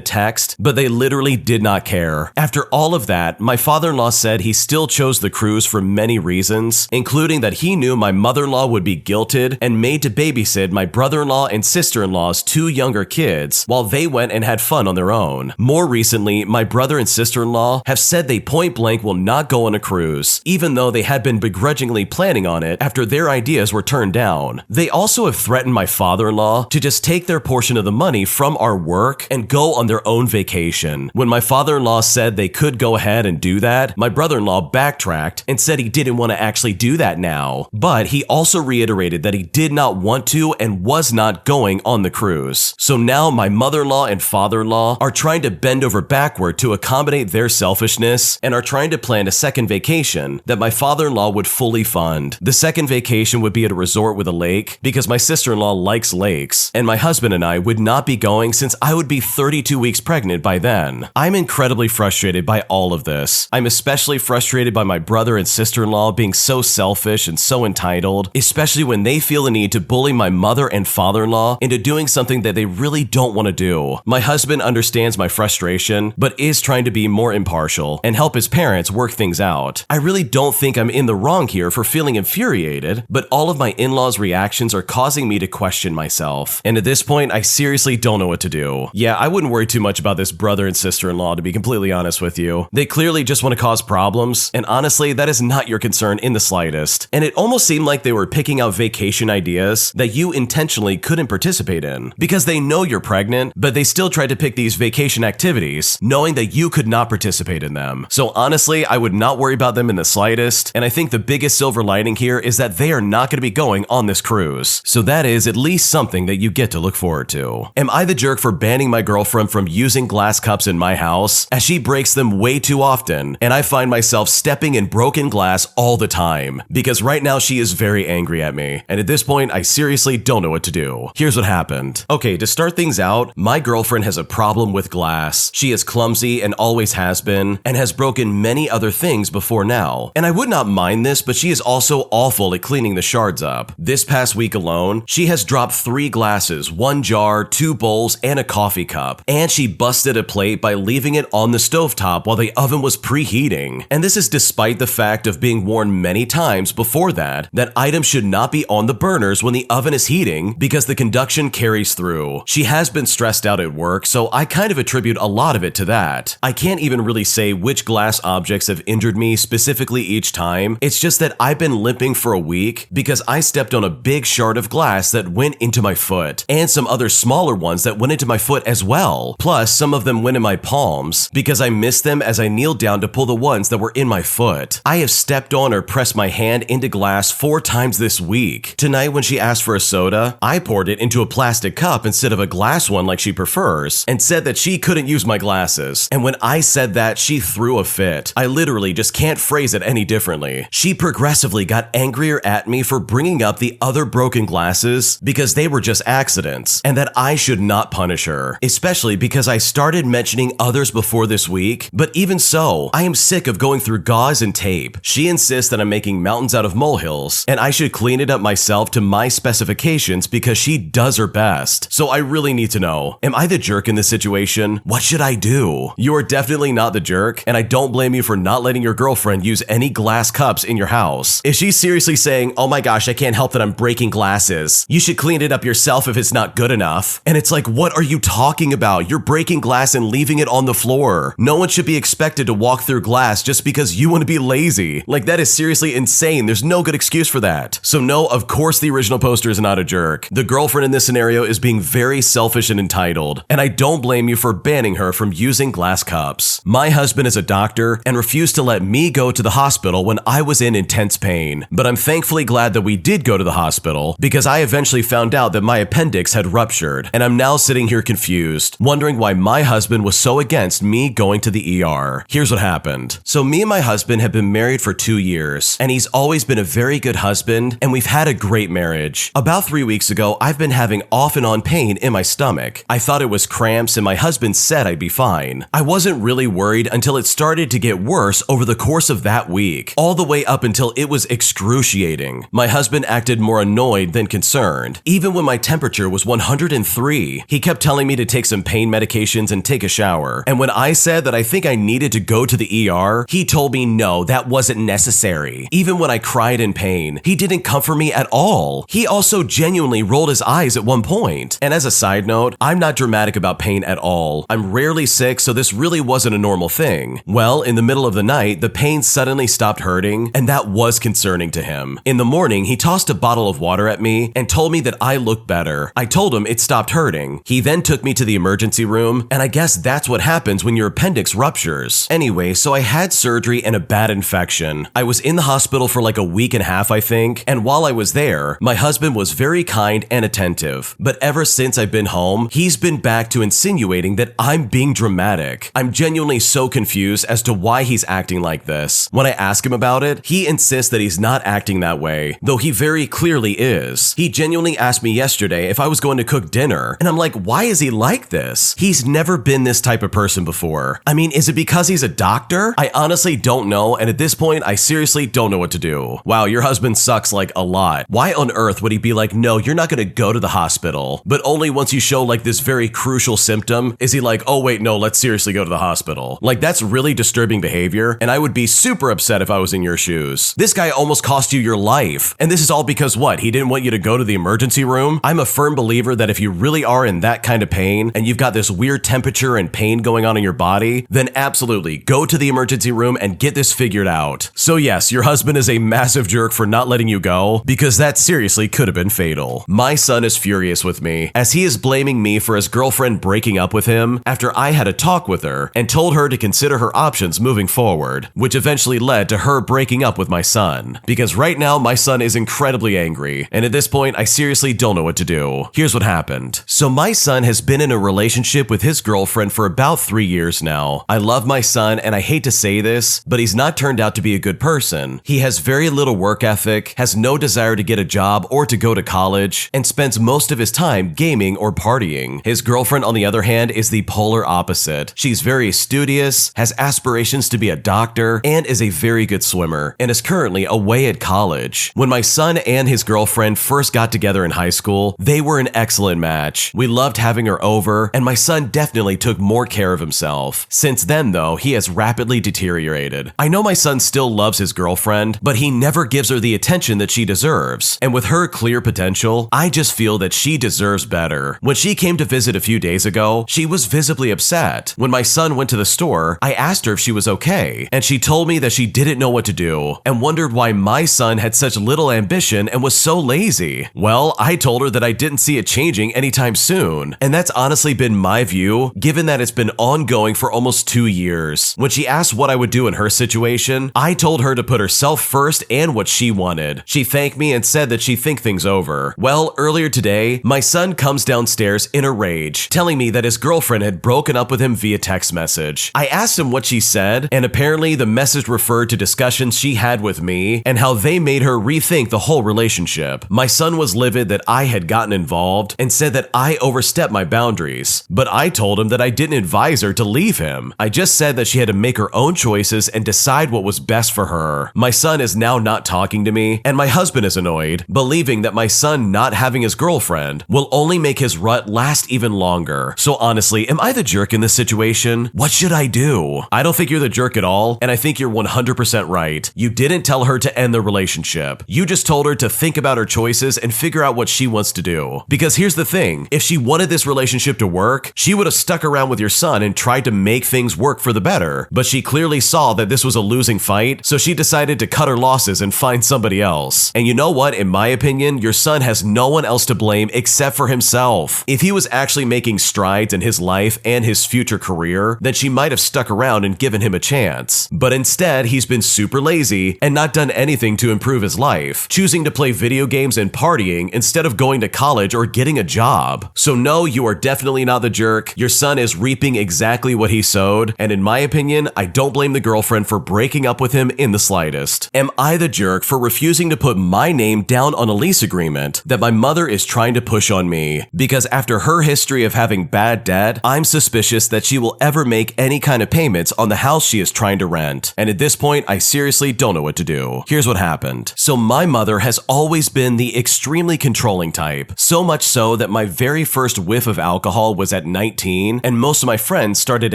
text, but they literally did not care. After all of that, my father-in-law said he still chose the cruise for many reasons, including that he knew my mother-in-law would be guilted and made to babysit my brother-in-law and sister-in-law's 2 younger kids while they went and had fun on their own. More recently, my brother and sister-in-law have said they point blank will not go on a cruise, even though they had been begrudgingly planning on it after their ideas were turned down. They also have threatened my father-in-law to just take their portion of the money from our work and go on their own vacation. When my father-in-law said they could go ahead and do that, my brother-in-law backtracked and said he didn't want to actually do that now. But he also reiterated that he did not want to and was not going on the cruise. So now my mother-in-law and father-in-law are trying to bend over backward to accommodate their selfishness and are trying to plan a second vacation that my father-in-law would fully fund. The second vacation would be at a resort with a lake because my sister-in-law likes lakes, and my husband and I would not be going since I would be 32 weeks pregnant by then. I'm incredibly frustrated by all of this. I'm especially frustrated by my brother and sister-in-law being so selfish and so entitled, especially when they feel the need to bully my mother and father-in-law into doing something that they really don't want to do. My husband understands my frustration, but is trying to be more impartial and help his parents work things out. I really don't think I'm in the wrong here for feeling infuriated, but all of my in-laws' reactions are causing me to question myself. And at this point, I seriously don't know what to do. Yeah, I wouldn't worry too much about this brother and sister-in-law, to be completely honest with you. They clearly just want to cause problems, and honestly, that is not your concern in the slightest. And it almost seemed like they were picking out vacation ideas that you intentionally couldn't participate in, because they know you're pregnant, but they still tried to pick these vacation activities, knowing that you could not participate in them. So honestly, I would not worry about them in the slightest, and I think the biggest silver lining here is that they are not going to be going on this cruise. So that is at least something that you get to look forward to. Am I the jerk for banning my girlfriend from using glass cups in my house, as she breaks them way too often, and I find myself stepping in broken glass all the time? Because right now she is very angry at me, and at this point I seriously don't know what to do. Here's what happened. Okay, to start things out, my girlfriend has a problem with with glass. She is clumsy and always has been, and has broken many other things before now. And I would not mind this, but she is also awful at cleaning the shards up. This past week alone, she has dropped 3 glasses, 1 jar, 2 bowls, and a coffee cup. And she busted a plate by leaving it on the stovetop while the oven was preheating. And this is despite the fact of being warned many times before that items should not be on the burners when the oven is heating because the conduction carries through. She has been stressed out at work, so I kind of attribute a lot of it to that. I can't even really say which glass objects have injured me specifically each time. It's just that I've been limping for a week because I stepped on a big shard of glass that went into my foot, and some other smaller ones that went into my foot as well. Plus, some of them went in my palms because I missed them as I kneeled down to pull the ones that were in my foot. I have stepped on or pressed my hand into glass 4 times this week. Tonight when she asked for a soda, I poured it into a plastic cup instead of a glass one like she prefers, and said that she couldn't use my glasses. And when I said that, she threw a fit. I literally just can't phrase it any differently. She progressively got angrier at me for bringing up the other broken glasses because they were just accidents, and that I should not punish her, especially because I started mentioning others before this week. But even so, I am sick of going through gauze and tape. She insists that I'm making mountains out of molehills, and I should clean it up myself to my specifications because she does her best. So I really need to know, am I the jerk in this situation? What should I do? You are definitely not the jerk, and I don't blame you for not letting your girlfriend use any glass cups in your house. If she's seriously saying, oh my gosh, I can't help that I'm breaking glasses, you should clean it up yourself if it's not good enough. And it's like, what are you talking about? You're breaking glass and leaving it on the floor. No one should be expected to walk through glass just because you want to be lazy. Like, that is seriously insane. There's no good excuse for that. So no, of course the original poster is not a jerk. The girlfriend in this scenario is being very selfish and entitled, and I don't blame you for banning her from using glass cups. My husband is a doctor and refused to let me go to the hospital when I was in intense pain, but I'm thankfully glad that we did go to the hospital because I eventually found out that my appendix had ruptured, and I'm now sitting here confused, wondering why my husband was so against me going to the ER. Here's what happened. So me and my husband have been married for 2 years, and he's always been a very good husband, and we've had a great marriage. About 3 weeks ago, I've been having off and on pain in my stomach. I thought it was cramps, and my husband said I'd be fine. I wasn't really worried until it started to get worse over the course of that week, all the way up until it was excruciating. My husband acted more annoyed than concerned. Even when my temperature was 103, he kept telling me to take some pain medications and take a shower. And when I said that I think I needed to go to the ER, he told me no, that wasn't necessary. Even when I cried in pain, he didn't comfort me at all. He also genuinely rolled his eyes at one point. And as a side note, I'm not dramatic about pain at all. I'm rarely sick, so this really wasn't a normal thing. Well, in the middle of the night, the pain suddenly stopped hurting, and that was concerning to him. In the morning, he tossed a bottle of water at me and told me that I looked better. I told him it stopped hurting. He then took me to the emergency room, and I guess that's what happens when your appendix ruptures. Anyway, so I had surgery and a bad infection. I was in the hospital for like a week and a half, I think, and while I was there, my husband was very kind and attentive. But ever since I've been home, he's been back to insinuating that I'm being dramatic. I'm genuinely so confused as to why he's acting like this. When I ask him about it, he insists that he's not acting that way, though he very clearly is. He genuinely asked me yesterday if I was going to cook dinner, and I'm like, why is he like this? He's never been this type of person before. I mean, is it because he's a doctor? I honestly don't know, and at this point, I seriously don't know what to do. Wow, your husband sucks like a lot. Why on earth would he be like, no, you're not gonna go to the hospital, but only once you show like this very crucial symptom is he like, oh wait, no, let's seriously go to the hospital. Like, that's really disturbing behavior, and I would be super upset if I was in your shoes. This guy almost cost you your life, and this is all because what? He didn't want you to go to the emergency room? I'm a firm believer that if you really are in that kind of pain, and you've got this weird temperature and pain going on in your body, then absolutely go to the emergency room and get this figured out. So yes, your husband is a massive jerk for not letting you go, because that seriously could have been fatal. My son is furious with me, as he is blaming me for his girlfriend breaking up with him after I had a talk with her and told her to consider her options moving forward, which eventually led to her breaking up with my son. Because right now, my son is incredibly angry, and at this point, I seriously don't know what to do. Here's what happened. So my son has been in a relationship with his girlfriend for about 3 years now. I love my son, and I hate to say this, but he's not turned out to be a good person. He has very little work ethic, has no desire to get a job or to go to college, and spends most of his time gaming or partying. His girlfriend, on the other hand, is the polar opposite. She's very studious, has aspirations to be a doctor, and is a very good swimmer, and is currently away at college. When my son and his girlfriend first got together in high school, they were an excellent match. We loved having her over, and my son definitely took more care of himself. Since then, though, he has rapidly deteriorated. I know my son still loves his girlfriend, but he never gives her the attention that she deserves. And with her clear potential, I just feel that she deserves better. When she came to visit a few days ago, she was visibly upset. When my son went to the store, I asked her if she was okay, and she told me that she didn't know what to do and wondered why my son had such little ambition and was so lazy. Well, I told her that I didn't see it changing anytime soon, and that's honestly been my view, given that it's been ongoing for almost 2 years. When she asked what I would do in her situation, I told her to put herself first and what she wanted. She thanked me and said that she'd think things over. Well, earlier today, my son comes downstairs in a rage, telling me that his girlfriend had broken up with him via text message. I asked him what she said, and apparently the message referred to discussions she had with me and how they made her rethink the whole relationship. My son was livid that I had gotten involved and said that I overstepped my boundaries, but I told him that I didn't advise her to leave him. I just said that she had to make her own choices and decide what was best for her. My son is now not talking to me, and my husband is annoyed, believing that my son not having his girlfriend will only make his rut last even longer. So honestly, am I the jerk in this situation? What should I do? I don't think you're the jerk at all, and I think you're 100% right. You didn't tell her to end the relationship. You just told her to think about her choices and figure out what she wants to do. Because here's the thing, if she wanted this relationship to work, she would have stuck around with your son and tried to make things work for the better. But she clearly saw that this was a losing fight, so she decided to cut her losses and find somebody else. And you know what? In my opinion, your son has no one else to blame except for himself. If he was actually making strides in his life and his future career, then she might have stuck around and given him a chance. But instead, he's been super lazy and not done anything to improve his life, choosing to play video games and partying instead of going to college or getting a job. So no, you are definitely not the jerk. Your son is reaping exactly what he sowed, and in my opinion, I don't blame the girlfriend for breaking up with him in the slightest. Am I the jerk for refusing to put my name down on a lease agreement that my mother is trying to push on me? Because after her history of having bad debt, I'm suspicious that she will ever make any kind of payments on the house she is trying to rent. And at this point, I seriously don't know what to do. Here's what happened. So my mother has always been the extremely controlling type, so much so that my very first whiff of alcohol was at 19, and most of my friends started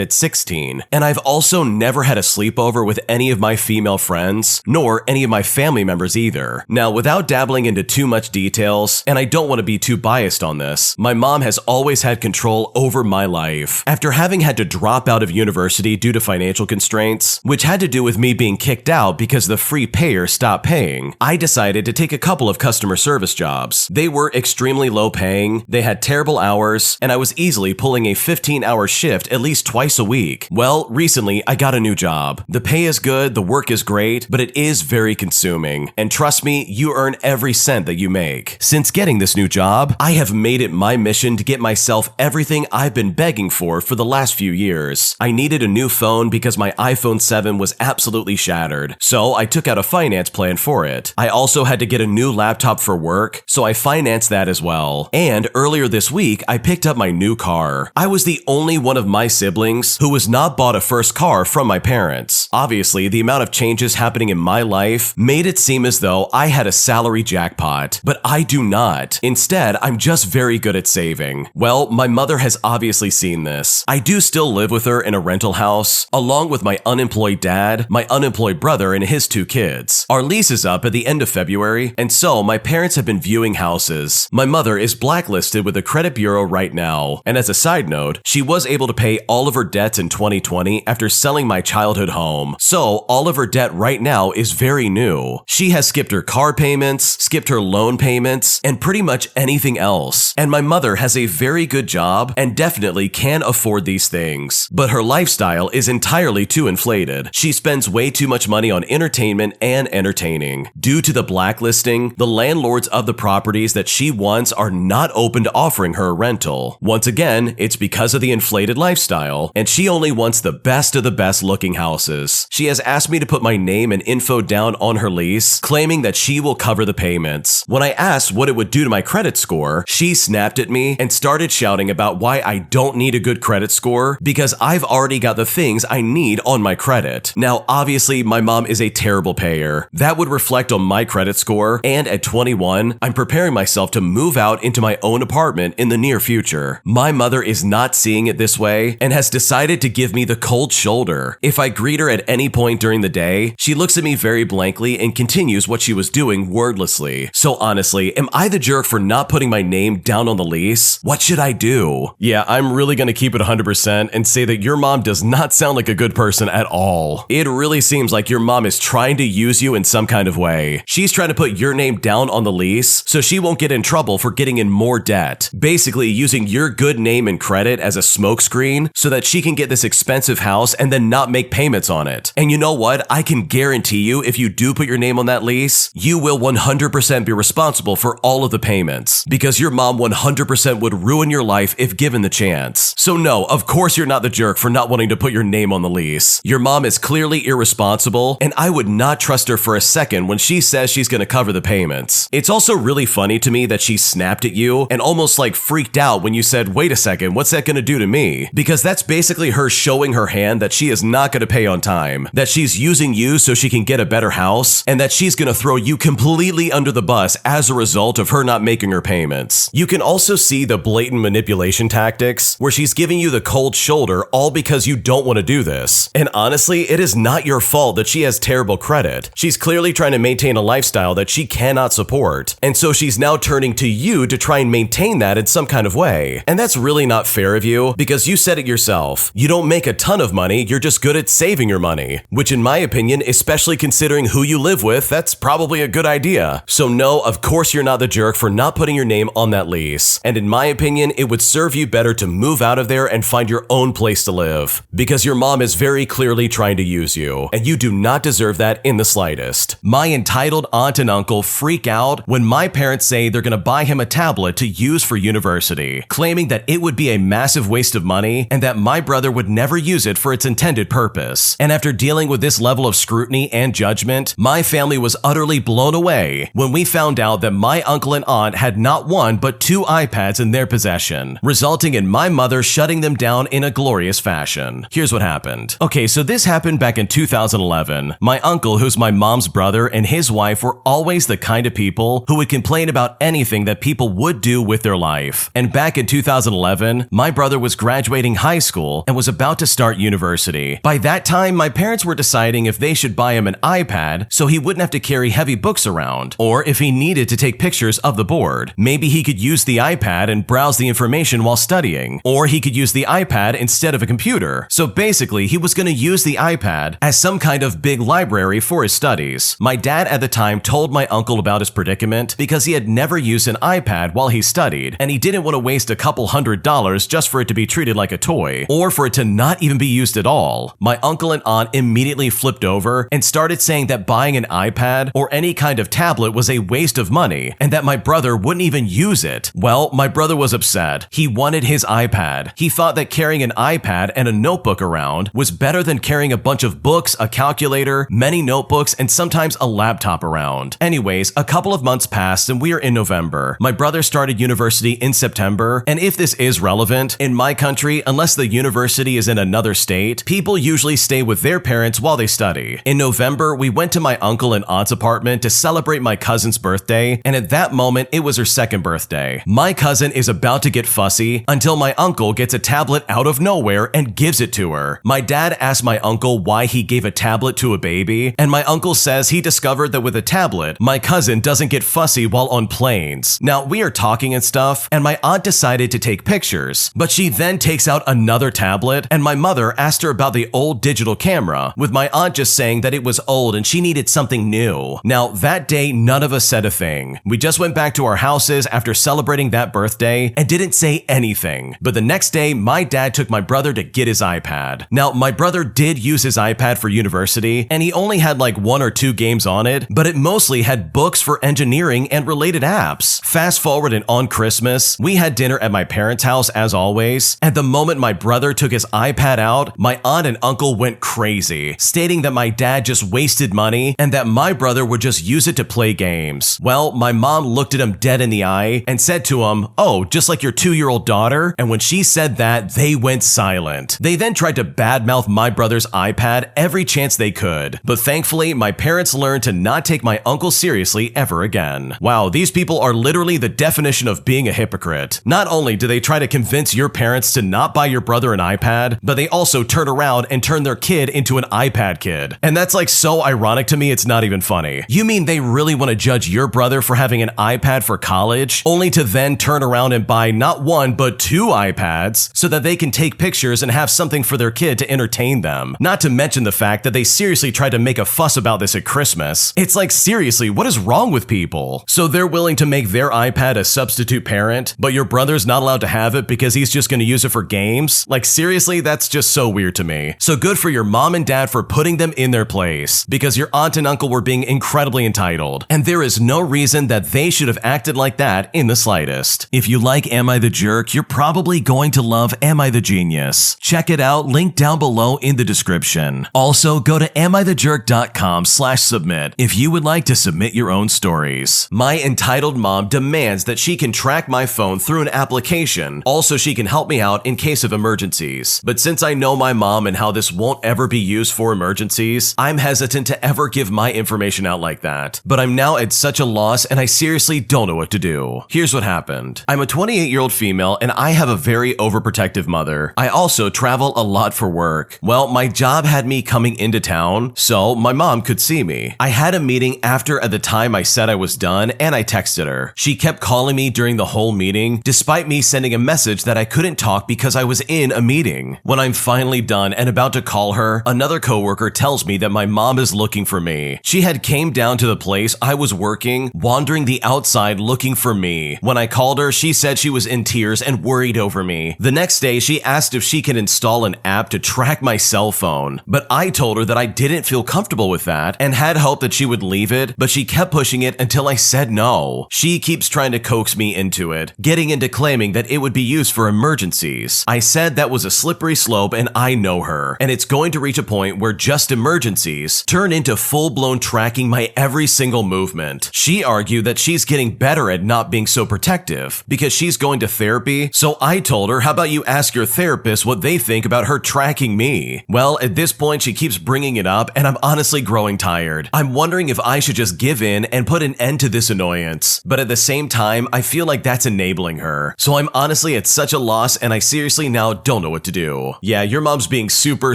at 16. And I've also never had a sleepover with any of my female friends, nor any of my family members either. Now, without dabbling into too much details, and I don't want to be too biased on this, my mom has always had control over my life. After having had to drop out of university due to financial constraints, which had to do with me being kicked out because the free payer stopped paying, I decided to take a couple of customer service jobs. They were extremely low paying, they had terrible hours, and I was easily pulling a 15-hour shift at least twice a week. Well, recently I got a new job. The pay is good, the work is great, but it is very consuming. And trust me, you earn every cent that you make. Since getting this new job, I have made it my mission to get myself everything I've been begging for the last few years. I needed a new phone because my iPhone 7 was absolutely shattered, so I took out a finance plan for it. I also had to get a new laptop for work, so I financed that as well. And earlier this week, I picked up my new car. I was the only one of my siblings who was not bought a first car from my parents. Obviously, the amount of changes happening in my life made it seem as though I had a salary jackpot, but I do not. Instead, I'm just very good at saving. Well, my mother has obviously seen this. I do still live with her in a rental house, along with my unemployed dad, my unemployed brother, and his 2 kids. Our lease is up at the end of February, and so my parents have been viewing houses. My mother is blacklisted with the credit bureau right now, and as a side note, she was able to pay all of her debts in 2020 after selling my childhood home. So all of her debt right now is very new. She has skipped her car payments, skipped her loan payments, and pretty much anything else. And my mother has a very good job and definitely can afford these things. But her lifestyle is entirely too inflated. She spends way too much money on entertainment and entertaining. Due to the blacklisting, the landlords of the properties that she wants are not open to offering her a rental. Once again, it's because of the inflated lifestyle, and she only wants the best of the best looking houses. years. She has asked me to put my name and info down on her lease, claiming that she will cover the payments. When I asked what it would do to my credit score, she snapped at me and started shouting about why I don't need a good credit score because I've already got the things I need on my credit. Now, obviously, my mom is a terrible payer. That would reflect on my credit score, and at 21, I'm preparing myself to move out into my own apartment in the near future. My mother is not seeing it this way and has decided to give me the cold shoulder. If I greet her at any point during the day, she looks at me very blankly and continues what she was doing wordlessly. So honestly, am I the jerk for not putting my name down on the lease? What should I do? Yeah, I'm really gonna keep it 100% and say that your mom does not sound like a good person at all. It really seems like your mom is trying to use you in some kind of way. She's trying to put your name down on the lease so she won't get in trouble for getting in more debt. Basically using your good name and credit as a smokescreen so that she can get this expensive house and then not make payments on it. And you know what? I can guarantee you if you do put your name on that lease, you will 100% be responsible for all of the payments because your mom 100% would ruin your life if given the chance. So no, of course you're not the jerk for not wanting to put your name on the lease. Your mom is clearly irresponsible and I would not trust her for a second when she says she's going to cover the payments. It's also really funny to me that she snapped at you and almost like freaked out when you said, wait a second, what's that going to do to me? Because that's basically her showing her hand that she is not going to pay on time, that she's using you so she can get a better house, and that she's going to throw you completely under the bus as a result of her not making her payments. You can also see the blatant manipulation tactics where she's giving you the cold shoulder all because you don't want to do this. And honestly, it is not your fault that she has terrible credit. She's clearly trying to maintain a lifestyle that she cannot support. And so she's now turning to you to try and maintain that in some kind of way. And that's really not fair of you because you said it yourself. You don't make a ton of money, you're just good at saving your money. Which in my opinion, especially considering who you live with, that's probably a good idea. So no, of course you're not the jerk for not putting your name on that lease. And in my opinion, it would serve you better to move out of there and find your own place to live. Because your mom is very clearly trying to use you. And you do not deserve that in the slightest. My entitled aunt and uncle freak out when my parents say they're gonna buy him a tablet to use for university, claiming that it would be a massive waste of money and that my brother would never use it for its intended purpose. And after dealing with this level of scrutiny and judgment, my family was utterly blown away when we found out that my uncle and aunt had not one but 2 iPads in their possession, resulting in my mother shutting them down in a glorious fashion. Here's what happened. Okay, so this happened back in 2011. My uncle, who's my mom's brother, and his wife were always the kind of people who would complain about anything that people would do with their life. And back in 2011, my brother was graduating high school and was about to start university. By that time, my parents were deciding if they should buy him an iPad so he wouldn't have to carry heavy books around, or if he needed to take pictures of the board. Maybe he could use the iPad and browse the information while studying, or he could use the iPad instead of a computer. So basically, he was going to use the iPad as some kind of big library for his studies. My dad at the time told my uncle about his predicament because he had never used an iPad while he studied, and he didn't want to waste a couple $100 just for it to be treated like a toy, or for it to not even be used at all. My uncle and aunt immediately flipped over and started saying that buying an iPad or any kind of tablet was a waste of money, and that my brother wouldn't even use it. Well, my brother was upset. He wanted his iPad. He thought that carrying an iPad and a notebook around was better than carrying a bunch of books, a calculator, many notebooks, and sometimes a laptop around. Anyways, a couple of months passed and we are in November. My brother started university in September, and if this is relevant, in my country, unless the university is in another state, people usually stay with their parents while they study. In November, we went to my uncle and aunt's apartment to celebrate my cousin's birthday, and at that moment, it was her second birthday. My cousin is about to get fussy until my uncle gets a tablet out of nowhere and gives it to her. My dad asked my uncle why he gave a tablet to a baby, and my uncle says he discovered that with a tablet, my cousin doesn't get fussy while on planes. Now, we are talking and stuff, and my aunt decided to take pictures, but she then takes out another tablet, and my mother asked her about the old digital camera, with my aunt just saying that it was old and she needed something new. Now, that day, none of us said a thing. We just went back to our houses after celebrating that birthday and didn't say anything. But the next day, my dad took my brother to get his iPad. Now, my brother did use his iPad for university, and he only had like 1 or 2 games on it, but it mostly had books for engineering and related apps. Fast forward and on Christmas, we had dinner at my parents' house as always, and the moment my brother took his iPad out, my aunt and uncle went crazy. crazy, stating that my dad just wasted money and that my brother would just use it to play games. Well, my mom looked at him dead in the eye and said to him, "Oh, just like your 2-year-old daughter?" And when she said that, they went silent. They then tried to badmouth my brother's iPad every chance they could, but thankfully, my parents learned to not take my uncle seriously ever again. Wow, these people are literally the definition of being a hypocrite. Not only do they try to convince your parents to not buy your brother an iPad, but they also turn around and turn their kid into an iPad kid. And that's like so ironic to me, it's not even funny. You mean they really want to judge your brother for having an iPad for college, only to then turn around and buy not one, but 2 iPads so that they can take pictures and have something for their kid to entertain them. Not to mention the fact that they seriously tried to make a fuss about this at Christmas. It's like, seriously, what is wrong with people? So they're willing to make their iPad a substitute parent, but your brother's not allowed to have it because he's just going to use it for games? Like, seriously, that's just so weird to me. So good for your mom and dad for putting them in their place, because your aunt and uncle were being incredibly entitled, and there is no reason that they should have acted like that in the slightest. If you like Am I the Jerk, you're probably going to love Am I the Genius. Check it out, link down below in the description. Also, go to amithejerk.com/submit if you would like to submit your own stories. My entitled mom demands that she can track my phone through an application, also she can help me out in case of emergencies. But since I know my mom and how this won't ever be used for emergencies, I'm hesitant to ever give my information out like that. But I'm now at such a loss and I seriously don't know what to do. Here's what happened. I'm a 28-year-old female and I have a very overprotective mother. I also travel a lot for work. Well, my job had me coming into town, so my mom could see me. I had a meeting after at the time I said I was done and I texted her. She kept calling me during the whole meeting, despite me sending a message that I couldn't talk because I was in a meeting. When I'm finally done and about to call her, another coworker tells me that my mom is looking for me. She had came down to the place I was working, wandering the outside looking for me. When I called her, she said she was in tears and worried over me. The next day, she asked if she could install an app to track my cell phone, but I told her that I didn't feel comfortable with that and had hoped that she would leave it, but she kept pushing it until I said no. She keeps trying to coax me into it, getting into claiming that it would be used for emergencies. I said that was a slippery slope and I know her, and it's going to reach a point where just emergencies turn into full-blown tracking my every single movement. She argued that she's getting better at not being so protective because she's going to therapy, so I told her, how about you ask your therapist what they think about her tracking me? Well, at this point, she keeps bringing it up and I'm honestly growing tired. I'm wondering if I should just give in and put an end to this annoyance, but at the same time, I feel like that's enabling her. So I'm honestly at such a loss and I seriously now don't know what to do. Yeah, your mom's being super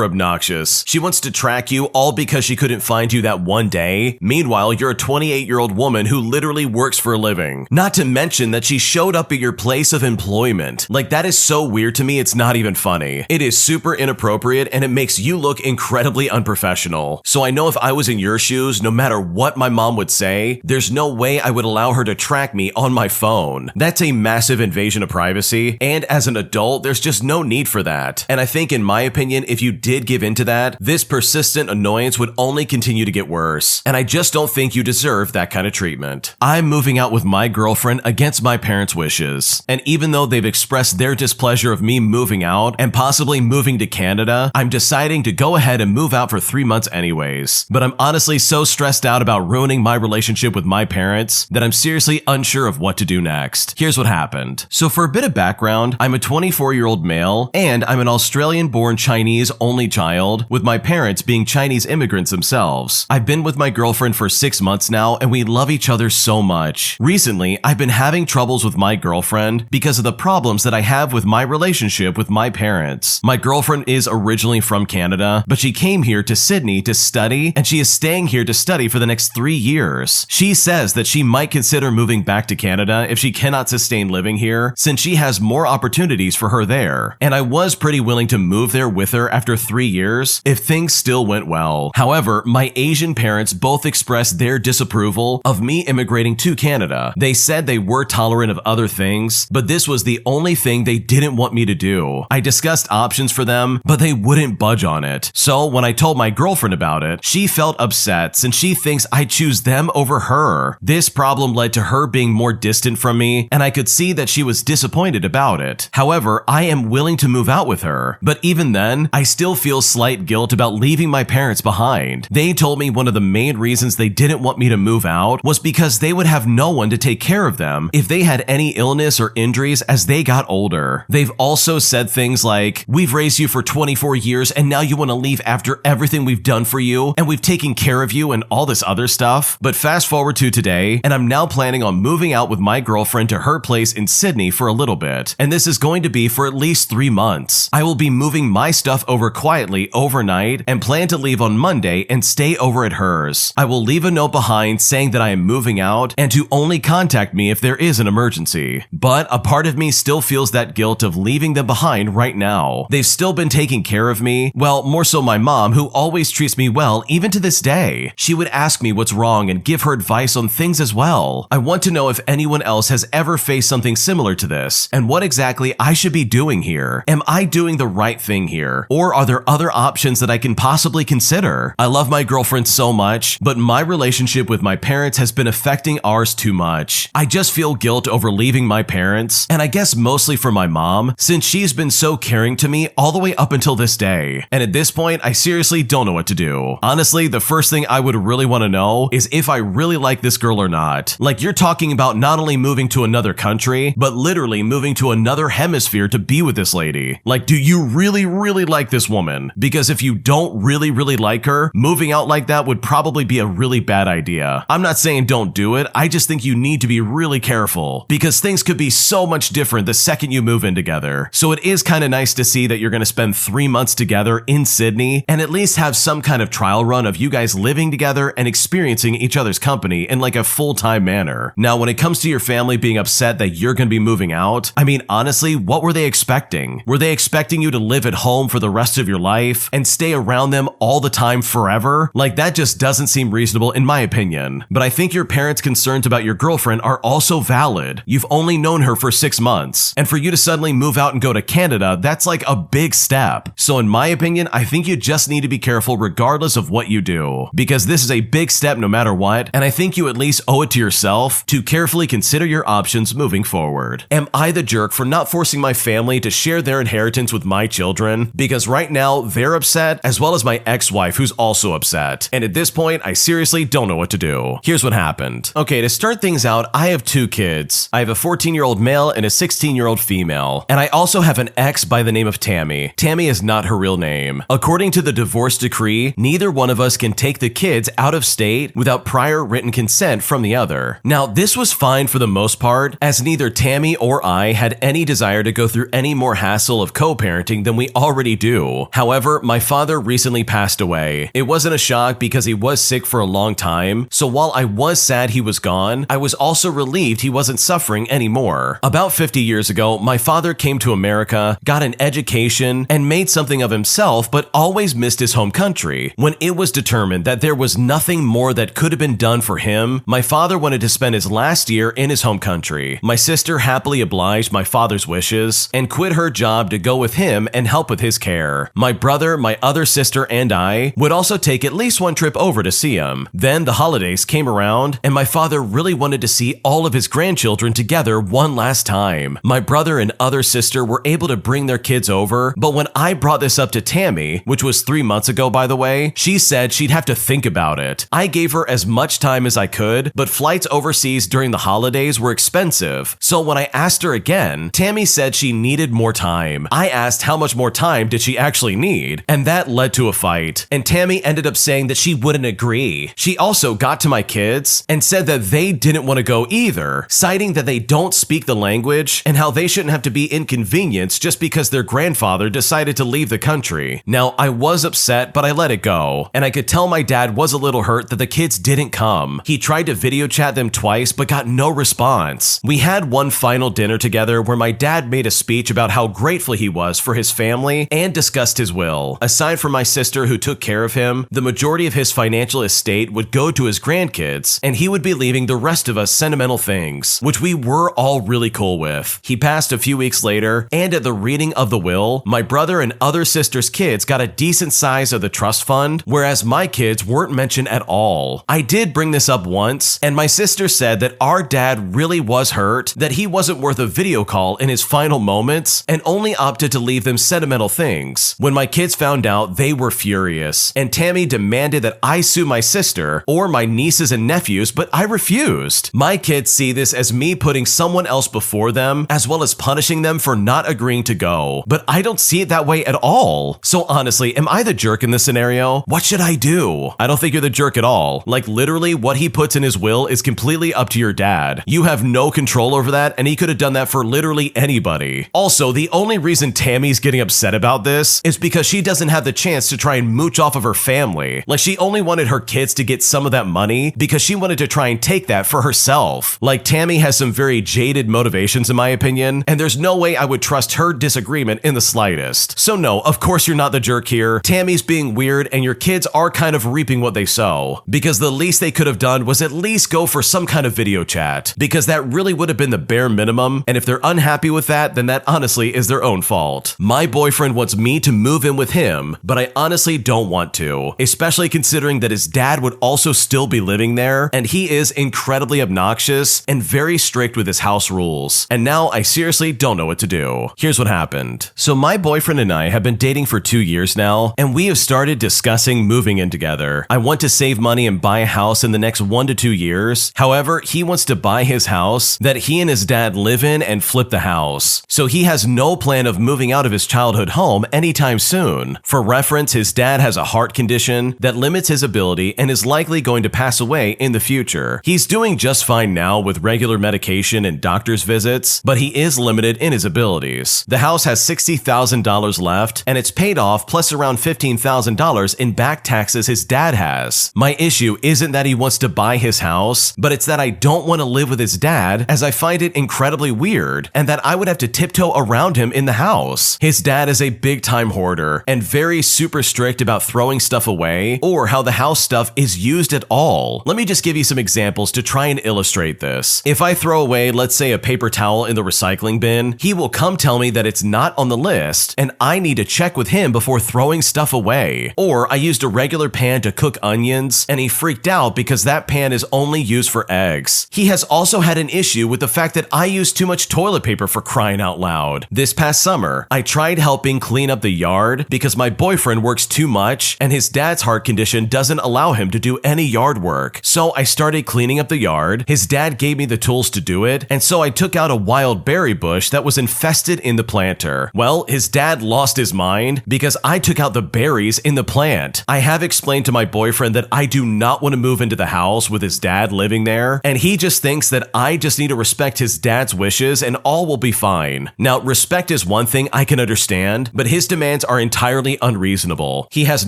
obnoxious. She wants to track you all because she couldn't find you that one day. Meanwhile, you're a 28-year-old woman who literally works for a living. Not to mention that she showed up at your place of employment. Like, that is so weird to me, it's not even funny. It is super inappropriate and it makes you look incredibly unprofessional. So I know if I was in your shoes, no matter what my mom would say, there's no way I would allow her to track me on my phone. That's a massive invasion of privacy, and as an adult, there's just no need for that. And I think, in my opinion, if you did give into that, this persistent annoyance would only continue to get worse. And I just don't think you deserve that kind of treatment. I'm moving out with my girlfriend against my parents' wishes. And even though they've expressed their displeasure of me moving out and possibly moving to Canada, I'm deciding to go ahead and move out for 3 months anyways. But I'm honestly so stressed out about ruining my relationship with my parents that I'm seriously unsure of what to do next. Here's what happened. So for a bit of background, I'm a 24-year-old male, and I'm an Australian-born Chinese only child, with my parents being Chinese immigrants themselves. I've been with my girlfriend for 6 months now, and we love each other so much. Recently, I've been having troubles with my girlfriend because of the problems that I have with my relationship with my parents. My girlfriend is originally from Canada, but she came here to Sydney to study, and she is staying here to study for the next 3 years. She says that she might consider moving back to Canada if she cannot sustain living here, since she has more opportunities for her there. And I was pretty willing to move there with her after 3 years if things still went well. However, my Asian parents both expressed their disapproval of me immigrating to Canada. They said they were tolerant of other things, but this was the only thing they didn't want me to do. I discussed options for them, but they wouldn't budge on it. So when I told my girlfriend about it, she felt upset since she thinks I choose them over her. This problem led to her being more distant from me, and I could see that she was disappointed about it. However, I am willing to move out with her, but even then, I still feel feel slight guilt about leaving my parents behind. They told me one of the main reasons they didn't want me to move out was because they would have no one to take care of them if they had any illness or injuries as they got older. They've also said things like, "We've raised you for 24 years and now you want to leave after everything we've done for you and we've taken care of you," and all this other stuff. But fast forward to today, and I'm now planning on moving out with my girlfriend to her place in Sydney for a little bit, and this is going to be for at least 3 months. I will be moving my stuff over quietly overnight and plan to leave on Monday and stay over at hers. I will leave a note behind saying that I am moving out and to only contact me if there is an emergency. But a part of me still feels that guilt of leaving them behind right now. They've still been taking care of me, well, more so my mom, who always treats me well even to this day. She would ask me what's wrong and give her advice on things as well. I want to know if anyone else has ever faced something similar to this and what exactly I should be doing here. Am I doing the right thing here? Or are there other options that I can possibly consider? I love my girlfriend so much, but my relationship with my parents has been affecting ours too much. I just feel guilt over leaving my parents, and I guess mostly for my mom, since she's been so caring to me all the way up until this day. And at this point, I seriously don't know what to do. Honestly, the first thing I would really want to know is if I really like this girl or not. Like, you're talking about not only moving to another country, but literally moving to another hemisphere to be with this lady. Like, do you really like this woman? Because if you don't really like her, moving out like that would probably be a really bad idea. I'm not saying don't do it, I just think you need to be really careful because things could be so much different the second you move in together. So it is kind of nice to see that you're going to spend 3 months together in Sydney and at least have some kind of trial run of you guys living together and experiencing each other's company in like a full-time manner. Now, when it comes to your family being upset that you're going to be moving out, I mean, honestly, what were they expecting? Were they expecting you to live at home for the rest of your life and stay around them all the time forever? Like, that just doesn't seem reasonable in my opinion. But I think your parents' concerns about your girlfriend are also valid. You've only known her for 6 months, and for you to suddenly move out and go to Canada, that's like a big step. So in my opinion, I think you just need to be careful regardless of what you do, because this is a big step no matter what, and I think you at least owe it to yourself to carefully consider your options moving forward. Am I the jerk for not forcing my family to share their inheritance with my children? Because right now, they're upset, as well as my ex-wife, who's also upset. And at this point, I seriously don't know what to do. Here's what happened. Okay, to start things out, I have 2 kids. I have a 14-year-old male and a 16-year-old female. And I also have an ex by the name of Tammy. Tammy is not her real name. According to the divorce decree, neither one of us can take the kids out of state without prior written consent from the other. Now, this was fine for the most part, as neither Tammy or I had any desire to go through any more hassle of co-parenting than we already do. However, my father recently passed away. It wasn't a shock because he was sick for a long time, so while I was sad he was gone, I was also relieved he wasn't suffering anymore. About 50 years ago, my father came to America, got an education, and made something of himself, but always missed his home country. When it was determined that there was nothing more that could have been done for him, my father wanted to spend his last year in his home country. My sister happily obliged my father's wishes and quit her job to go with him and help with his care. My brother, my other sister, and I would also take at least one trip over to see him. Then the holidays came around, and my father really wanted to see all of his grandchildren together one last time. My brother and other sister were able to bring their kids over, but when I brought this up to Tammy, which was 3 months ago by the way, she said she'd have to think about it. I gave her as much time as I could, but flights overseas during the holidays were expensive, so when I asked her again, Tammy said she needed more time. I asked how much more time did she actually need, and that led to a fight, and Tammy ended up saying that she wouldn't agree. She also got to my kids and said that they didn't want to go either, citing that they don't speak the language and how they shouldn't have to be inconvenienced just because their grandfather decided to leave the country. Now, I was upset, but I let it go, and I could tell my dad was a little hurt that the kids didn't come. He tried to video chat them twice, but got no response. We had one final dinner together where my dad made a speech about how grateful he was for his family and discussed his will. Aside from my sister who took care of him, the majority of his financial estate would go to his grandkids, and he would be leaving the rest of us sentimental things, which we were all really cool with. He passed a few weeks later, and at the reading of the will, my brother and other sister's kids got a decent size of the trust fund, whereas my kids weren't mentioned at all. I did bring this up once, and my sister said that our dad really was hurt, that he wasn't worth a video call in his final moments, and only opted to leave them sentimental things. When my kids found out, they were furious, and Tammy demanded that I sue my sister or my nieces and nephews, but I refused. My kids see this as me putting someone else before them, as well as punishing them for not agreeing to go, but I don't see it that way at all. So honestly, am I the jerk in this scenario? What should I do? I don't think you're the jerk at all. Like literally, what he puts in his will is completely up to your dad. You have no control over that, and he could have done that for literally anybody. Also, the only reason Tammy's getting upset about this is because she doesn't have the chance to try and mooch off of her family. Like she only wanted her kids to get some of that money because she wanted to try and take that for herself. Like Tammy has some very jaded motivations in my opinion, and there's no way I would trust her disagreement in the slightest. So no, of course you're not the jerk here. Tammy's being weird and your kids are kind of reaping what they sow, because the least they could have done was at least go for some kind of video chat, because that really would have been the bare minimum, and if they're unhappy with that, then that honestly is their own fault. My boyfriend wants me to move in with him, but I honestly don't want to, especially considering that his dad would also still be living there, and he is incredibly obnoxious and very strict with his house rules, and now I seriously don't know what to do. Here's what happened. So my boyfriend and I have been dating for 2 years now, and we have started discussing moving in together. I want to save money and buy a house in the next 1 to 2 years. However, he wants to buy his house that he and his dad live in and flip the house. So he has no plan of moving out of his childhood home anytime soon. For reference, his dad has a heart condition that limits his ability and is likely going to pass away in the future. He's doing just fine now with regular medication and doctor's visits, but he is limited in his abilities. The house has $60,000 left, and it's paid off plus around $15,000 in back taxes his dad has. My issue isn't that he wants to buy his house, but it's that I don't want to live with his dad, as I find it incredibly weird, and that I would have to tiptoe around him in the house. His dad is a big time hoarder and very super strict about throwing stuff away or how the house stuff is used at all. Let me just give you some examples to try and illustrate this. If I throw away, let's say, a paper towel in the recycling bin, he will come tell me that it's not on the list and I need to check with him before throwing stuff away. Or I used a regular pan to cook onions and he freaked out because that pan is only used for eggs. He has also had an issue with the fact that I use too much toilet paper, for crying out loud. This past summer, I tried helping clean up the yard because my boyfriend works too much and his dad's heart condition doesn't allow him to do any yard work. So I started cleaning up the yard. His dad gave me the tools to do it, and so I took out a wild berry bush that was infested in the planter. Well, his dad lost his mind because I took out the berries in the plant. I have explained to my boyfriend that I do not want to move into the house with his dad living there, and he just thinks that I just need to respect his dad's wishes and all will be fine. Now, respect is one thing I can understand, but his demands are entirely unreasonable. He has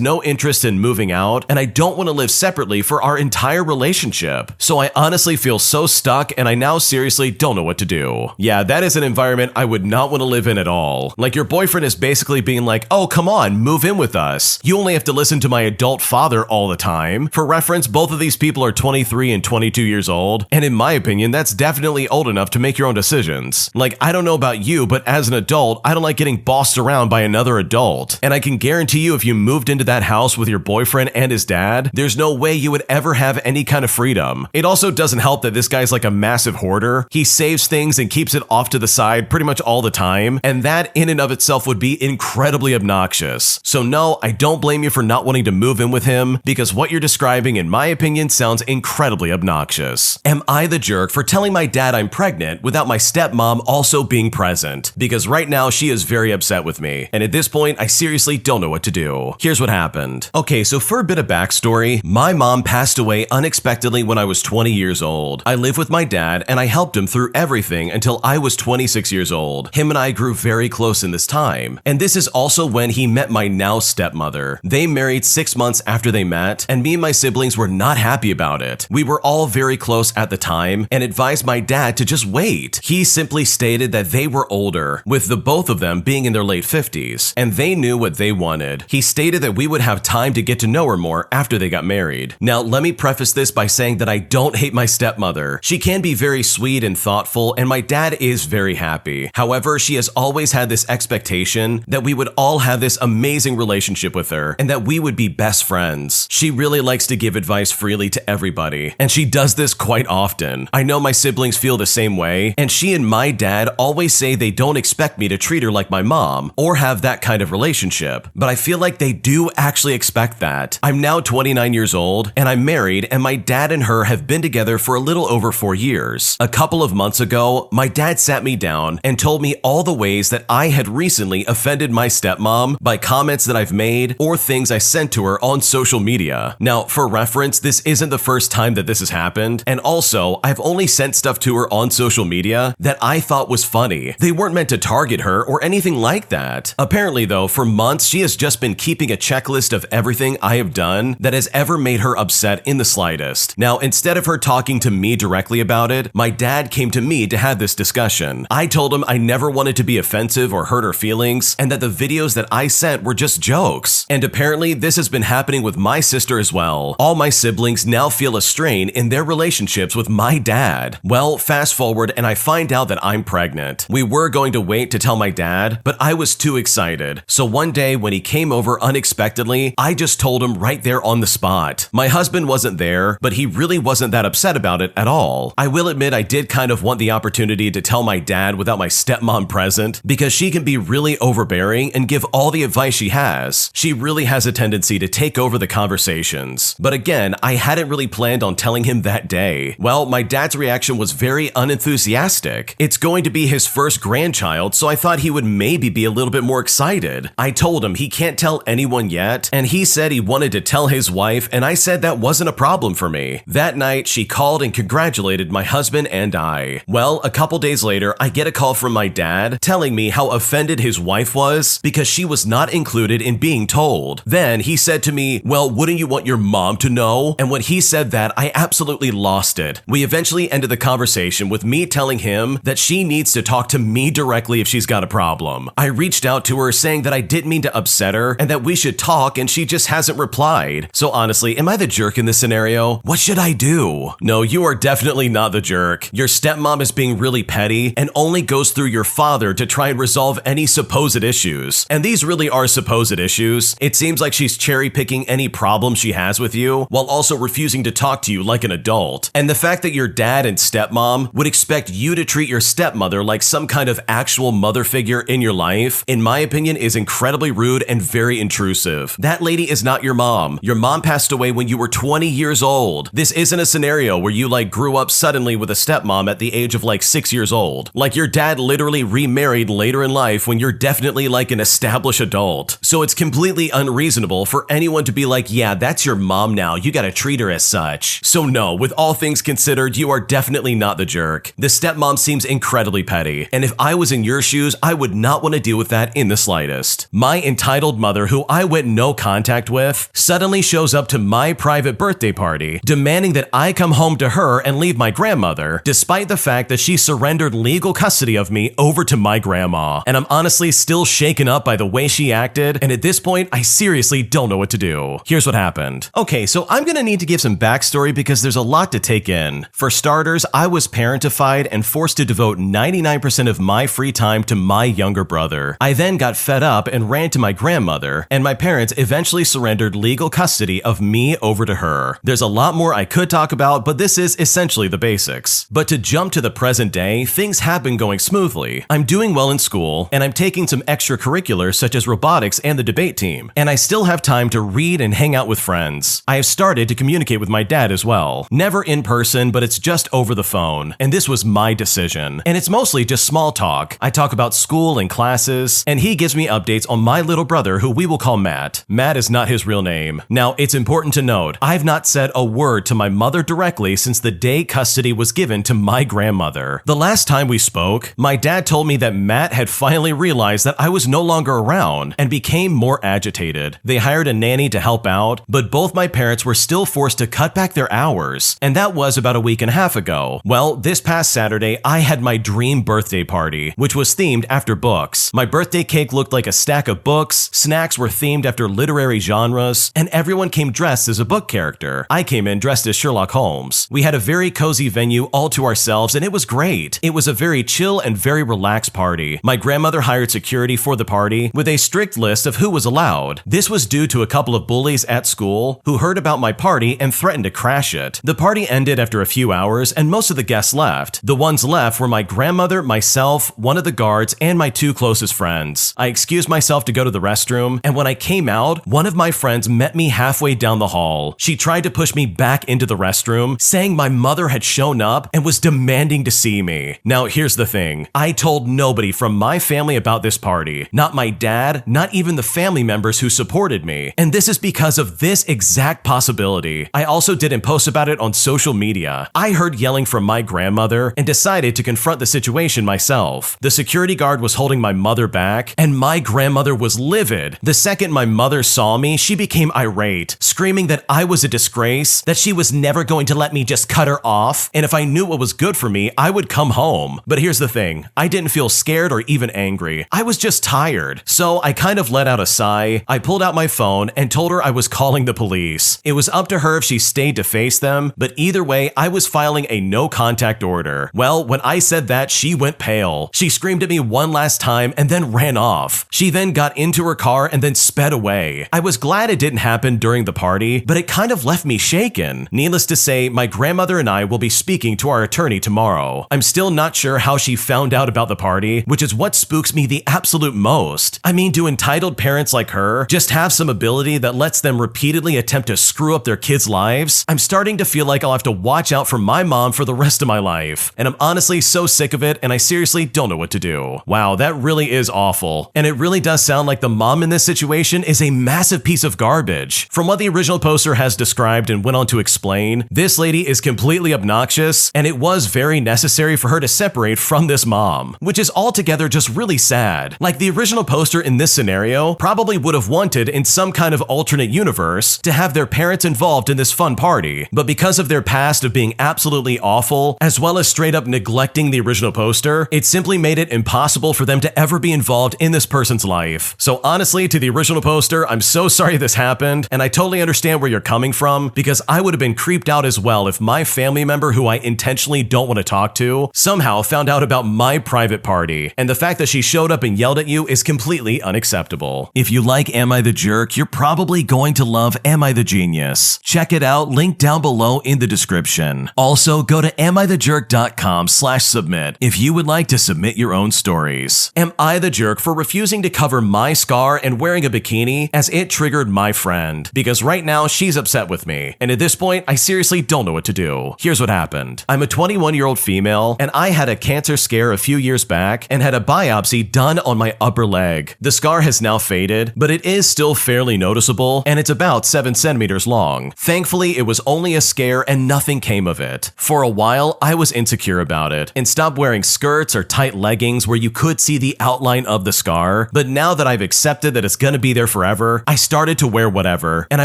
no interest in moving out, and I don't want to live separately for our entire relationship. So I honestly feel so stuck, and I now seriously don't know what to do. Yeah, that is an environment I would not want to live in at all. Like, your boyfriend is basically being like, oh, come on, move in with us. You only have to listen to my adult father all the time. For reference, both of these people are 23 and 22 years old, and in my opinion, that's definitely old enough to make your own decisions. Like, I don't know about you, but as an adult, I don't like getting bossed around by another adult. And I can guarantee you, if you moved into that house with your boyfriend and his dad, there's no way you would ever have any kind of freedom. It also doesn't help that this guy's like a massive hoarder. He saves things and keeps it off to the side pretty much all the time, and that in and of itself would be incredibly obnoxious. So no, I don't blame you for not wanting to move in with him, because what you're describing, in my opinion, sounds incredibly obnoxious. Am I the jerk for telling my dad I'm pregnant without my stepmom also being present? Because right now she is very upset with me, and at this point I seriously don't know what to do. Here's what happened. Okay, so for a bit of backstory, my mom passed away unexpectedly when I was 20 years old. I lived with my dad and I helped him through everything until I was 26 years old. Him and I grew very close in this time, and this is also when he met my now stepmother. They married 6 months after they met, and me and my siblings were not happy about it. We were all very close at the time and advised my dad to just wait. He simply stated that they were older, with the both of them being in their late 50s, and they knew what they wanted. He stated that we would have time to get to know her more after they got married. Now, let me preface this by saying that I don't hate my stepmother. She can be very sweet and thoughtful, and my dad is very happy. However, she has always had this expectation that we would all have this amazing relationship with her, and that we would be best friends. She really likes to give advice freely to everybody, and she does this quite often. I know my siblings feel the same way, and she and my dad always say they don't expect me to treat her like my mom, or have that kind of relationship, but I feel like they do actually expect that. I'm now 29 years old, and I'm married, and my dad and her have been together for a little over 4 years. A couple of months ago, my dad sat me down and told me all the ways that I had recently offended my stepmom by comments that I've made or things I sent to her on social media. Now, for reference, this isn't the first time that this has happened, and also, I've only sent stuff to her on social media that I thought was funny. They weren't meant to target her or anything like that. Apparently though, for months, she has just been keeping a checklist of everything I have done that has ever made her upset in the slightest. Now, instead of her talking to me directly about it, my dad came to me to have this discussion. I told him I never wanted to be offensive or hurt her feelings, and that the videos that I sent were just jokes. And apparently, this has been happening with my sister as well. All my siblings now feel a strain in their relationships with my dad. Well, fast forward and I find out that I'm pregnant. We were going to wait to tell my dad, but I was too excited. So one day when he came over unexpectedly, I just told him right there on the spot. My husband wasn't there, but he really wasn't that upset about it at all. I will admit I did kind of want the opportunity to tell my dad without my stepmom present, because she can be really overbearing and give all the advice she has. She really has a tendency to take over the conversations. But again, I hadn't really planned on telling him that day. Well, my dad's reaction was very unenthusiastic. It's going to be his first grandchild, so I thought he would maybe be a little bit more excited. I told him he can't tell anyone yet, and he said he wanted to tell his wife, and I said that wasn't a problem for me. That night, she called and congratulated my husband and I. Well, a couple days later, I get a call from my dad telling me how offended his wife was because she was not included in being told. Then he said to me, "Well, wouldn't you want your mom to know?" And when he said that, I absolutely lost it. We eventually ended the conversation with me telling him that she needs to talk to me directly if she's got a problem. I reached out to her saying that I didn't mean to upset her and that we should talk, and she just hasn't replied. So honestly, am I the jerk in this scenario? What should I do? No, you are definitely not the jerk. Your stepmom is being really petty and only goes through your father to try and resolve any supposed issues. And these really are supposed issues. It seems like she's cherry-picking any problem she has with you while also refusing to talk to you like an adult. And the fact that your dad and stepmom would expect you to treat your stepmother like some kind of actual mother figure in your life, in my opinion, is incredibly rude and very intrusive. That lady is not your mom. Your mom passed away when you were 20 years old. This isn't a scenario where you grew up suddenly with a stepmom at the age of 6 years old. Like your dad literally remarried later in life when you're definitely an established adult. So it's completely unreasonable for anyone to be like, yeah, that's your mom now, you gotta treat her as such. So no, with all things considered, you are definitely not the jerk. The stepmom seems incredibly petty, and if I was in your shoes, I would not want to deal with that in the slightest. My entitled mother, who I went no contact with, suddenly shows up to my private birthday party, demanding that I come home to her and leave my grandmother, despite the fact that she surrendered legal custody of me over to my grandma. And I'm honestly still shaken up by the way she acted, and at this point, I seriously don't know what to do. Here's what happened. Okay, so I'm gonna need to give some backstory because there's a lot to take in. For starters, I was parentified and forced to devote 99% of my free time to my younger brother. I then got fed up and ran to my grandmother, and my parents eventually surrendered legal custody of me over to her. There's a lot more I could talk about, but this is essentially the basics. But to jump to the present day, things have been going smoothly. I'm doing well in school, and I'm taking some extracurriculars such as robotics and the debate team, and I still have time to read and hang out with friends. I have started to communicate with my dad as well. Never in person, but it's just over the phone, and this was my decision. And it's mostly just small talk. I talk about school and classes, and he gives me updates on my little brother, who we will call Matt. Matt is not his real name. Now, it's important to note, I've not said a word to my mother directly since the day custody was given to my grandmother. The last time we spoke, my dad told me that Matt had finally realized that I was no longer around and became more agitated. They hired a nanny to help out, but both my parents were still forced to cut back their hours, and that was about a week and a half ago. Well, this past Saturday, I had my dream birthday party, which was themed after books. My birthday cake looked like a stack of books, snacks were themed after literary genres, and everyone came dressed as a book character. I came in dressed as Sherlock Holmes. We had a very cozy venue all to ourselves, and it was great. It was a very chill and very relaxed party. My grandmother hired security for the party with a strict list of who was allowed. This was due to a couple of bullies at school who heard about my party and threatened to crash it. The party ended after a few hours, and most of the guests left. The ones left were my grandmother, myself, one of the guards, and my two closest friends. I excused myself to go to the restroom, and when I came out, one of my friends met me halfway down the hall. She tried to push me back into the restroom, saying my mother had shown up and was demanding to see me. Now, here's the thing. I told nobody from my family about this party. Not my dad, not even the family members who supported me. And this is because of this exact possibility. I also didn't post about it on social media. I heard yelling from my grandmother and decided to confront the situation myself. The security guard was holding my mother back, and my grandmother was livid. The second my mother saw me, she became irate, screaming that I was a disgrace, that she was never going to let me just cut her off, and if I knew what was good for me, I would come home. But here's the thing, I didn't feel scared or even angry. I was just tired. So I kind of let out a sigh. I pulled out my phone and told her I was calling the police. It was up to her if she stayed to face them, but either way, I was filing a no contact order. Well, when I said that, she went pale. She screamed at me one last time and then ran off. She then got into her car and then sped away. I was glad it didn't happen during the party, but it kind of left me shaken. Needless to say, my grandmother and I will be speaking to our attorney tomorrow. I'm still not sure how she found out about the party, which is what spooks me the absolute most. I mean, do entitled parents like her just have some ability that lets them repeatedly attempt to screw up their kids' lives? I'm starting to feel like I'll have to watch out for my mom for the rest of my life, and I'm honestly so sick of it, and I seriously don't know what to do. Wow, that really is awful. And it really does sound like the mom in this situation is a massive piece of garbage. From what the original poster has described and went on to explain, this lady is completely obnoxious, and it was very necessary for her to separate from this mom, which is altogether just really sad. Like, the original poster in this scenario probably would have wanted, in some kind of alternate universe, to have their parents involved in this fun party, but because of their past of being absolutely awful, as well as straight up neglecting the original poster, it simply made it impossible for them to ever be involved in this person's life. So honestly, to the original poster, I'm so sorry this happened, and I totally understand where you're coming from, because I would have been creeped out as well if my family member who I intentionally don't want to talk to somehow found out about my private party, and the fact that she showed up and yelled at you is completely unacceptable. If you like Am I the Jerk, you're probably going to love Am I the Genius. Check it out, link down below in the description. Also, go to amithejerk.com/submit if you would like to submit your own stories. Am I the jerk for refusing to cover my scar and wearing a bikini as it triggered my friend? Because right now she's upset with me, and at this point I seriously don't know what to do. Here's what happened. I'm a 21-year-old female, and I had a cancer scare a few years back and had a biopsy done on my upper leg. The scar has now faded, but it is still fairly noticeable, and it's about 7 centimeters long. Thankfully, it was only a scare and nothing came of it. For a while, I was insecure about it and stopped wearing skirts or tight leggings where you could see the outline of the scar, but now that I've accepted that it's gonna be there forever, I started to wear whatever, and I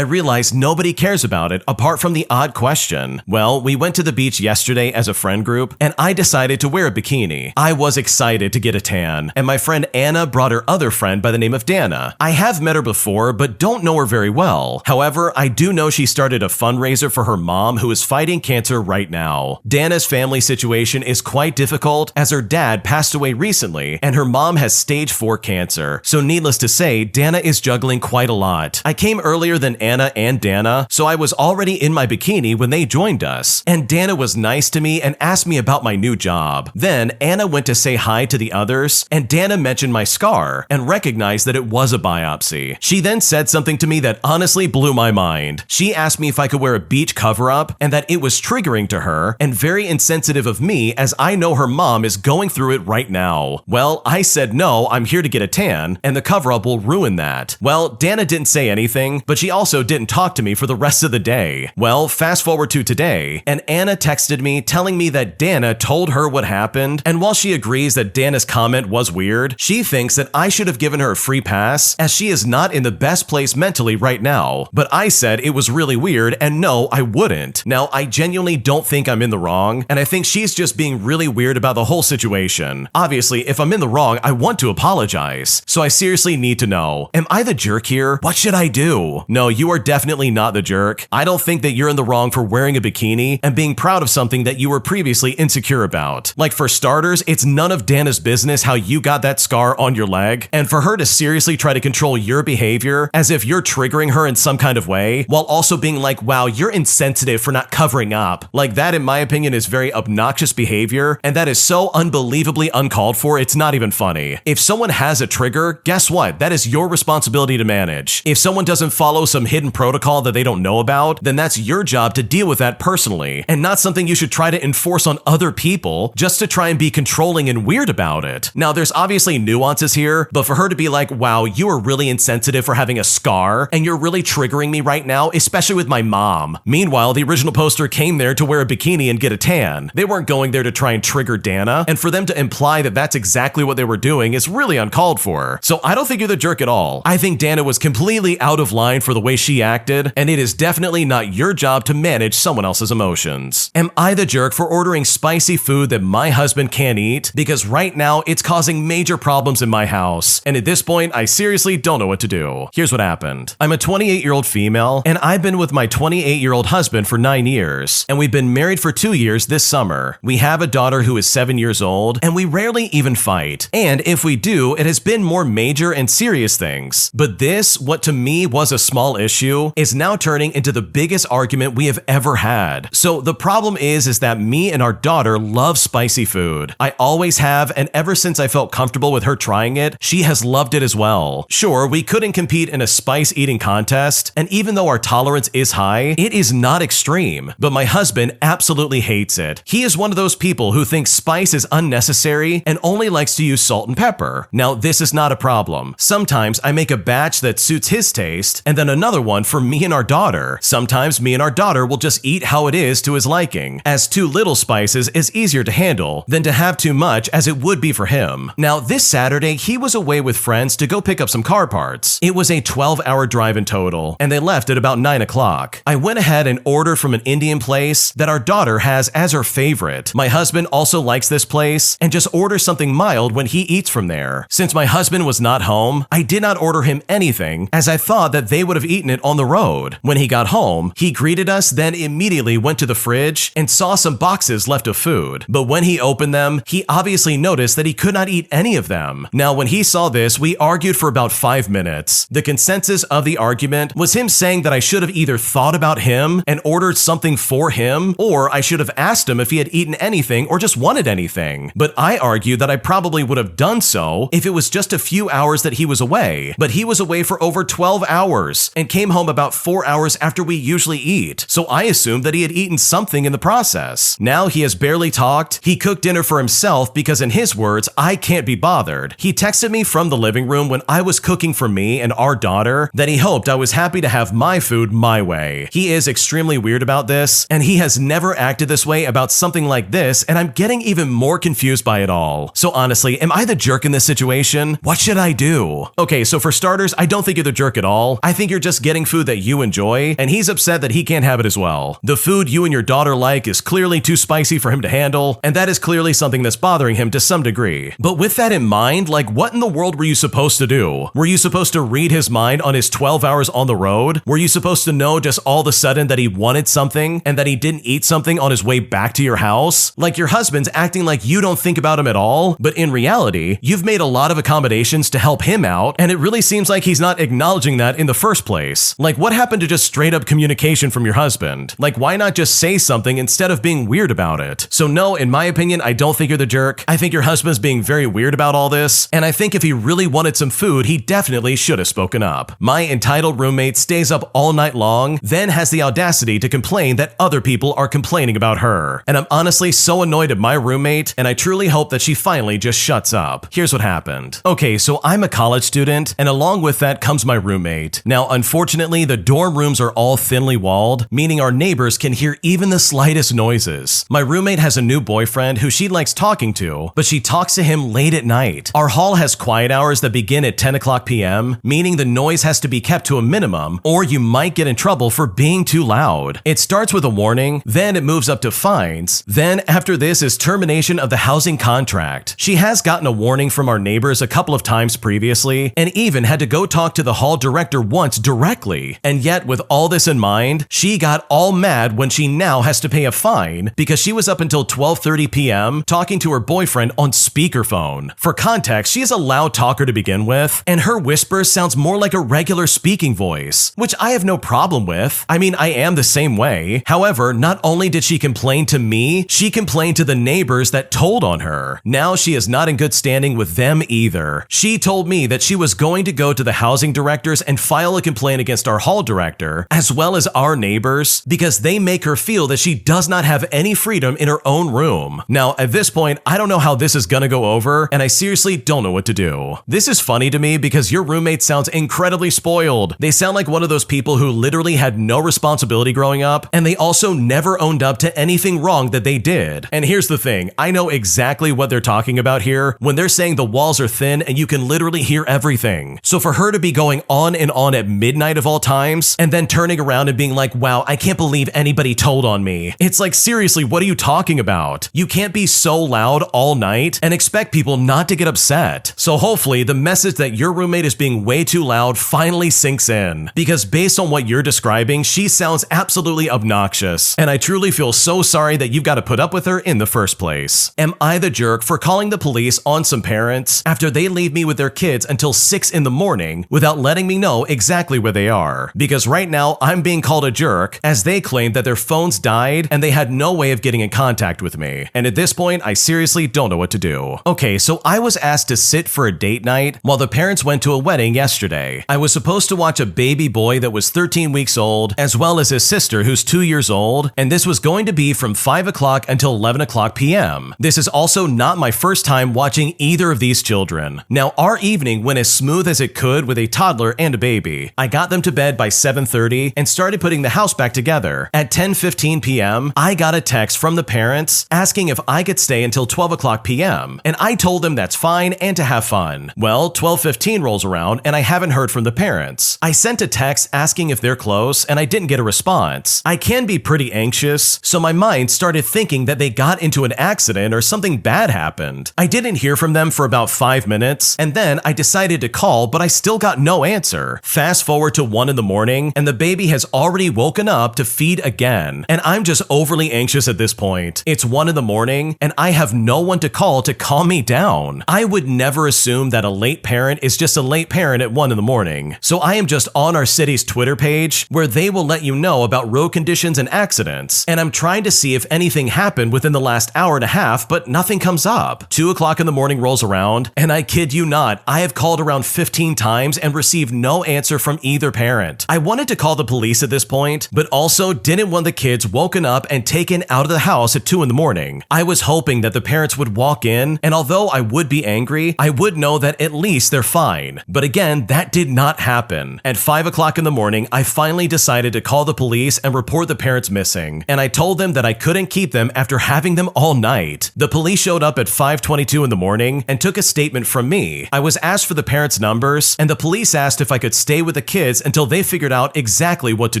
realized nobody cares about it apart from the odd question. Well, we went to the beach yesterday as a friend group, and I decided to wear a bikini. I was excited to get a tan, and my friend Anna brought her other friend by the name of Dana. I have met her before, but don't know her very well. However, I do know she started a fundraiser for her mom who is fighting cancer right now. Dana's family situation is quite difficult as her dad passed away recently, and her mom has stage 4 cancer. So needless to say, Dana is juggling quite a lot. I came earlier than Anna and Dana, so I was already in my bikini when they joined us, and Dana was nice to me and asked me about my new job. Then Anna went to say hi to the others, and Dana mentioned my scar and recognized that it was a biopsy. She then said something to me that honestly blew my mind. She asked me if I could wear a beach cover-up and that it was triggering to her and very insensitive of me as I know her mom is going through it right now. Well, I said no, I'm here to get a tan, and the cover-up will ruin that. Well, Dana didn't say anything, but she also didn't talk to me for the rest of the day. Well, fast forward to today, and Anna texted me telling me that Dana told her what happened, and while she agrees that Dana's comment was weird, she thinks that I should have given her a free pass as she is not in the best place mentally right now. But I said it was really weird, and no, I wouldn't. Now, I genuinely don't think I'm in the wrong, and I think she's just being really weird about the whole situation. Obviously, if I'm in the wrong, I want to apologize. So I seriously need to know, am I the jerk here? What should I do? No, you are definitely not the jerk. I don't think that you're in the wrong for wearing a bikini and being proud of something that you were previously insecure about. Like, for starters, it's none of Dana's business how you got that scar on your leg, and for her to seriously try to control your behavior as if you're triggering her in some kind of way, while also being like, wow, you're insensitive for not covering up. Like, that, in my opinion, is very obnoxious behavior, and that is so unbelievably uncalled for, it's not even funny. If someone has a trigger trigger, guess what? That is your responsibility to manage. If someone doesn't follow some hidden protocol that they don't know about, then that's your job to deal with that personally, and not something you should try to enforce on other people just to try and be controlling and weird about it. Now, there's obviously nuances here, but for her to be like, wow, you are really insensitive for having a scar, and you're really triggering me right now, especially with my mom. Meanwhile, the original poster came there to wear a bikini and get a tan. They weren't going there to try and trigger Dana, and for them to imply that that's exactly what they were doing is really uncalled for. So I don't think you're the jerk at all. I think Dana was completely out of line for the way she acted, and it is definitely not your job to manage someone else's emotions. Am I the jerk for ordering spicy food that my husband can't eat? Because right now, it's causing major problems in my house, and at this point, I seriously don't know what to do. Here's what happened. I'm a 28-year-old female, and I've been with my 28-year-old husband for 9 years, and we've been married for 2 years this summer. We have a daughter who is 7 years old, and we rarely even fight. And if we do, it has been more major and serious things. But this, what to me was a small issue, is now turning into the biggest argument we have ever had. So the problem is that me and our daughter love spicy food. I always have, and ever since I felt comfortable with her trying it, she has loved it as well. Sure, we couldn't compete in a spice eating contest, and even though our tolerance is high, it is not extreme. But my husband absolutely hates it. He is one of those people who thinks spice is unnecessary and only likes to use salt and pepper. Now, this is not a problem. Sometimes I make a batch that suits his taste, and then another one for me and our daughter. Sometimes me and our daughter will just eat how it is to his liking, as too little spices is easier to handle than to have too much as it would be for him. Now, this Saturday, he was away with friends to go pick up some car parts. It was a 12-hour drive in total, and they left at about 9 o'clock. I went ahead and ordered from an Indian place that our daughter has as her favorite. My husband also likes this place and just orders something mild when he eats from there. Since my husband was not home, I did not order him anything as I thought that they would have eaten it on the road. When he got home, he greeted us, then immediately went to the fridge and saw some boxes left of food. But when he opened them, he obviously noticed that he could not eat any of them. Now, when he saw this, we argued for about 5 minutes. The consensus of the argument was him saying that I should have either thought about him and ordered something for him, or I should have asked him if he had eaten anything or just wanted anything. But I argued that I probably would have done so if it was just a few hours that he was away. But he was away for over 12 hours and came home about 4 hours after we usually eat. So I assumed that he had eaten something in the process. Now he has barely talked. He cooked dinner for himself because, in his words, I can't be bothered. He texted me from the living room when I was cooking for me and our daughter that he hoped I was happy to have my food my way. He is extremely weird about this, and he has never acted this way about something like this, and I'm getting even more confused by it all. So honestly, am I the jerk in this situation? What should I do? Okay, so for starters, I don't think you're the jerk at all. I think you're just getting food that you enjoy, and he's upset that he can't have it as well. The food you and your daughter like is clearly too spicy for him to handle, and that is clearly something that's bothering him to some degree. But with that in mind, like, what in the world were you supposed to do? Were you supposed to read his mind on his 12 hours on the road? Were you supposed to know just all of a sudden that he wanted something and that he didn't eat something on his way back to your house? Like, your husband's acting like you don't think about him at all, but in reality, you've made a lot of accommodations to help him out, and it really seems like he's not acknowledging that in the first place. Like, what happened to just straight up communication from your husband? Like, why not just say something instead of being weird about it? So no, in my opinion, I don't think you're the jerk. I think your husband's being very weird about all this, and I think if he really wanted some food, he definitely should have spoken up. My entitled roommate stays up all night long, then has the audacity to complain that other people are complaining about her. And I'm honestly so annoyed at my roommate, and I truly hope that she finally just shuts up. Here's what happened. Okay, so I'm a college student, and along with that comes my roommate. Now, unfortunately, the dorm rooms are all thinly walled, meaning our neighbors can hear even the slightest noises. My roommate has a new boyfriend who she likes talking to, but she talks to him late at night. Our hall has quiet hours that begin at 10 o'clock p.m., meaning the noise has to be kept to a minimum, or you might get in trouble for being too loud. It starts with a warning, then it moves up to fines, then after this is termination of the housing contract. She has gotten a warning from our neighbors a couple of times previously, and even had to go talk to the hall director once directly. And yet, with all this in mind, she got all mad when she now has to pay a fine because she was up until 12:30 p.m. talking to her boyfriend on speakerphone. For context, she is a loud talker to begin with, and her whisper sounds more like a regular speaking voice, which I have no problem with. I mean, I am the same way. However, not only did she complain to me, she complained to the neighbors that told on her. Now she is not in good standing with them either. her. She told me that she was going to go to the housing directors and file a complaint against our hall director, as well as our neighbors, because they make her feel that she does not have any freedom in her own room. Now, at this point, I don't know how this is gonna go over, and I seriously don't know what to do. This is funny to me because your roommate sounds incredibly spoiled. They sound like one of those people who literally had no responsibility growing up, and they also never owned up to anything wrong that they did. And here's the thing, I know exactly what they're talking about here when they're saying the walls are thin and you can literally hear everything. So for her to be going on and on at midnight of all times, and then turning around and being like, wow, I can't believe anybody told on me. It's like, seriously, what are you talking about? You can't be so loud all night and expect people not to get upset. So hopefully the message that your roommate is being way too loud finally sinks in, because based on what you're describing, she sounds absolutely obnoxious, and I truly feel so sorry that you've got to put up with her in the first place. Am I the jerk for calling the police on some parents after they leave me with their kids until 6 in the morning without letting me know exactly where they are? Because right now I'm being called a jerk as they claim that their phones died and they had no way of getting in contact with me. And at this point, I seriously don't know what to do. Okay, so I was asked to sit for a date night while the parents went to a wedding yesterday. I was supposed to watch a baby boy that was 13 weeks old, as well as his sister who's 2 years old, and this was going to be from 5 o'clock until 11 o'clock p.m. This is also not my first time watching either of these children. Now, our evening went as smooth as it could with a toddler and a baby. I got them to bed by 7:30 and started putting the house back together. At 10:15 p.m., I got a text from the parents asking if I could stay until 12 o'clock p.m., and I told them that's fine and to have fun. Well, 12:15 rolls around and I haven't heard from the parents. I sent a text asking if they're close and I didn't get a response. I can be pretty anxious, so my mind started thinking that they got into an accident or something bad happened. I didn't hear from them for about 5 minutes, and then I decided to call, but I still got no answer. Fast forward to 1 in the morning, and the baby has already woken up to feed again, and I'm just overly anxious at this point. It's 1 in the morning, and I have no one to call to calm me down. I would never assume that a late parent is just a late parent at 1 in the morning, so I am just on our city's Twitter page where they will let you know about road conditions and accidents, and I'm trying to see if anything happened within the last hour and a half, but nothing comes up. 2 o'clock in the morning rolls around, and I kid you not, I have called around 15 times and received no answer from either parent. I wanted to call the police at this point, but also didn't want the kids woken up and taken out of the house at 2 in the morning. I was hoping that the parents would walk in, and although I would be angry, I would know that at least they're fine. But again, that did not happen. At 5 o'clock in the morning, I finally decided to call the police and report the parents missing, and I told them that I couldn't keep them after having them all night. The police showed up at 5:22 in the morning and took a statement from me. I was asked for the parents' numbers, and the police asked if I could stay with the kids until they figured out exactly what to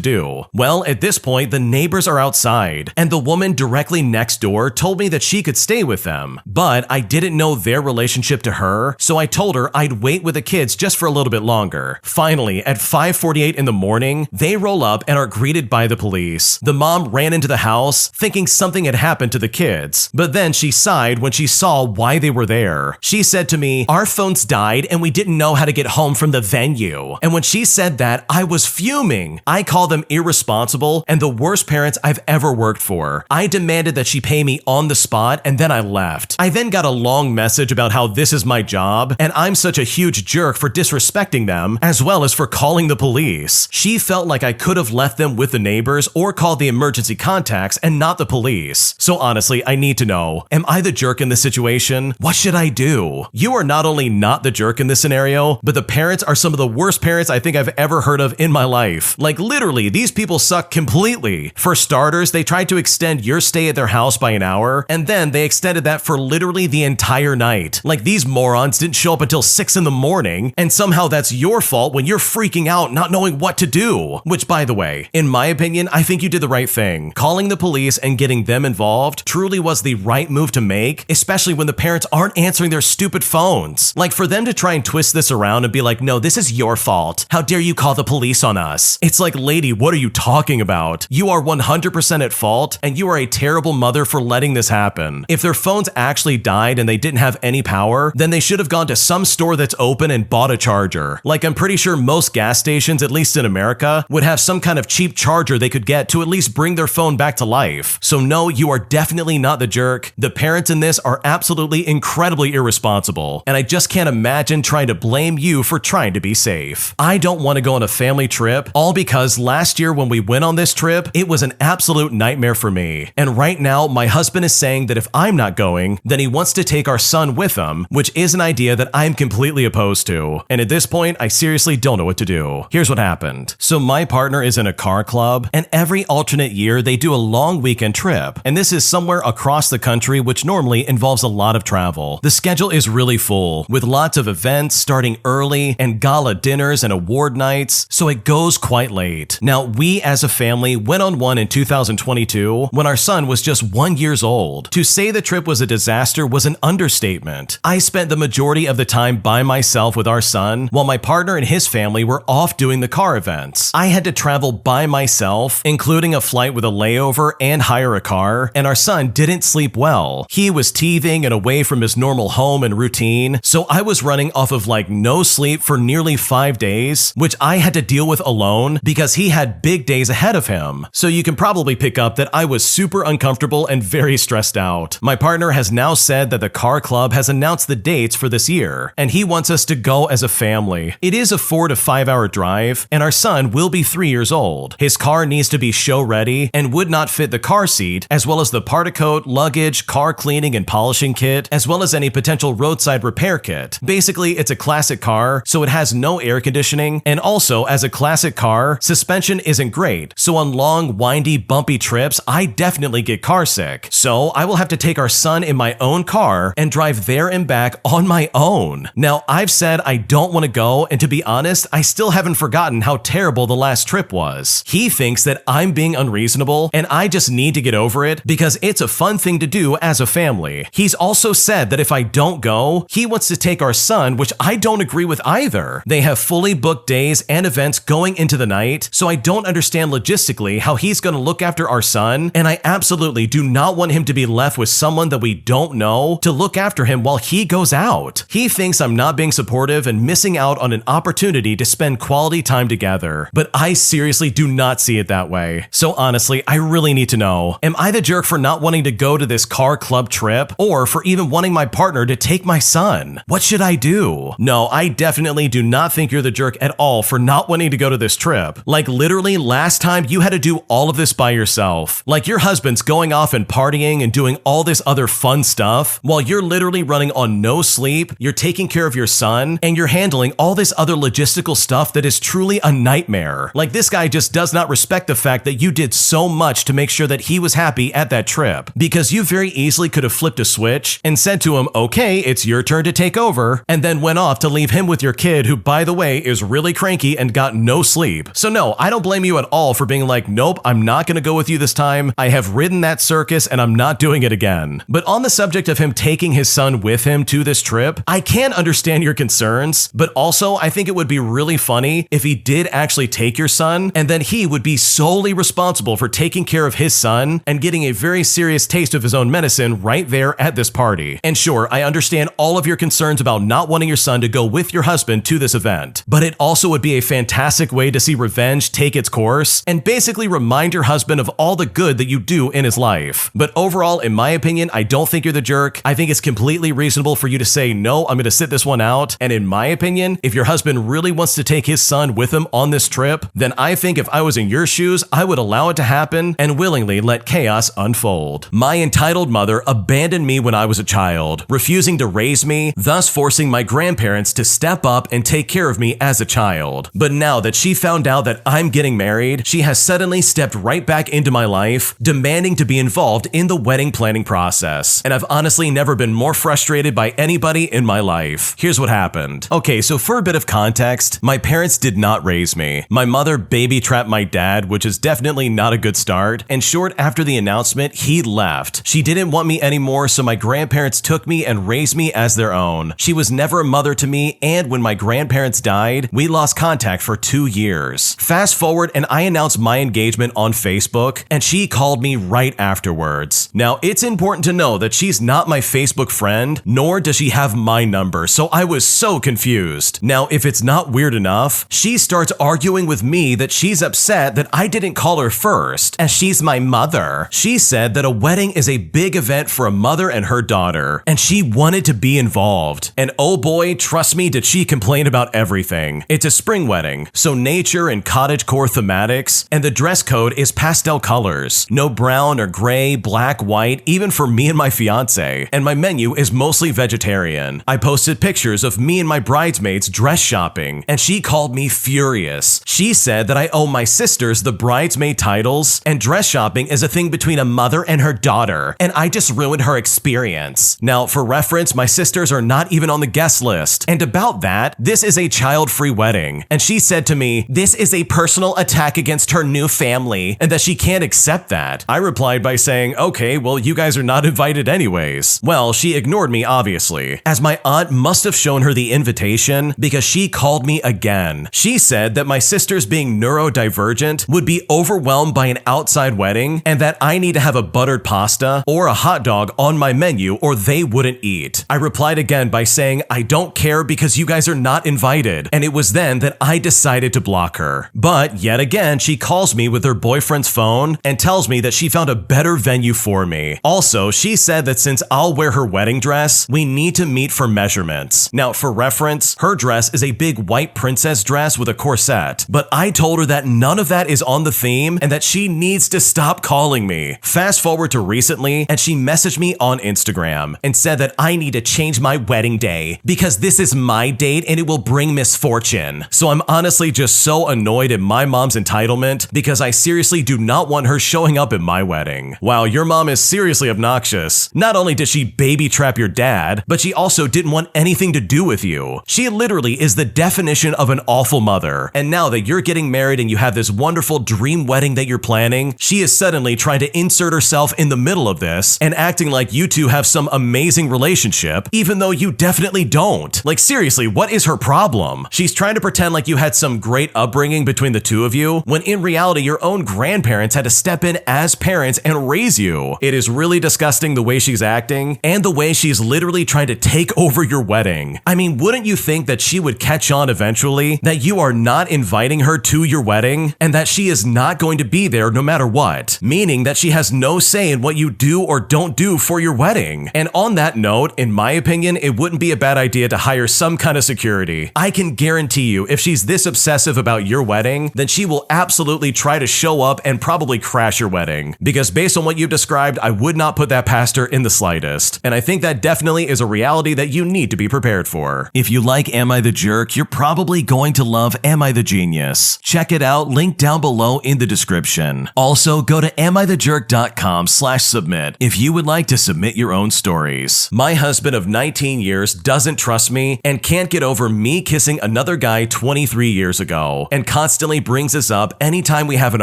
do. Well, at this point, the neighbors are outside, and the woman directly next door told me that she could stay with them, but I didn't know their relationship to her, so I told her I'd wait with the kids just for a little bit longer. Finally, at 5:48 in the morning, they roll up and are greeted by the police. The mom ran into the house thinking something had happened to the kids, but then she sighed when she saw why they were there. She said to me, "Our phones died and we didn't know how to get home from the venue." And when she said that, I was fuming. I called them irresponsible and the worst parents I've ever worked for. I demanded that she pay me on the spot, and then I left. I then got a long message about how this is my job and I'm such a huge jerk for disrespecting them, as well as for calling the police. She felt like I could have left them with the neighbors or called the emergency contacts and not the police. So honestly, I need to know, am I the jerk in this situation? What should I do? You are not only not the jerk in this scenario, but the parents are some of the worst parents I think I've ever heard of in my life. Like literally, these people suck completely. For starters, they tried to extend your stay at their house by an hour, and then they extended that for literally the entire night. Like these morons didn't show up until 6 in the morning, and somehow that's your fault when you're freaking out not knowing what to do. Which, by the way, in my opinion, I think you did the right thing. Calling the police and getting them involved truly was the right move to make, especially when the parents aren't answering their stupid phones. Like for them to try and twist this around and be like, no, this is your fault. How dare you call the police on us? It's like, lady, what are you talking about? You are 100% at fault, and you are a terrible mother for letting this happen. If their phones actually died and they didn't have any power, then they should have gone to some store that's open and bought a charger. Like I'm pretty sure most gas stations, at least in America, would have some kind of cheap charger they could get to at least bring their phone back to life. So no, you are definitely not the jerk. The parents in this are absolutely incredibly irresponsible, and I just can't imagine trying to blame you for trying to be safe. I don't want to go on a family trip, all because last year when we went on this trip, it was an absolute nightmare for me. And right now, my husband is saying that if I'm not going, then he wants to take our son with him, which is an idea that I'm completely opposed to. And at this point, I seriously don't know what to do. Here's what happened. So my partner is in a car club, and every alternate year they do a long weekend trip. And this is somewhere across the country, which normally involves a lot of travel. The schedule is really full, with lots of events starting early and gala dinners and award nights, so it goes quite late. Now, we as a family went on one in 2022 when our son was just 1 year old. To say the trip was a disaster was an understatement. I spent the majority of the time by myself with our son, while my partner and his family were off doing the car events. I had to travel by myself, including a flight with a layover and hire a car, and our son didn't sleep well. He was teething and away from his normal home and routine, so I was running off of like no sleep for nearly 5 days, which I had to deal with alone because he had big days ahead of him. So you can probably pick up that I was super uncomfortable and very stressed out. My partner has now said that the car club has announced the dates for this year, and he wants us to go as a family. It is a 4 to 5 hour drive, and our son will be 3 years old. His car needs to be show ready and would not fit the car seat, as well as the particoat, luggage, car cleaning and polishing kit, as well as any potential roadside repair kit. Basically, it's a classic car, so it has no air conditioning, and also as a classic car, suspension isn't great, so on long, windy, bumpy trips, I definitely get car sick. So I will have to take our son in my own car and drive there and back on my own. Now, I've said I don't want to go, and to be honest, I still haven't forgotten how terrible the last trip was. He thinks that I'm being unreasonable, and I just need to get over it because it's a fun thing to do as a family. He's also said that if I don't go, he wants to take our son, which I don't agree with either. They have fully booked days and events going into the night, so I don't understand logistically how he's going to look after our son, and I absolutely do not want him to be left with someone that we don't know to look after him while he goes out. He thinks I'm not being supportive and missing out on an opportunity to spend quality time together, but I seriously do not see it that way. So honestly, I really need to know, am I the jerk for not wanting to go to this car club trip, or for even wanting my partner to take my son? What should I do? No, I definitely do not think you're the jerk at all for not wanting to go to this trip. Like literally last time you had to do all of this by yourself. Like your husband's going off and partying and doing all this other fun stuff while you're literally running on no sleep, you're taking care of your son, and you're handling all this other logistical stuff that is truly a nightmare. Like this guy just does not respect the fact that you did so much to make sure that he was happy at that trip, because you very easily could have flipped a switch and said to him, okay, it's your turn to take over, and then went off to leave him with your kid, who by the way is really cranky and got no sleep. So no, I don't blame you at all for being like, nope, I'm not gonna go with you this time. I have ridden that circus and I'm not doing it again. But on the subject of him taking his son with him to this trip, I can understand your concerns, but also I think it would be really funny if he did actually take your son, and then he would be solely responsible for taking care of his son and getting a very serious taste of his own medicine right there at this party. And sure, I understand all of your concerns about not wanting your son to go with your husband to this event, but it also would be a fantastic way to see revenge take its course and basically remind your husband of all the good that you do in his life. But overall, in my opinion, I don't think you're the jerk. I think it's completely reasonable for you to say, no, I'm going to sit this one out. And in my opinion, if your husband really wants to take his son with him on this trip, then I think if I was in your shoes, I would allow it to happen and willingly let chaos unfold. My entitled mother abandoned me when I was a child, refusing to raise me, thus forcing my grandparents to step up and take care of me as a child. But now that she found out that I'm getting married, she has suddenly stepped right back into my life, demanding to be involved in the wedding planning process. And I've honestly never been more frustrated by anybody in my life. Here's what happened. Okay, so for a bit of context, my parents did not raise me. My mother baby trapped my dad, which is definitely not a good start, and short after the announcement, he left. She didn't want me anymore, so my grandparents took me and raised me as their own. She was never a mother to me, and when my grandparents died, we lost contact for 2 years. Fast forward, and I announced my engagement on Facebook, and she called me right afterwards. Now, it's important to know that she's not my Facebook friend, nor does she have my number, so I was so confused. Now, if it's not weird enough, she starts arguing with me that she's upset that I didn't call her first, as she's my mother. She said that a wedding is a big event for a mother and her daughter, and she wanted to be involved. involved. And oh boy, trust me, did she complain about everything. It's a spring wedding, so nature and cottagecore thematics, and the dress code is pastel colors. No brown or gray, black, white, even for me and my fiance. And my menu is mostly vegetarian. I posted pictures of me and my bridesmaids dress shopping, and she called me furious. She said that I owe my sisters the bridesmaid titles, and dress shopping is a thing between a mother and her daughter, and I just ruined her experience. Now, for reference, my sisters are not even on the guest list. And about that, this is a child-free wedding. And she said to me, this is a personal attack against her new family, and that she can't accept that. I replied by saying, okay, well, you guys are not invited anyways. Well, she ignored me, obviously, as my aunt must have shown her the invitation because she called me again. She said that my sisters being neurodivergent would be overwhelmed by an outside wedding and that I need to have a buttered pasta or a hot dog on my menu or they wouldn't eat. I replied again by saying, I don't care because you guys are not invited. And it was then that I decided to block her. But yet again, she calls me with her boyfriend's phone and tells me that she found a better venue for me. Also, she said that since I'll wear her wedding dress, we need to meet for measurements. Now, for reference, her dress is a big white princess dress with a corset, but I told her that none of that is on the theme and that she needs to stop calling me. Fast forward to recently, and she messaged me on Instagram and said that I need to change my wedding day because this is my date and it will bring misfortune. So I'm honestly just so annoyed at my mom's entitlement because I seriously do not want her showing up at my wedding. Wow, your mom is seriously obnoxious. Not only did she baby trap your dad, but she also didn't want anything to do with you. She literally is the definition of an awful mother. And now that you're getting married and you have this wonderful dream wedding that you're planning, she is suddenly trying to insert herself in the middle of this and acting like you two have some amazing relationship, even though you definitely don't. Like seriously, what is her problem? She's trying to pretend like you had some great upbringing between the two of you, when in reality your own grandparents had to step in as parents and raise you. It is really disgusting the way she's acting and the way she's literally trying to take over your wedding. I mean, wouldn't you think that she would catch on eventually that you are not inviting her to your wedding and that she is not going to be there no matter what, meaning that she has no say in what you do or don't do for your wedding. And on that note, in my opinion, it wouldn't be a bad idea to hire some kind of security. I can guarantee you, if she's this obsessive about your wedding, then she will absolutely try to show up and probably crash your wedding. Because based on what you've described, I would not put that past her in the slightest. And I think that definitely is a reality that you need to be prepared for. If you like Am I the Jerk, you're probably going to love Am I the Genius. Check it out, link down below in the description. Also, go to amithejerk.com/submit if you would like to submit your own stories. My husband of 19 years doesn't trust me and can't get over me kissing another guy 23 years ago and constantly brings this up anytime we have an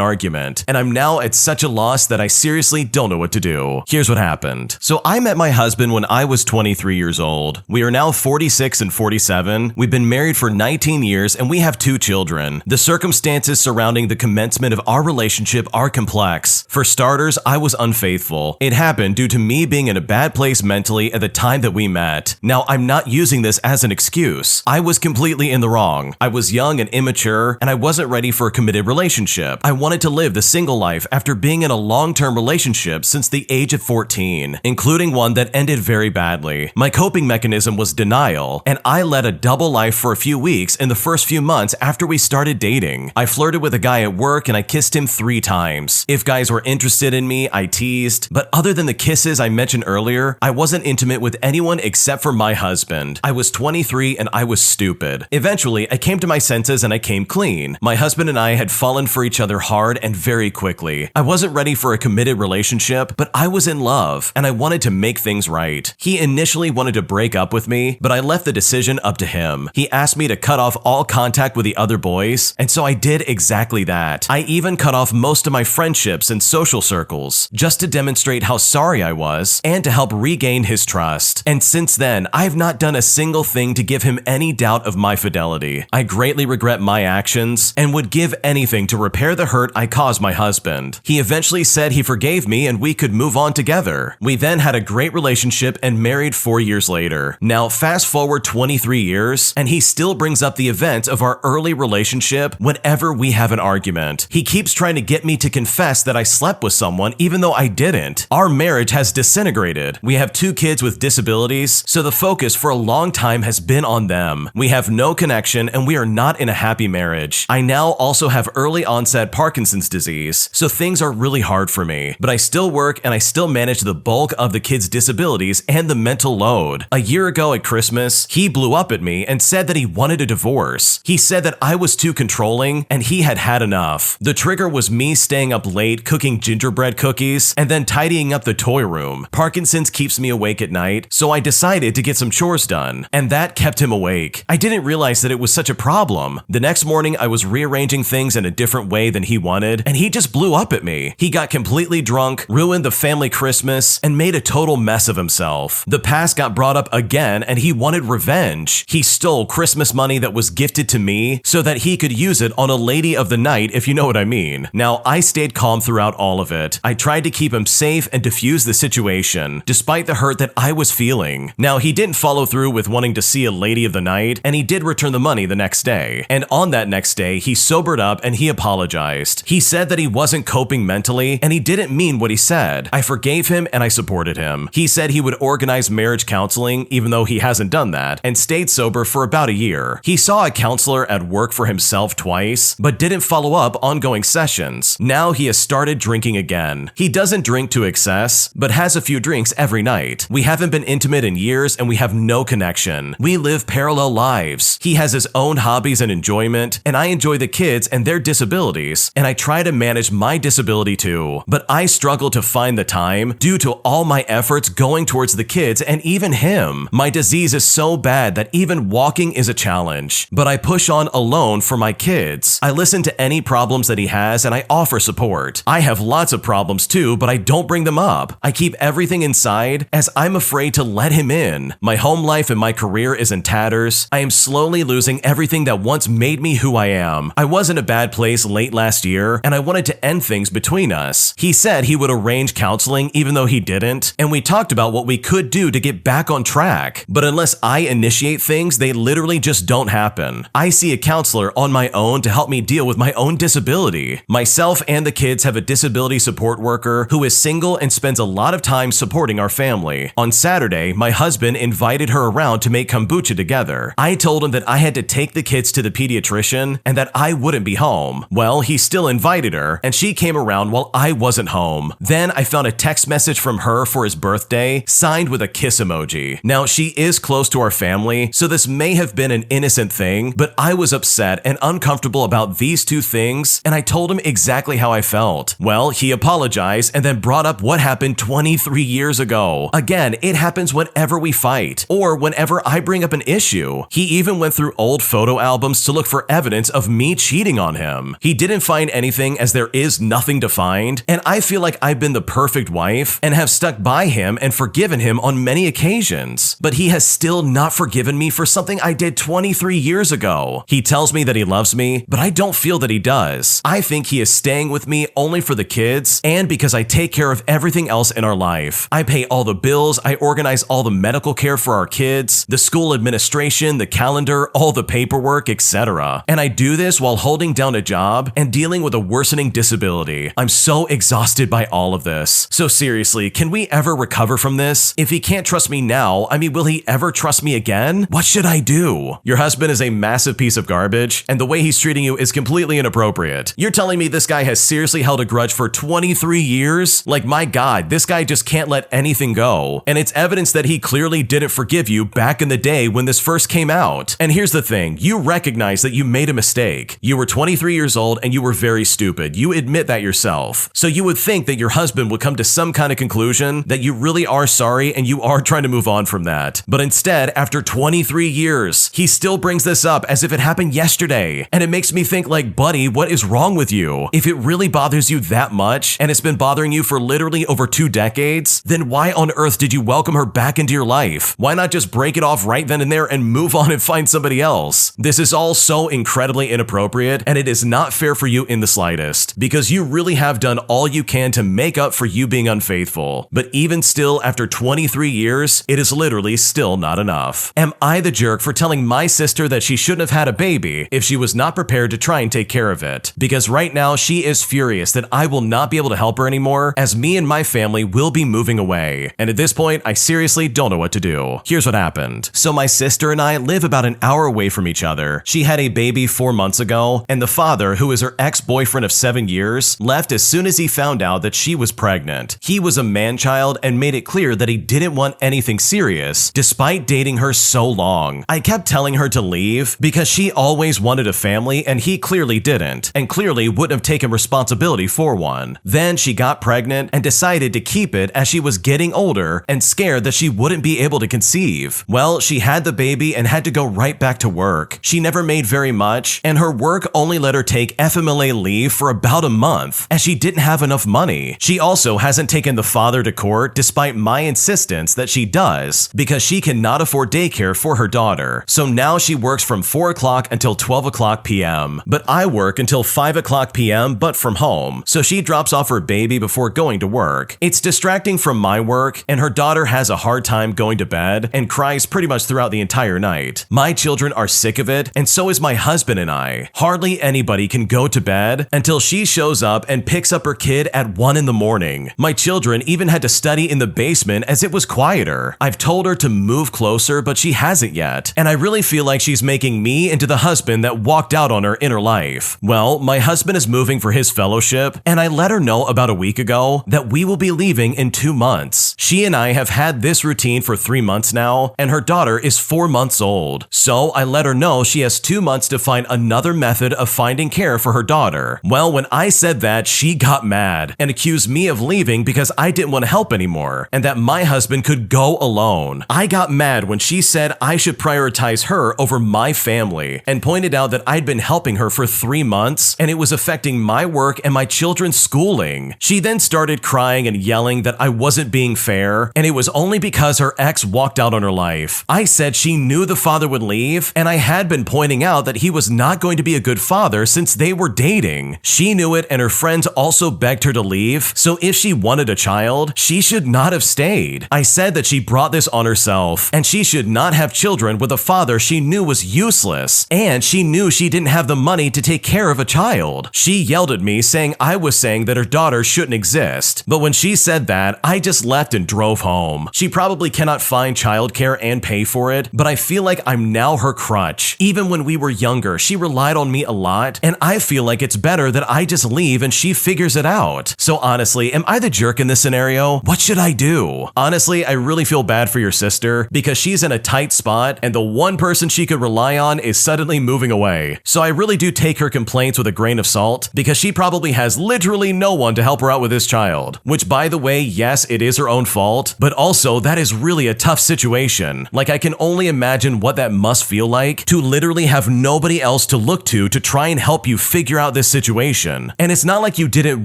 argument. And I'm now at such a loss that I seriously don't know what to do. Here's what happened. So I met my husband when I was 23 years old. We are now 46 and 47. We've been married for 19 years and we have 2 children. The circumstances surrounding the commencement of our relationship are complex. For starters, I was unfaithful. It happened due to me being in a bad place mentally at the time that we met. Now, I'm not using this as an excuse. I was completely in the wrong. I was young and immature, and I wasn't ready for a committed relationship. I wanted to live the single life after being in a long-term relationship since the age of 14, including one that ended very badly. My coping mechanism was denial, and I led a double life for a few weeks in the first few months after we started dating. I flirted with a guy at work and I kissed him 3 times. If guys were interested in me, I teased, but other than the kisses I mentioned earlier, I wasn't intimate with anyone except for my husband. I was 23 and I was stupid. Eventually, I came to my senses and I came clean. My husband and I had fallen for each other hard and very quickly. I wasn't ready for a committed relationship, but I was in love and I wanted to make things right. He initially wanted to break up with me, but I left the decision up to him. He asked me to cut off all contact with the other boys, and so I did exactly that. I even cut off most of my friendships and social circles, just to demonstrate how sorry I was and to help regain his trust. And since then, I have not done a single thing to give him any doubt of my fidelity. I greatly regret my actions and would give anything to repair the hurt I caused my husband. He eventually said he forgave me and we could move on together. We then had a great relationship and married 4 years later. Now fast forward 23 years and he still brings up the events of our early relationship whenever we have an argument. He keeps trying to get me to confess that I slept with someone even though I didn't. Our marriage has disintegrated. We have 2 kids with disabilities, so the focus for a long time has been on them. We have no connection and we are not in a happy marriage. I now also have early onset Parkinson's disease, so things are really hard for me. But I still work and I still manage the bulk of the kids' disabilities and the mental load. A year ago at Christmas, he blew up at me and said that he wanted a divorce. He said that I was too controlling and he had had enough. The trigger was me staying up late cooking gingerbread cookies and then tidying up the toy room. Parkinson's keeps me awake at night, so I decided to get some chores done, and that kept him awake. I didn't realize that it was such a problem. The next morning, I was rearranging things in a different way than he wanted, and he just blew up at me. He got completely drunk, ruined the family Christmas, and made a total mess of himself. The past got brought up again, and he wanted revenge. He stole Christmas money that was gifted to me so that he could use it on a lady of the night, if you know what I mean. Now, I stayed calm throughout all of it. I tried to keep him safe and diffuse the situation, despite the hurt that I was feeling. Now, he didn't follow through with wanting to see a lady of the night, and he did return the money the next day. And on that next day, he sobered up and he apologized. He said that he wasn't coping mentally, and he didn't mean what he said. I forgave him and I supported him. He said he would organize marriage counseling, even though he hasn't done that, and stayed sober for about a year. He saw a counselor at work for himself twice, but didn't follow up ongoing sessions. Now he has started drinking again. He doesn't drink to excess, but has a few drinks every night. We haven't been intimate in years and we have no connection. We live parallel lives. He has his own hobbies and enjoyment, and I enjoy the kids and their disabilities, and I try to manage my disability too. But I struggle to find the time due to all my efforts going towards the kids and even him. My disease is so bad that even walking is a challenge, but I push on alone for my kids. I listen to any problems that he has and I offer support. I have lots of problems too, but I don't bring them up. I keep everything inside as I'm afraid to let him in. My home life and my career is in tatters. I am slowly losing everything that once made me who I am. I was in a bad place late last year and I wanted to end things between us. He said he would arrange counseling even though he didn't, and we talked about what we could do to get back on track. But unless I initiate things, they literally just don't happen. I see a counselor on my own to help me deal with my own disability. Myself and the kids have a disability support worker who is single and spends a lot of time supporting our family. On Saturday, my husband invited her around to make kombucha together. I told him that I had to take the kids to the pediatrician and that I wouldn't be home. Well, he still invited her, and she came around while I wasn't home. Then I found a text message from her for his birthday, signed with a kiss emoji. Now, she is close to our family, so this may have been an innocent thing, but I was upset and uncomfortable about these two things, and I told him exactly how I felt. Well, he apologized and then brought up what happened 23 years ago. Again, it happens whenever we fight, or whenever I bring up an issue. He even went through old photo albums to look for evidence of me cheating on him. He didn't find anything as there is nothing to find, and I feel like I've been the perfect wife and have stuck by him and forgiven him on many occasions. But he has still not forgiven me for something I did 23 years ago. He tells me that he loves me, but I don't feel that he does. I think he is staying with me only for the kids and because I take care of everything else in our life. I pay all the bills, I organize all the medical care for our kids, the school administration, the calendar, all the paperwork, etc. And I do this while holding down a job and dealing with a worsening disability. I'm so exhausted by all of this. So seriously, can we ever recover from this? If he can't trust me now, will he ever trust me again? What should I do? Your husband is a massive piece of garbage, and the way he's treating you is completely inappropriate. You're telling me this guy has seriously held a grudge for 23 years? Like, my God, this guy just can't let anything go. And it's evidence that he clearly didn't forgive you back in the day when this first came out. And here's the thing, you recognize that you made a mistake. You were 23 years old and you were very stupid. You admit that yourself. So you would think that your husband would come to some kind of conclusion that you really are sorry and you are trying to move on from that. But instead, after 23 years, he still brings this up as if it happened yesterday. And it makes me think, like, buddy, what is wrong with you? If it really bothers you that much, and it's been bothering you for literally over 2 decades, then why on earth did you welcome her back into your life? Why not just break it off right then and there and move on and find somebody else? This is all so incredibly inappropriate, and it is not fair for you in the slightest, because you really have done all you can to make up for you being unfaithful. But even still, after 23 years, it is literally still not enough. Am I the jerk for telling my sister that she shouldn't have had a baby if she was not prepared to try and take care of it? Because right now she is furious that I will not be able to help her anymore, as me and my family will be moving away. And at this point, I seriously don't know what to to do. Here's what happened. So my sister and I live about an hour away from each other. She had a baby 4 months ago, and the father, who is her ex-boyfriend of 7 years, left as soon as he found out that she was pregnant. He was a man-child and made it clear that he didn't want anything serious, despite dating her so long. I kept telling her to leave because she always wanted a family and he clearly didn't, and clearly wouldn't have taken responsibility for one. Then she got pregnant and decided to keep it as she was getting older and scared that she wouldn't be able to conceive. Well, she had the baby and had to go right back to work. She never made very much, and her work only let her take FMLA leave for about a month, as she didn't have enough money. She also hasn't taken the father to court despite my insistence that she does, because she cannot afford daycare for her daughter. So now she works from 4 o'clock until 12 o'clock p.m. But I work until 5 o'clock p.m. but from home, so she drops off her baby before going to work. It's distracting from my work, and her daughter has a hard time going to bed and cries pretty much throughout the entire night. My children are sick of it, and so is my husband and I. Hardly anybody can go to bed until she shows up and picks up her kid at 1 in the morning. My children even had to study in the basement as it was quieter. I've told her to move closer, but she hasn't yet, and I really feel like she's making me into the husband that walked out on her in her life. Well, my husband is moving for his fellowship, and I let her know about a week ago that we will be leaving in 2 months. She and I have had this routine for 3 months now, and her daughter is 4 months old. So I let her know she has 2 months to find another method of finding care for her daughter. Well, when I said that, she got mad and accused me of leaving because I didn't want to help anymore, and that my husband could go alone. I got mad when she said I should prioritize her over my family, and pointed out that I'd been helping her for 3 months, and it was affecting my work and my children's schooling. She then started crying and yelling that I wasn't being fair, and it was only because her ex walked out on her life. I said she knew the father would leave, and I had been pointing out that he was not going to be a good father since they were dating. She knew it, and her friends also begged her to leave, so if she wanted a child, she should not have stayed. I said that she brought this on herself, and she should not have children with a father she knew was useless, and she knew she didn't have the money to take care of a child. She yelled at me saying I was saying that her daughter shouldn't exist, but when she said that, I just left and drove home. She probably cannot find childcare and pay for it, but I feel like I'm now her crutch. Even when we were younger, she relied on me a lot, and I feel like it's better that I just leave and she figures it out. So honestly, am I the jerk in this scenario? What should I do? Honestly, I really feel bad for your sister because she's in a tight spot, and the one person she could rely on is suddenly moving away. So I really do take her complaints with a grain of salt, because she probably has literally no one to help her out with this child. Which, by the way, yes, it is her own fault, but also that is really a tough situation. Like, I can only imagine what that must feel like to literally have nobody else to look to try and help you figure out this situation. And it's not like you didn't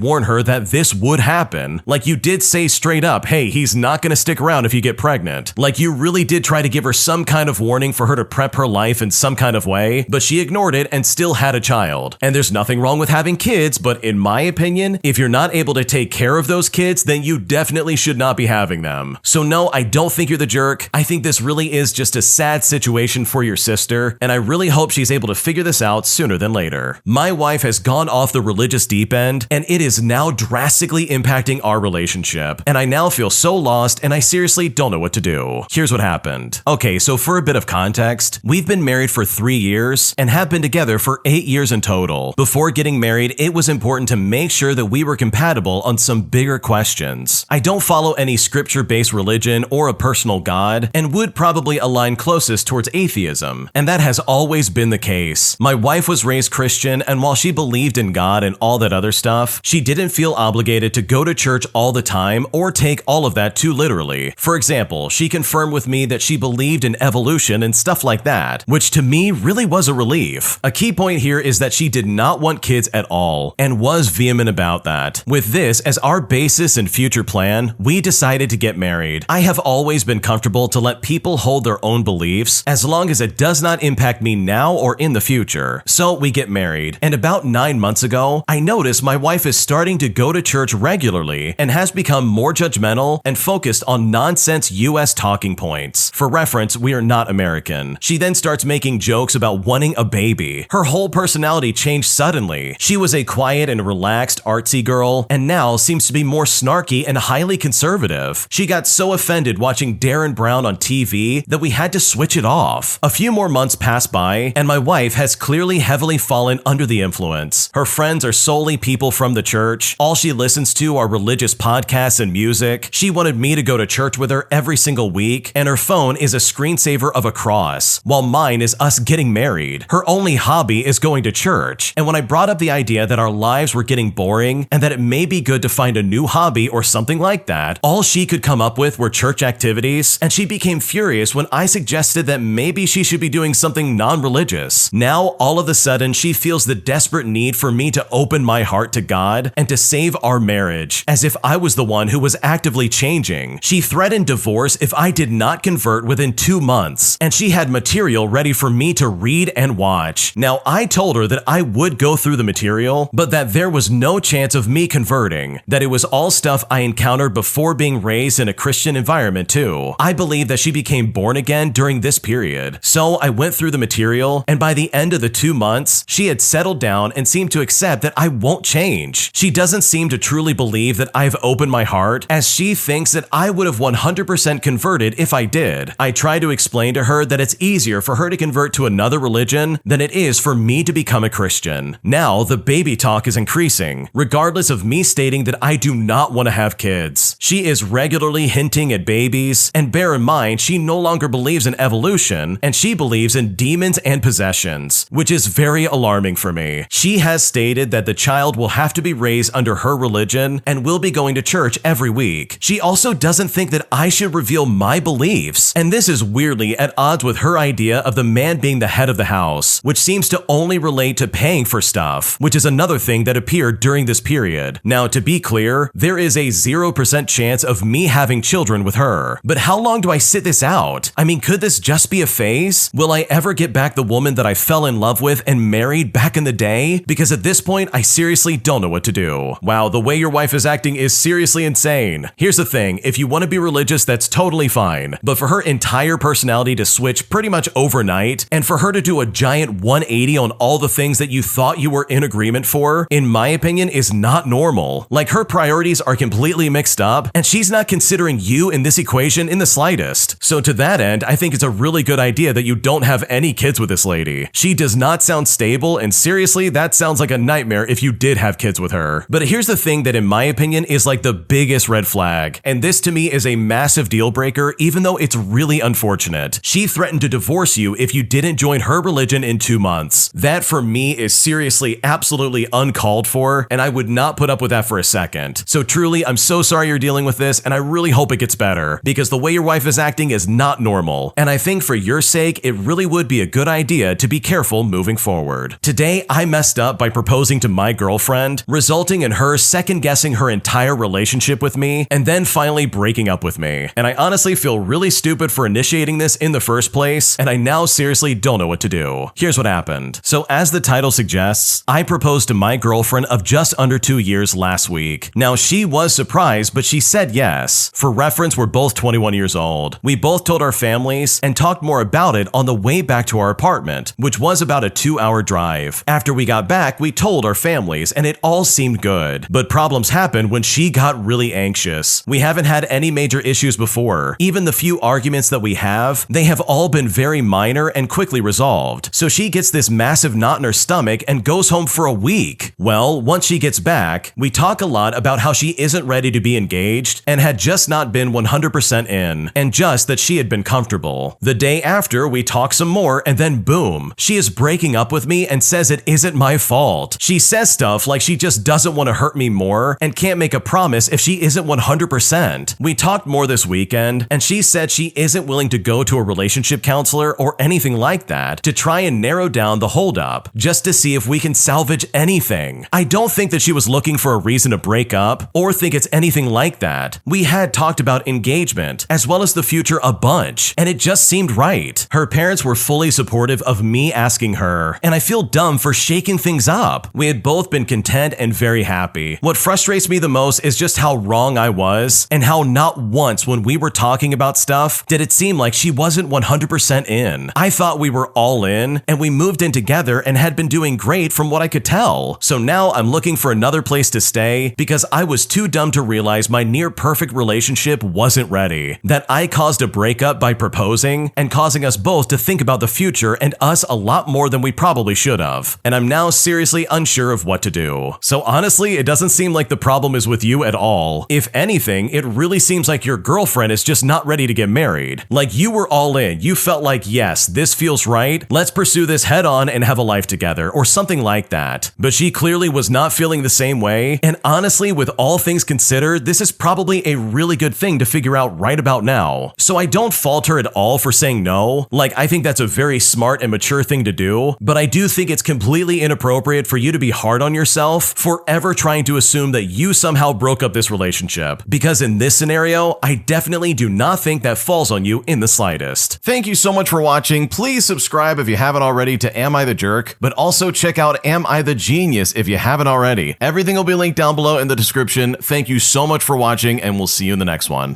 warn her that this would happen. Like, you did say straight up, hey, he's not gonna stick around if you get pregnant. Like, you really did try to give her some kind of warning for her to prep her life in some kind of way, but she ignored it and still had a child. And there's nothing wrong with having kids, but in my opinion, if you're not able to take care of those kids, then you definitely should not be having them. So no, I don't think you're the jerk. I think this really is just a sad situation for your sister, and I really hope she's able to figure this out sooner than later. My wife has gone off the religious deep end, and it is now drastically impacting our relationship, and I now feel so lost, and I seriously don't know what to do. Here's what happened. Okay, so for a bit of context, we've been married for 3 years and have been together for 8 years in total. Before getting married, it was important to make sure that we were compatible on some bigger questions. I don't follow any scripture-based religion or a personal God, and would probably align closest towards atheism, and that has always been the case. My wife was raised Christian, and while she believed in God and all that other stuff, she didn't feel obligated to go to church all the time or take all of that too literally. For example, she confirmed with me that she believed in evolution and stuff like that, which to me really was a relief. A key point here is that she did not want kids at all, and was vehement about that. With this as our basis and future plan, we decided to get married. I have always been comfortable to let people hold their own beliefs as long as it does not impact me now or in the future. So we get married, and about 9 months ago, I noticed my wife is starting to go to church regularly and has become more judgmental and focused on nonsense US talking points. For reference, we are not American. She then starts making jokes about wanting a baby. Her whole personality changed suddenly. She was a quiet and relaxed artsy girl, and now seems to be more snarky and highly conservative. insensitive. She got so offended watching Darren Brown on TV that we had to switch it off. A few more months pass by, and my wife has clearly heavily fallen under the influence. Her friends are solely people from the church. All she listens to are religious podcasts and music. She wanted me to go to church with her every single week, and her phone is a screensaver of a cross, while mine is us getting married. Her only hobby is going to church, and when I brought up the idea that our lives were getting boring and that it may be good to find a new hobby or something like that, all she could come up with were church activities, and she became furious when I suggested that maybe she should be doing something non-religious. Now, all of a sudden, she feels the desperate need for me to open my heart to God and to save our marriage, as if I was the one who was actively changing. She threatened divorce if I did not convert within 2 months, and she had material ready for me to read and watch. Now, I told her that I would go through the material, but that there was no chance of me converting, that it was all stuff I encountered before being raised in a Christian environment too. I believe that she became born again during this period. So I went through the material, and by the end of the 2 months, she had settled down and seemed to accept that I won't change. She doesn't seem to truly believe that I've opened my heart, as she thinks that I would have 100% converted if I did. I try to explain to her that it's easier for her to convert to another religion than it is for me to become a Christian. Now, the baby talk is increasing, regardless of me stating that I do not want to have kids. She is regularly hinting at babies, and bear in mind, she no longer believes in evolution, and she believes in demons and possessions, which is very alarming for me. She has stated that the child will have to be raised under her religion and will be going to church every week. She also doesn't think that I should reveal my beliefs, and this is weirdly at odds with her idea of the man being the head of the house, which seems to only relate to paying for stuff, which is another thing that appeared during this period. Now, to be clear, there is a 0% chance of me having children with her. But how long do I sit this out? I mean, could this just be a phase? Will I ever get back the woman that I fell in love with and married back in the day? Because at this point, I seriously don't know what to do. Wow, the way your wife is acting is seriously insane. Here's the thing, if you want to be religious, that's totally fine. But for her entire personality to switch pretty much overnight, and for her to do a giant 180 on all the things that you thought you were in agreement for, in my opinion, is not normal. Like, her priorities are completely mixed up, and she's not considering you in this equation in the slightest. So to that end, I think it's a really good idea that you don't have any kids with this lady. She does not sound stable, and seriously, that sounds like a nightmare if you did have kids with her. But here's the thing that in my opinion is like the biggest red flag, and this to me is a massive deal breaker, even though it's really unfortunate. She threatened to divorce you if you didn't join her religion in 2 months. That for me is seriously absolutely uncalled for, and I would not put up with that for a second. So truly, I'm so sorry you're dealing with this, and I really hope it gets better, because the way your wife is acting is not normal, and I think for your sake, it really would be a good idea to be careful moving forward. Today, I messed up by proposing to my girlfriend, resulting in her second-guessing her entire relationship with me, and then finally breaking up with me. And I honestly feel really stupid for initiating this in the first place, and I now seriously don't know what to do. Here's what happened. So as the title suggests, I proposed to my girlfriend of just under 2 years last week. Now, she was surprised, but she said yes. For reference, we're both 21 years old. We both told our families and talked more about it on the way back to our apartment, which was about a 2-hour drive. After we got back, we told our families, and it all seemed good. But problems happened when she got really anxious. We haven't had any major issues before. Even the few arguments that we have, they have all been very minor and quickly resolved. So she gets this massive knot in her stomach and goes home for a week. Well, once she gets back, we talk a lot about how she isn't ready to be engaged and had just not been 100% in, and just that she had been comfortable. The day after, we talk some more, and then boom, she is breaking up with me and says it isn't my fault. She says stuff like she just doesn't want to hurt me more and can't make a promise if she isn't 100%. We talked more this weekend, and she said she isn't willing to go to a relationship counselor or anything like that to try and narrow down the holdup, just to see if we can salvage anything. I don't think that she was looking for a reason to break up or think it's anything like that. We had talked about engagement as well as the future a bunch, and it just seemed right. Her parents were fully supportive of me asking her, and I feel dumb for shaking things up. We had both been content and very happy. What frustrates me the most is just how wrong I was, and how not once when we were talking about stuff did it seem like she wasn't 100% in. I thought we were all in, and we moved in together and had been doing great from what I could tell. So now I'm looking for another place to stay because I was too dumb to realize my near perfect perfect relationship wasn't ready, that I caused a breakup by proposing and causing us both to think about the future and us a lot more than we probably should have, and I'm now seriously unsure of what to do. So honestly, it doesn't seem like the problem is with you at all. If anything, it really seems like your girlfriend is just not ready to get married. Like you were all in, you felt like, yes, this feels right, let's pursue this head on and have a life together, or something like that. But she clearly was not feeling the same way, and honestly, with all things considered, this is probably a really good thing to figure out right about now. So I don't fault her at all for saying no. Like, I think that's a very smart and mature thing to do, but I do think it's completely inappropriate for you to be hard on yourself for ever trying to assume that you somehow broke up this relationship. Because in this scenario, I definitely do not think that falls on you in the slightest. Thank you so much for watching. Please subscribe if you haven't already to Am I the Jerk, but also check out Am I the Genius if you haven't already. Everything will be linked down below in the description. Thank you so much for watching, and we'll see you in the next one.